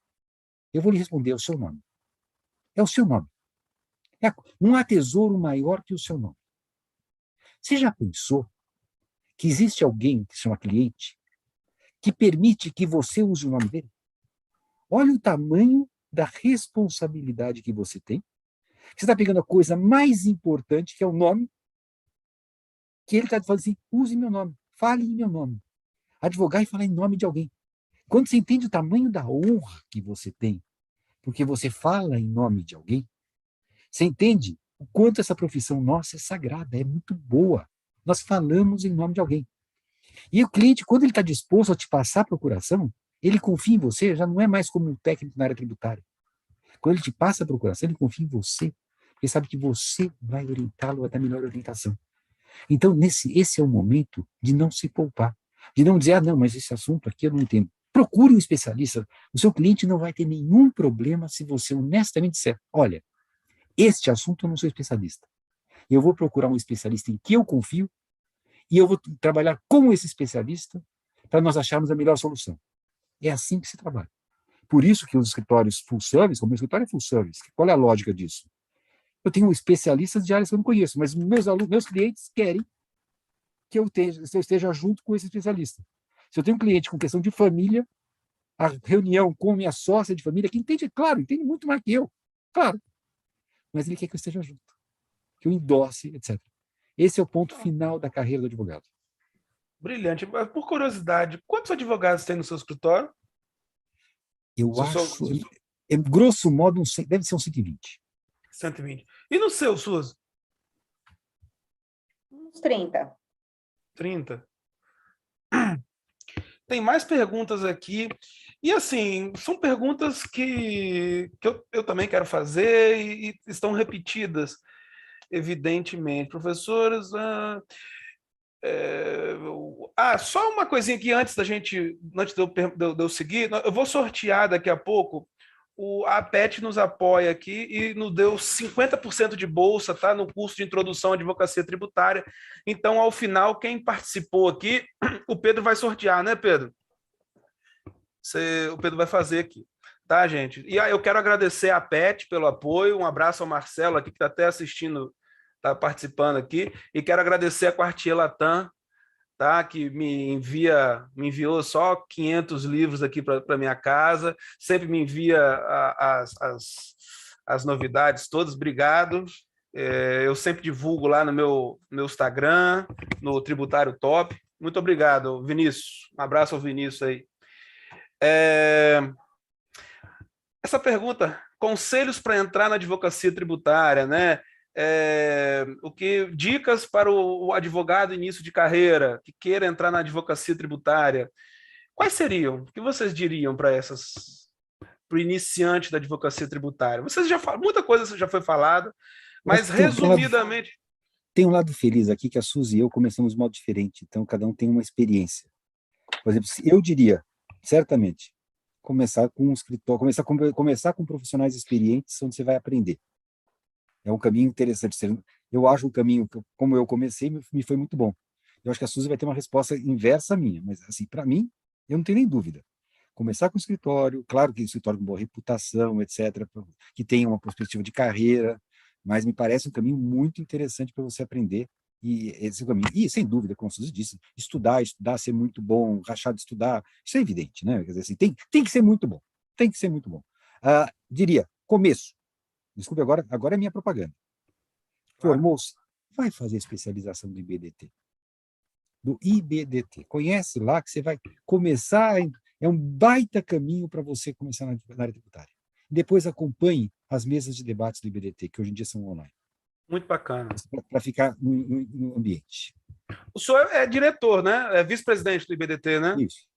Speaker 4: Eu vou lhe responder, é o seu nome. É o seu nome. Não há tesouro maior que o seu nome. Você já pensou que existe alguém, que se chama cliente, que permite que você use o nome dele? Olha o tamanho da responsabilidade que você tem. Você está pegando a coisa mais importante, que é o nome, que ele está falando assim, use meu nome, fale em meu nome. Advogar e falar em nome de alguém. Quando você entende o tamanho da honra que você tem, porque você fala em nome de alguém, você entende o quanto essa profissão nossa é sagrada, é muito boa. Nós falamos em nome de alguém. E o cliente, quando ele está disposto a te passar a procuração, ele confia em você, já não é mais como um técnico na área tributária. Quando ele te passa a procuração, ele confia em você, porque sabe que você vai orientá-lo a dar melhor orientação. Então, esse é o momento de não se poupar, de não dizer, não, mas esse assunto aqui eu não entendo. Procure um especialista. O seu cliente não vai ter nenhum problema se você honestamente disser, olha, este assunto eu não sou especialista. Eu vou procurar um especialista em que eu confio e eu vou trabalhar com esse especialista para nós acharmos a melhor solução. É assim que se trabalha. Por isso que os escritórios full service, como o meu escritório é full service, qual é a lógica disso? Eu tenho especialistas de áreas que eu não conheço, mas meus clientes querem que eu esteja junto com esse especialista. Se eu tenho um cliente com questão de família, a reunião com minha sócia de família, que entende, claro, entende muito mais que eu, claro, mas ele quer que eu esteja junto, que eu endosse, etc. Esse é o ponto final da carreira do advogado.
Speaker 1: Brilhante. Por curiosidade, quantos advogados tem no seu escritório?
Speaker 4: Eu acho, grosso modo, deve ser uns 120.
Speaker 1: 120. E no seu, Suzy?
Speaker 3: Uns 30.
Speaker 1: 30. Tem mais perguntas aqui. E, assim, são perguntas que eu também quero fazer e estão repetidas, evidentemente. Professores, só uma coisinha aqui antes antes de eu seguir, eu vou sortear daqui a pouco. A PET nos apoia aqui e nos deu 50% de bolsa, tá? No curso de introdução à advocacia tributária. Então, ao final, quem participou aqui, o Pedro vai sortear, né, Pedro? O Pedro vai fazer aqui, tá, gente? E aí eu quero agradecer a PET pelo apoio, um abraço ao Marcelo aqui, que está até assistindo, está participando aqui, e quero agradecer a Quartier Latam, tá? Que me enviou só 500 livros aqui para minha casa, sempre me envia as novidades todas, obrigado. Eu sempre divulgo lá no meu Instagram, no Tributário Top. Muito obrigado, Vinícius. Um abraço ao Vinícius aí. Essa pergunta, conselhos para entrar na advocacia tributária, né? Dicas para o advogado início de carreira que queira entrar na advocacia tributária. Quais seriam? O que vocês diriam para o iniciante da advocacia tributária? Vocês já falam, muita coisa já foi falada, mas resumidamente.
Speaker 4: Tem um lado feliz aqui que a Suzy e eu começamos de modo diferente, então cada um tem uma experiência. Por exemplo, eu diria, certamente, começar com um escritório, começar com profissionais experientes, onde você vai aprender. É um caminho interessante. Eu acho o caminho, como eu comecei, me foi muito bom. Eu acho que a Suzy vai ter uma resposta inversa à minha, mas, assim, para mim, eu não tenho nem dúvida. Começar com o escritório, claro que o escritório com boa reputação, etc., que tenha uma perspectiva de carreira, mas me parece um caminho muito interessante para você aprender. E esse caminho, e sem dúvida, como a Suzy disse, estudar, ser muito bom, rachar de estudar, isso é evidente, né? Quer dizer, assim, tem que ser muito bom, tem que ser muito bom. Diria, começo. Desculpe, agora é minha propaganda. Formou-se, vai fazer especialização do IBDT. do IBDT. Conhece lá que você vai começar, é um baita caminho para você começar na área tributária. Depois acompanhe as mesas de debates do IBDT, que hoje em dia são online.
Speaker 1: Muito bacana.
Speaker 4: Para ficar no ambiente.
Speaker 1: O senhor é diretor, né? É vice-presidente do IBDT, né?
Speaker 4: Isso.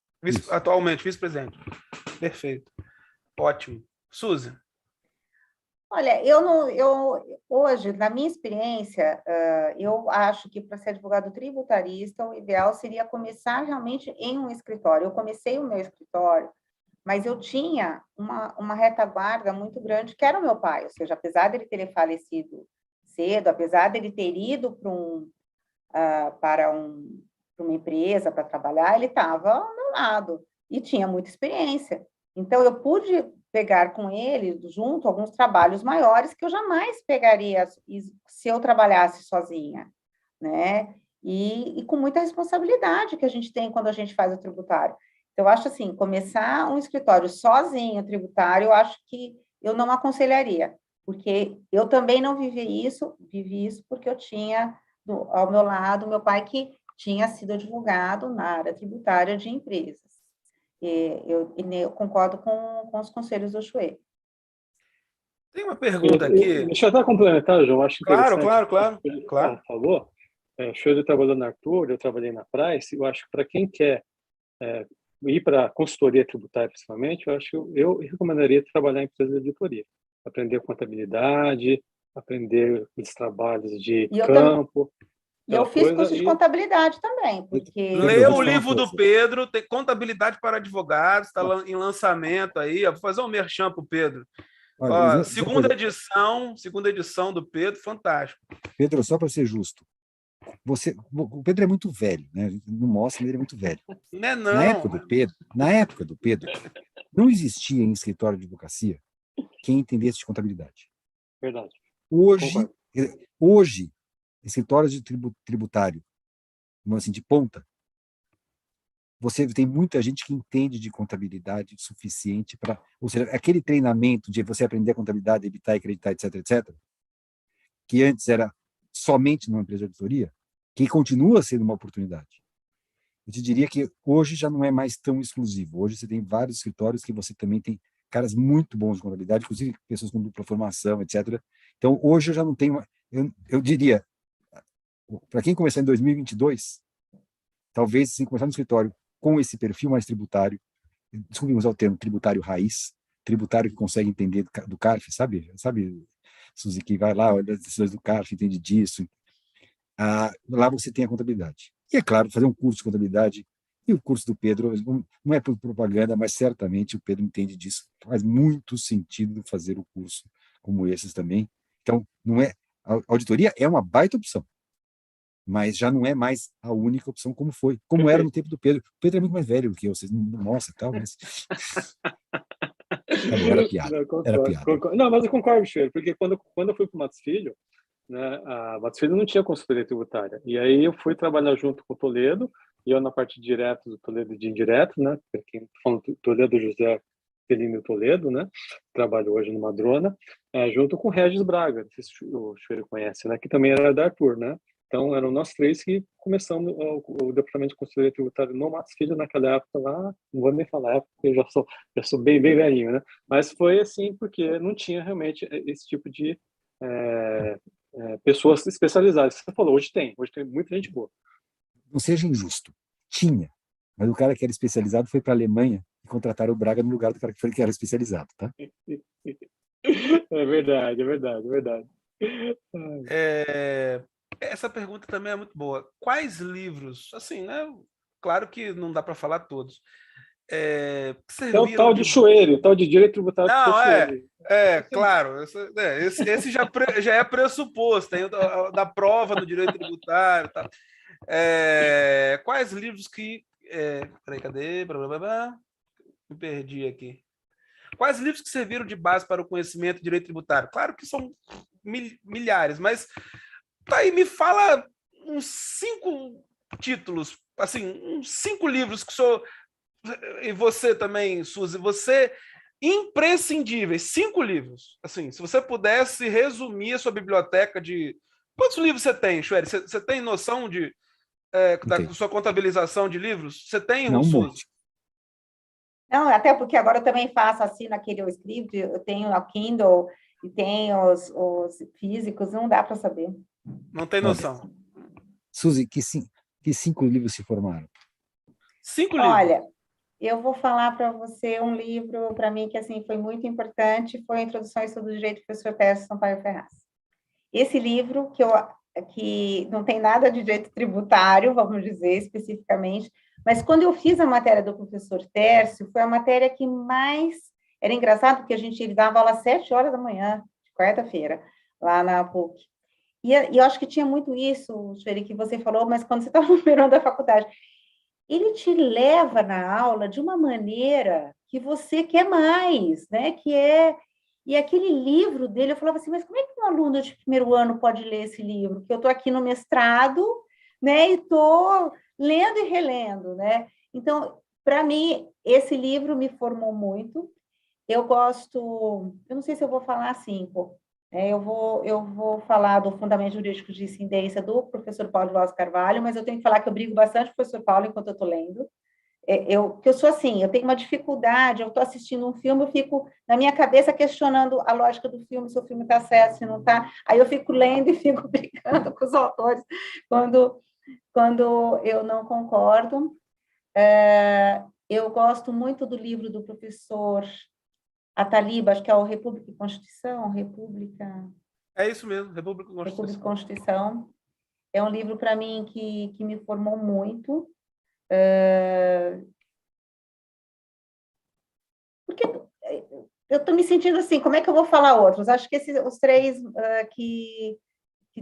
Speaker 1: Atualmente, vice-presidente. Perfeito. Ótimo. Suzy.
Speaker 3: Olha, hoje, na minha experiência, eu acho que para ser advogado tributarista, o ideal seria começar realmente em um escritório. Eu comecei o meu escritório, mas eu tinha uma retaguarda muito grande, que era o meu pai, ou seja, apesar dele ter falecido cedo, apesar dele ter ido para uma empresa para trabalhar, ele estava ao meu lado e tinha muita experiência. Então, eu pude pegar com ele, junto, alguns trabalhos maiores que eu jamais pegaria se eu trabalhasse sozinha, né? E com muita responsabilidade que a gente tem quando a gente faz o tributário. Então, eu acho assim, começar um escritório sozinho, tributário, eu acho que eu não aconselharia, porque eu também não vivi isso porque eu tinha ao meu lado meu pai que tinha sido advogado na área tributária de empresas. Eu concordo com os conselhos do Chouet.
Speaker 1: Tem uma pergunta aqui.
Speaker 5: Deixa eu até complementar, João. Acho
Speaker 1: Claro.
Speaker 5: Claro. Falou. O Chouet trabalhou na Arthur, eu trabalhei na Price. Eu acho que para quem quer ir para a consultoria tributária, principalmente, eu recomendaria trabalhar em empresa de auditoria. Aprender contabilidade, aprender os trabalhos de campo.
Speaker 3: E eu fiz curso de contabilidade também, porque...
Speaker 1: Lê o livro do Pedro, tem Contabilidade para Advogados, está em lançamento aí. Vou fazer um merchan para o Pedro. Olha, segunda edição do Pedro, fantástico.
Speaker 4: Pedro, só para ser justo, o Pedro é muito velho, né? Não mostra, mas ele é muito velho.
Speaker 1: Não é não.
Speaker 4: Na época do Pedro, não existia em escritório de advocacia quem entendesse de contabilidade.
Speaker 5: Verdade.
Speaker 4: Hoje, escritórios de tributário, assim, de ponta, você tem muita gente que entende de contabilidade o suficiente para... Ou seja, aquele treinamento de você aprender a contabilidade, debitar, acreditar, etc., que antes era somente numa empresa de auditoria, que continua sendo uma oportunidade. Eu te diria que hoje já não é mais tão exclusivo. Hoje você tem vários escritórios que você também tem caras muito bons de contabilidade, inclusive pessoas com dupla formação, etc. Então, hoje eu já não tenho... Eu diria, para quem começar em 2022, talvez, se começar no escritório com esse perfil mais tributário, descobrimos o termo tributário raiz, tributário que consegue entender do CARF, sabe, Suzy, que vai lá, olha as decisões do CARF, entende disso. Lá você tem a contabilidade. E, é claro, fazer um curso de contabilidade, e o curso do Pedro, não é por propaganda, mas certamente o Pedro entende disso. Faz muito sentido fazer um curso como esses também. Então, a auditoria é uma baita opção, mas já não é mais a única opção como era no tempo do Pedro. O Pedro é muito mais velho do que eu, vocês não mostram e tal, mas... Era piada.
Speaker 5: Não, mas eu concordo, Cheiro, porque quando eu fui para o Matos Filho, né, a Matos Filho não tinha consultoria tributária, e aí eu fui trabalhar junto com o Toledo, e eu na parte de direto do Toledo de indireto, né, porque falando Toledo José Felino Toledo, né, trabalho hoje no Madrona, junto com o Regis Braga, não sei se o Cheiro conhece, né, que também era da Arthur, né. Então, eram nós três que começamos o departamento de consultoria tributária no Matos Filho naquela época lá, não vou nem falar época, porque eu já sou bem velhinho, né? Mas foi assim porque não tinha realmente esse tipo de pessoas especializadas. Você falou, hoje tem muita gente boa.
Speaker 4: Não seja injusto, tinha, mas o cara que era especializado foi para a Alemanha e contrataram o Braga no lugar do cara que era especializado, tá?
Speaker 5: É verdade.
Speaker 1: Essa pergunta também é muito boa. Quais livros, assim, né? Claro que não dá para falar todos.
Speaker 5: É o tal de Choueiro, o tal de direito tributário.
Speaker 1: Não, claro. Esse já é pressuposto, tem da prova no direito tributário. Tá. Quais livros que... Peraí, cadê? Me perdi aqui. Quais livros que serviram de base para o conhecimento de direito tributário? Claro que são milhares, mas... Tá aí, me fala uns 5 títulos, assim, uns 5 livros que o senhor, e você também, Suzy, imprescindíveis, 5 livros, assim, se você pudesse resumir a sua biblioteca de... Quantos livros você tem, Chouet? Você tem noção de
Speaker 4: Não
Speaker 1: da
Speaker 4: tem.
Speaker 1: sua contabilização de livros? Você tem,
Speaker 4: Não, um
Speaker 1: Suzy?
Speaker 4: monte.
Speaker 3: Não, até porque agora eu também faço assim naquele script, eu tenho a Kindle e tenho os físicos, não dá para saber.
Speaker 1: Não tem
Speaker 4: Olha,
Speaker 1: noção.
Speaker 4: Suzy, que 5 livros se formaram?
Speaker 1: 5 livros.
Speaker 3: Olha, eu vou falar para você um livro, para mim, que assim foi muito importante, foi a Introdução ao Estudo do Direito do professor Pérez Sampaio Ferraz. Esse livro, que não tem nada de direito tributário, vamos dizer especificamente, mas quando eu fiz a matéria do professor Tércio, foi a matéria que mais... Era engraçado, porque ele dava aula às 7 horas da manhã, de quarta-feira, lá na PUC. E eu acho que tinha muito isso, Sueli, que você falou, mas quando você estava no primeiro ano da faculdade, ele te leva na aula de uma maneira que você quer mais, né? E aquele livro dele, eu falava assim, mas como é que um aluno de primeiro ano pode ler esse livro? Que eu estou aqui no mestrado, né? E estou lendo e relendo, né? Então, para mim, esse livro me formou muito. Eu gosto, eu não sei se eu vou falar 5, eu vou falar do Fundamento Jurídico de Incidência do professor Paulo Vaz Carvalho, mas eu tenho que falar que eu brigo bastante com o professor Paulo enquanto eu estou lendo. Que eu sou assim, eu tenho uma dificuldade, eu estou assistindo um filme, eu fico na minha cabeça questionando a lógica do filme, se o filme está certo, se não está. Aí eu fico lendo e fico brigando com os autores quando eu não concordo. Eu gosto muito do livro do professor Ataliba, acho que é o República e Constituição,
Speaker 1: É isso mesmo, República e
Speaker 3: República e
Speaker 1: Constituição.
Speaker 3: Constituição. É um livro, para mim, que me formou muito. Porque eu estou me sentindo assim, como é que eu vou falar outros? Acho que os 3 que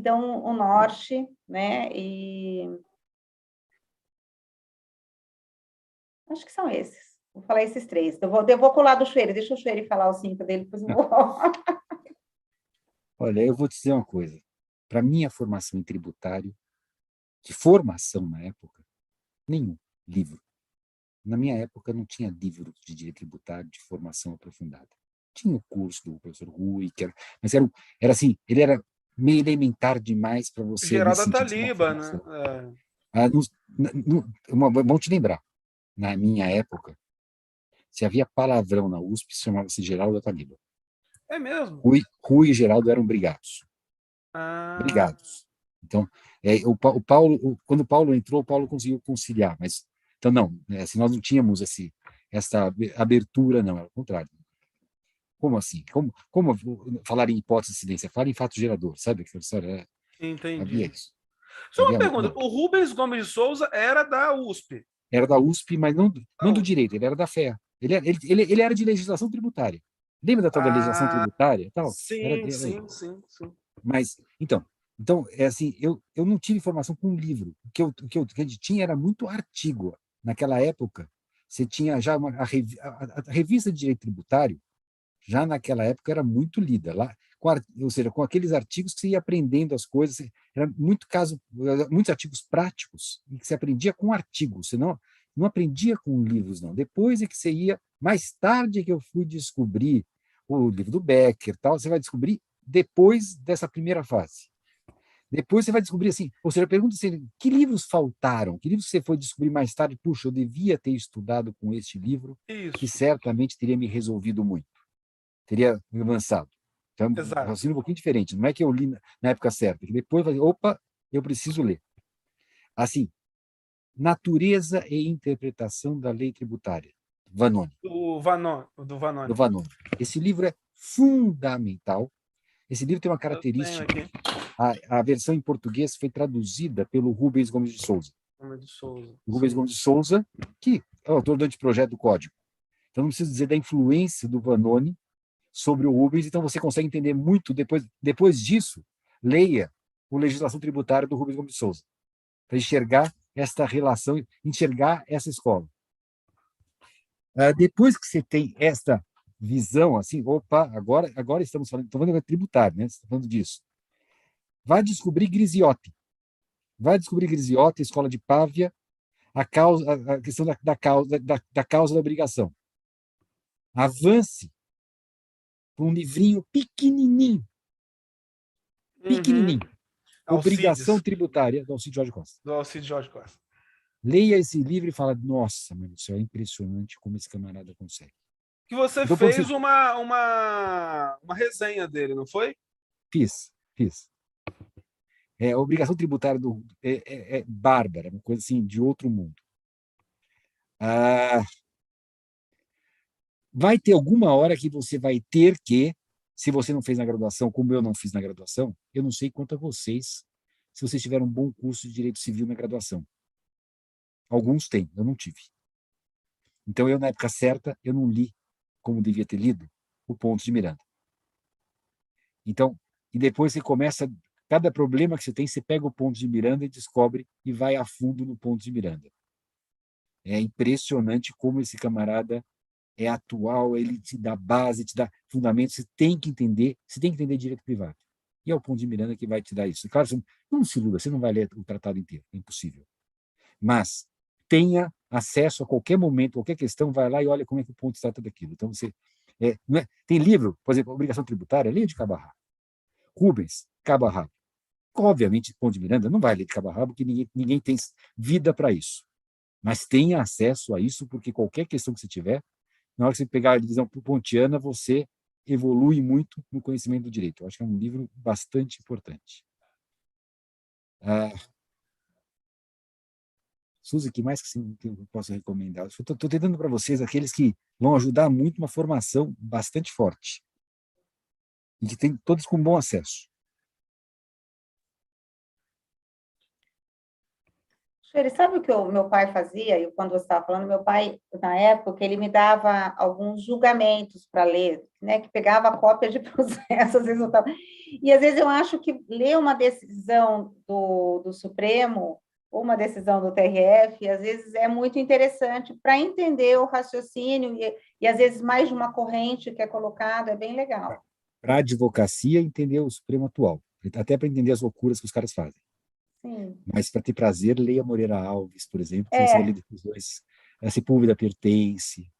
Speaker 3: dão o norte, né? E acho que são esses. Vou falar esses 3. Eu vou colar do Chueire, deixa o Chueire falar os 5 dele, depois eu vou.
Speaker 4: Olha, eu vou te dizer uma coisa. Para minha formação em tributário, de formação na época, nenhum livro. Na minha época não tinha livro de direito tributário de formação aprofundada. Tinha o curso do professor Rui, mas era assim, ele era meio elementar demais para você, nesse
Speaker 1: Geraldo
Speaker 4: sentido, de uma
Speaker 1: Ataliba, né?
Speaker 4: formação. Vamos te lembrar, na minha época, se havia palavrão na USP, chamava-se Geraldo Ataliba.
Speaker 1: É mesmo?
Speaker 4: Rui e Geraldo eram brigados.
Speaker 1: Ah,
Speaker 4: Brigados. Então, o Paulo, quando o Paulo entrou, o Paulo conseguiu conciliar, mas então não, assim, nós não tínhamos essa abertura, não, era o contrário. Como assim? Como falar em hipótese de incidência? Falar em fato gerador, sabe aquela história? Havia
Speaker 1: entendi.
Speaker 4: isso.
Speaker 1: Só uma
Speaker 4: Havia,
Speaker 1: pergunta,
Speaker 4: não,
Speaker 1: o Rubens Gomes de Souza era da USP?
Speaker 4: era da USP, mas
Speaker 1: Da
Speaker 4: não do
Speaker 1: USP.
Speaker 4: direito, ele era da FEA. Ele era de legislação tributária. Lembra da tal da legislação
Speaker 1: Ah,
Speaker 4: tributária e tal?
Speaker 1: sim, sim, sim, sim.
Speaker 4: Mas, então é assim, eu não tive formação com livro. O que a gente tinha era muito artigo. Naquela época, você tinha já a revista de direito tributário, já naquela época era muito lida. Lá, ou seja, com aqueles artigos que você ia aprendendo as coisas. Era muitos artigos práticos, e que você aprendia com artigos, você não aprendia com livros, não. Depois é que você ia, mais tarde é que eu fui descobrir o livro do Becker, tal, você vai descobrir depois dessa primeira fase. Depois você vai descobrir assim, ou seja, pergunta assim, que livros faltaram? Que livros você foi descobrir mais tarde? Puxa, eu devia ter estudado com este livro, que
Speaker 1: Isso,
Speaker 4: certamente teria me resolvido muito, teria me avançado. Então, um
Speaker 1: exato.
Speaker 4: raciocínio um pouquinho diferente. Não é que eu li na época certa, que depois eu falei, opa, eu preciso ler. Assim, Natureza e Interpretação da Lei Tributária, Vanoni,
Speaker 1: Do Vanoni.
Speaker 4: do Vanoni. Esse livro é fundamental. Esse livro tem uma
Speaker 1: Eu tenho
Speaker 4: característica.
Speaker 1: aqui.
Speaker 4: A versão em português foi traduzida pelo Rubens Gomes de Souza.
Speaker 1: Gomes de Souza.
Speaker 4: O Rubens
Speaker 1: Sim.
Speaker 4: Gomes de Souza, que é o autor do anteprojeto do Código. Então, não preciso dizer da influência do Vanoni sobre o Rubens, então você consegue entender muito depois disso, leia o Legislação Tributária do Rubens Gomes de Souza, para enxergar esta relação, enxergar essa escola. Depois que você tem esta visão, assim, opa, agora estamos falando tributário, né? Estamos falando disso. Vai descobrir Grisiotti, a escola de Pávia, a questão da causa da obrigação. Avance para um livrinho pequenininho,
Speaker 1: Uhum.
Speaker 4: Obrigação
Speaker 1: Alcides,
Speaker 4: Tributária, do Alcides Jorge Costa.
Speaker 1: do Alcides Jorge Costa.
Speaker 4: Leia esse livro e fala, nossa, meu Deus do céu, é impressionante como esse camarada consegue.
Speaker 1: Que você
Speaker 4: Então,
Speaker 1: fez uma resenha dele, não foi?
Speaker 4: Fiz. A obrigação tributária é bárbara, uma coisa assim de outro mundo. Vai ter alguma hora que você vai ter que, se você não fez na graduação, como eu não fiz na graduação, eu não sei quanto a vocês, se vocês tiveram um bom curso de Direito Civil na graduação. Alguns têm, eu não tive. Então, eu, na época certa, eu não li, como devia ter lido, o Pontos de Miranda. Então, e depois você começa, cada problema que você tem, você pega o Pontos de Miranda e descobre e vai a fundo no Pontos de Miranda. É impressionante como esse camarada é atual, ele te dá base, te dá fundamento, você tem que entender direito privado. E é o Pontos de Miranda que vai te dar isso. Claro, você não se iluda, você não vai ler o tratado inteiro, é impossível. Mas tenha acesso a qualquer momento, qualquer questão, vai lá e olha como é que o Pontos trata daquilo. Então, você... não é, tem livro, por exemplo, Obrigação Tributária, leia de cabo a rabo. Rubens, cabo a rabo. Obviamente, Pontos de Miranda não vai ler de cabo a rabo, porque ninguém tem vida para isso. Mas tenha acesso a isso, porque qualquer questão que você tiver, na hora que você pegar a divisão pontiana, você evolui muito no conhecimento do direito. Eu acho que é um livro bastante importante. Suzy, que mais que eu posso recomendar? Estou tentando para vocês aqueles que vão ajudar muito uma formação bastante forte. E que tem todos com bom acesso.
Speaker 3: Ele sabe o que o meu pai fazia? E quando você estava falando, meu pai, na época, ele me dava alguns julgamentos para ler, né? Que pegava cópia de processo, às vezes eu tava... E às vezes eu acho que ler uma decisão do Supremo, ou uma decisão do TRF, às vezes é muito interessante para entender o raciocínio, e às vezes mais de uma corrente que é colocada, é bem legal.
Speaker 4: Para a advocacia, entender o Supremo atual. Até para entender as loucuras que os caras fazem.
Speaker 3: Sim.
Speaker 4: Mas, para ter prazer, leia Moreira Alves, por exemplo, que você vai ler decisões. A Sepúlveda pertence.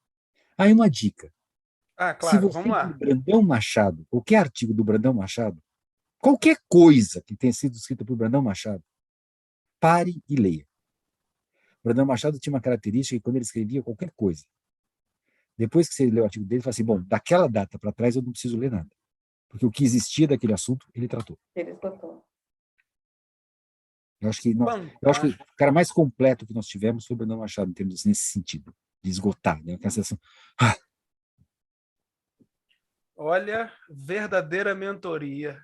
Speaker 4: Aí uma dica. Se
Speaker 1: Claro,
Speaker 4: você
Speaker 1: vamos
Speaker 4: ler
Speaker 1: lá.
Speaker 4: Brandão Machado, qualquer artigo do Brandão Machado, qualquer coisa que tenha sido escrita por Brandão Machado, pare e leia. O Brandão Machado tinha uma característica que quando ele escrevia qualquer coisa, depois que você lê o artigo dele, ele fala assim, bom, daquela data para trás eu não preciso ler nada. Porque o que existia daquele assunto, ele tratou.
Speaker 3: Ele esgotou.
Speaker 4: Eu acho que o cara mais completo que nós tivemos foi o Brandão Machado, em termos nesse sentido, de esgotar, né? Aquela sensação.
Speaker 1: Olha, verdadeira mentoria.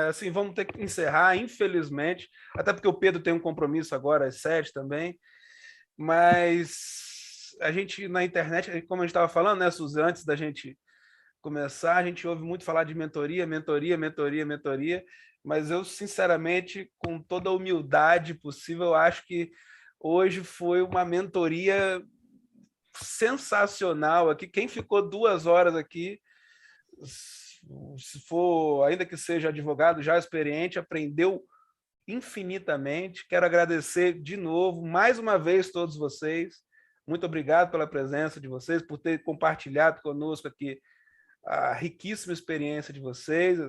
Speaker 1: Assim, vamos ter que encerrar, infelizmente, até porque o Pedro tem um compromisso agora às 7 também, mas a gente na internet, como a gente estava falando, né, Suzy, antes da gente começar, a gente ouve muito falar de mentoria, mas eu, sinceramente, com toda a humildade possível, eu acho que hoje foi uma mentoria sensacional aqui. Quem ficou 2 horas aqui, se for, ainda que seja advogado já experiente, aprendeu infinitamente. Quero agradecer de novo, mais uma vez, todos vocês. Muito obrigado pela presença de vocês, por ter compartilhado conosco aqui a riquíssima experiência de vocês.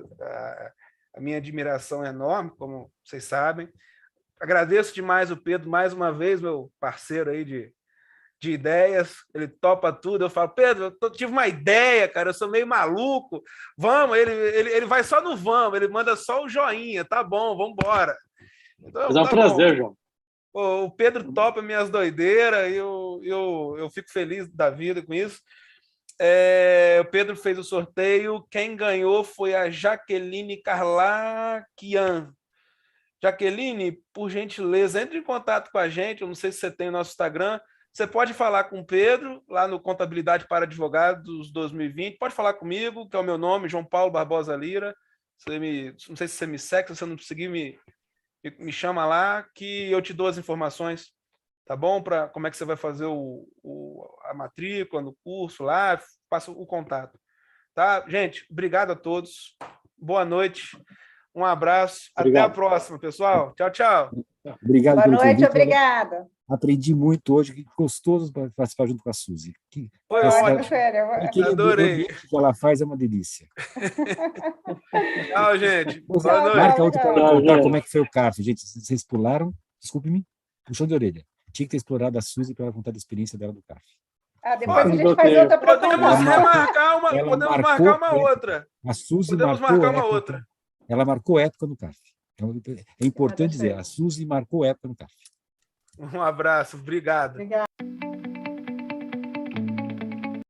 Speaker 1: A minha admiração é enorme, como vocês sabem. Agradeço demais o Pedro, mais uma vez, meu parceiro aí de ideias, ele topa tudo. Eu falo, Pedro, eu tive uma ideia, cara, eu sou meio maluco, vamos, ele vai só no vamos, ele manda só o joinha, tá bom, vamos embora. Então,
Speaker 5: mas é um prazer, João.
Speaker 1: O Pedro topa minhas doideiras, e eu fico feliz da vida com isso. O Pedro fez o sorteio, quem ganhou foi a Jaqueline Carlaquian. Jaqueline, por gentileza, entre em contato com a gente. Eu não sei se você tem o nosso Instagram. Você pode falar com o Pedro, lá no Contabilidade para Advogados 2020. Pode falar comigo, que é o meu nome, João Paulo Barbosa Lira. Não sei se você me segue, se você não conseguir, me chama lá, que eu te dou as informações, tá bom? Para como é que você vai fazer a matrícula no curso lá, passa o contato. Tá? Gente, obrigado a todos. Boa noite. Um abraço. Obrigado. Até a próxima, pessoal. Tchau, tchau.
Speaker 4: Obrigado
Speaker 3: Boa
Speaker 4: pelo
Speaker 3: noite,
Speaker 4: convite.
Speaker 3: obrigada.
Speaker 4: Aprendi muito hoje, que gostoso participar junto com a Suzy.
Speaker 1: Foi
Speaker 3: Olha,
Speaker 1: ótimo.
Speaker 3: sério,
Speaker 1: Adorei.
Speaker 4: O que ela faz é uma delícia.
Speaker 1: Tchau, gente. Boa
Speaker 3: Tchau,
Speaker 1: noite.
Speaker 4: Marca outro para ela
Speaker 5: Tchau,
Speaker 4: contar
Speaker 5: gente.
Speaker 4: como é que foi o CARF. Gente, vocês pularam, desculpe-me, puxão de orelha. Tinha que ter explorado a Suzy para ela contar da experiência dela do CARF.
Speaker 3: depois a
Speaker 5: Não
Speaker 3: gente
Speaker 5: deu
Speaker 3: faz
Speaker 5: tempo.
Speaker 3: outra
Speaker 1: Podemos
Speaker 3: proposta.
Speaker 1: remarcar uma,
Speaker 4: Ela
Speaker 1: podemos
Speaker 4: marcou
Speaker 1: marcar uma
Speaker 4: época.
Speaker 1: outra.
Speaker 4: A Suzy
Speaker 1: Podemos
Speaker 4: marcou
Speaker 1: marcar uma
Speaker 4: época.
Speaker 1: outra.
Speaker 4: Ela marcou época no CARF. Então, é importante dizer,
Speaker 3: certo.
Speaker 4: a Suzy marcou época no CARF.
Speaker 1: Um abraço, obrigado.
Speaker 3: Obrigada.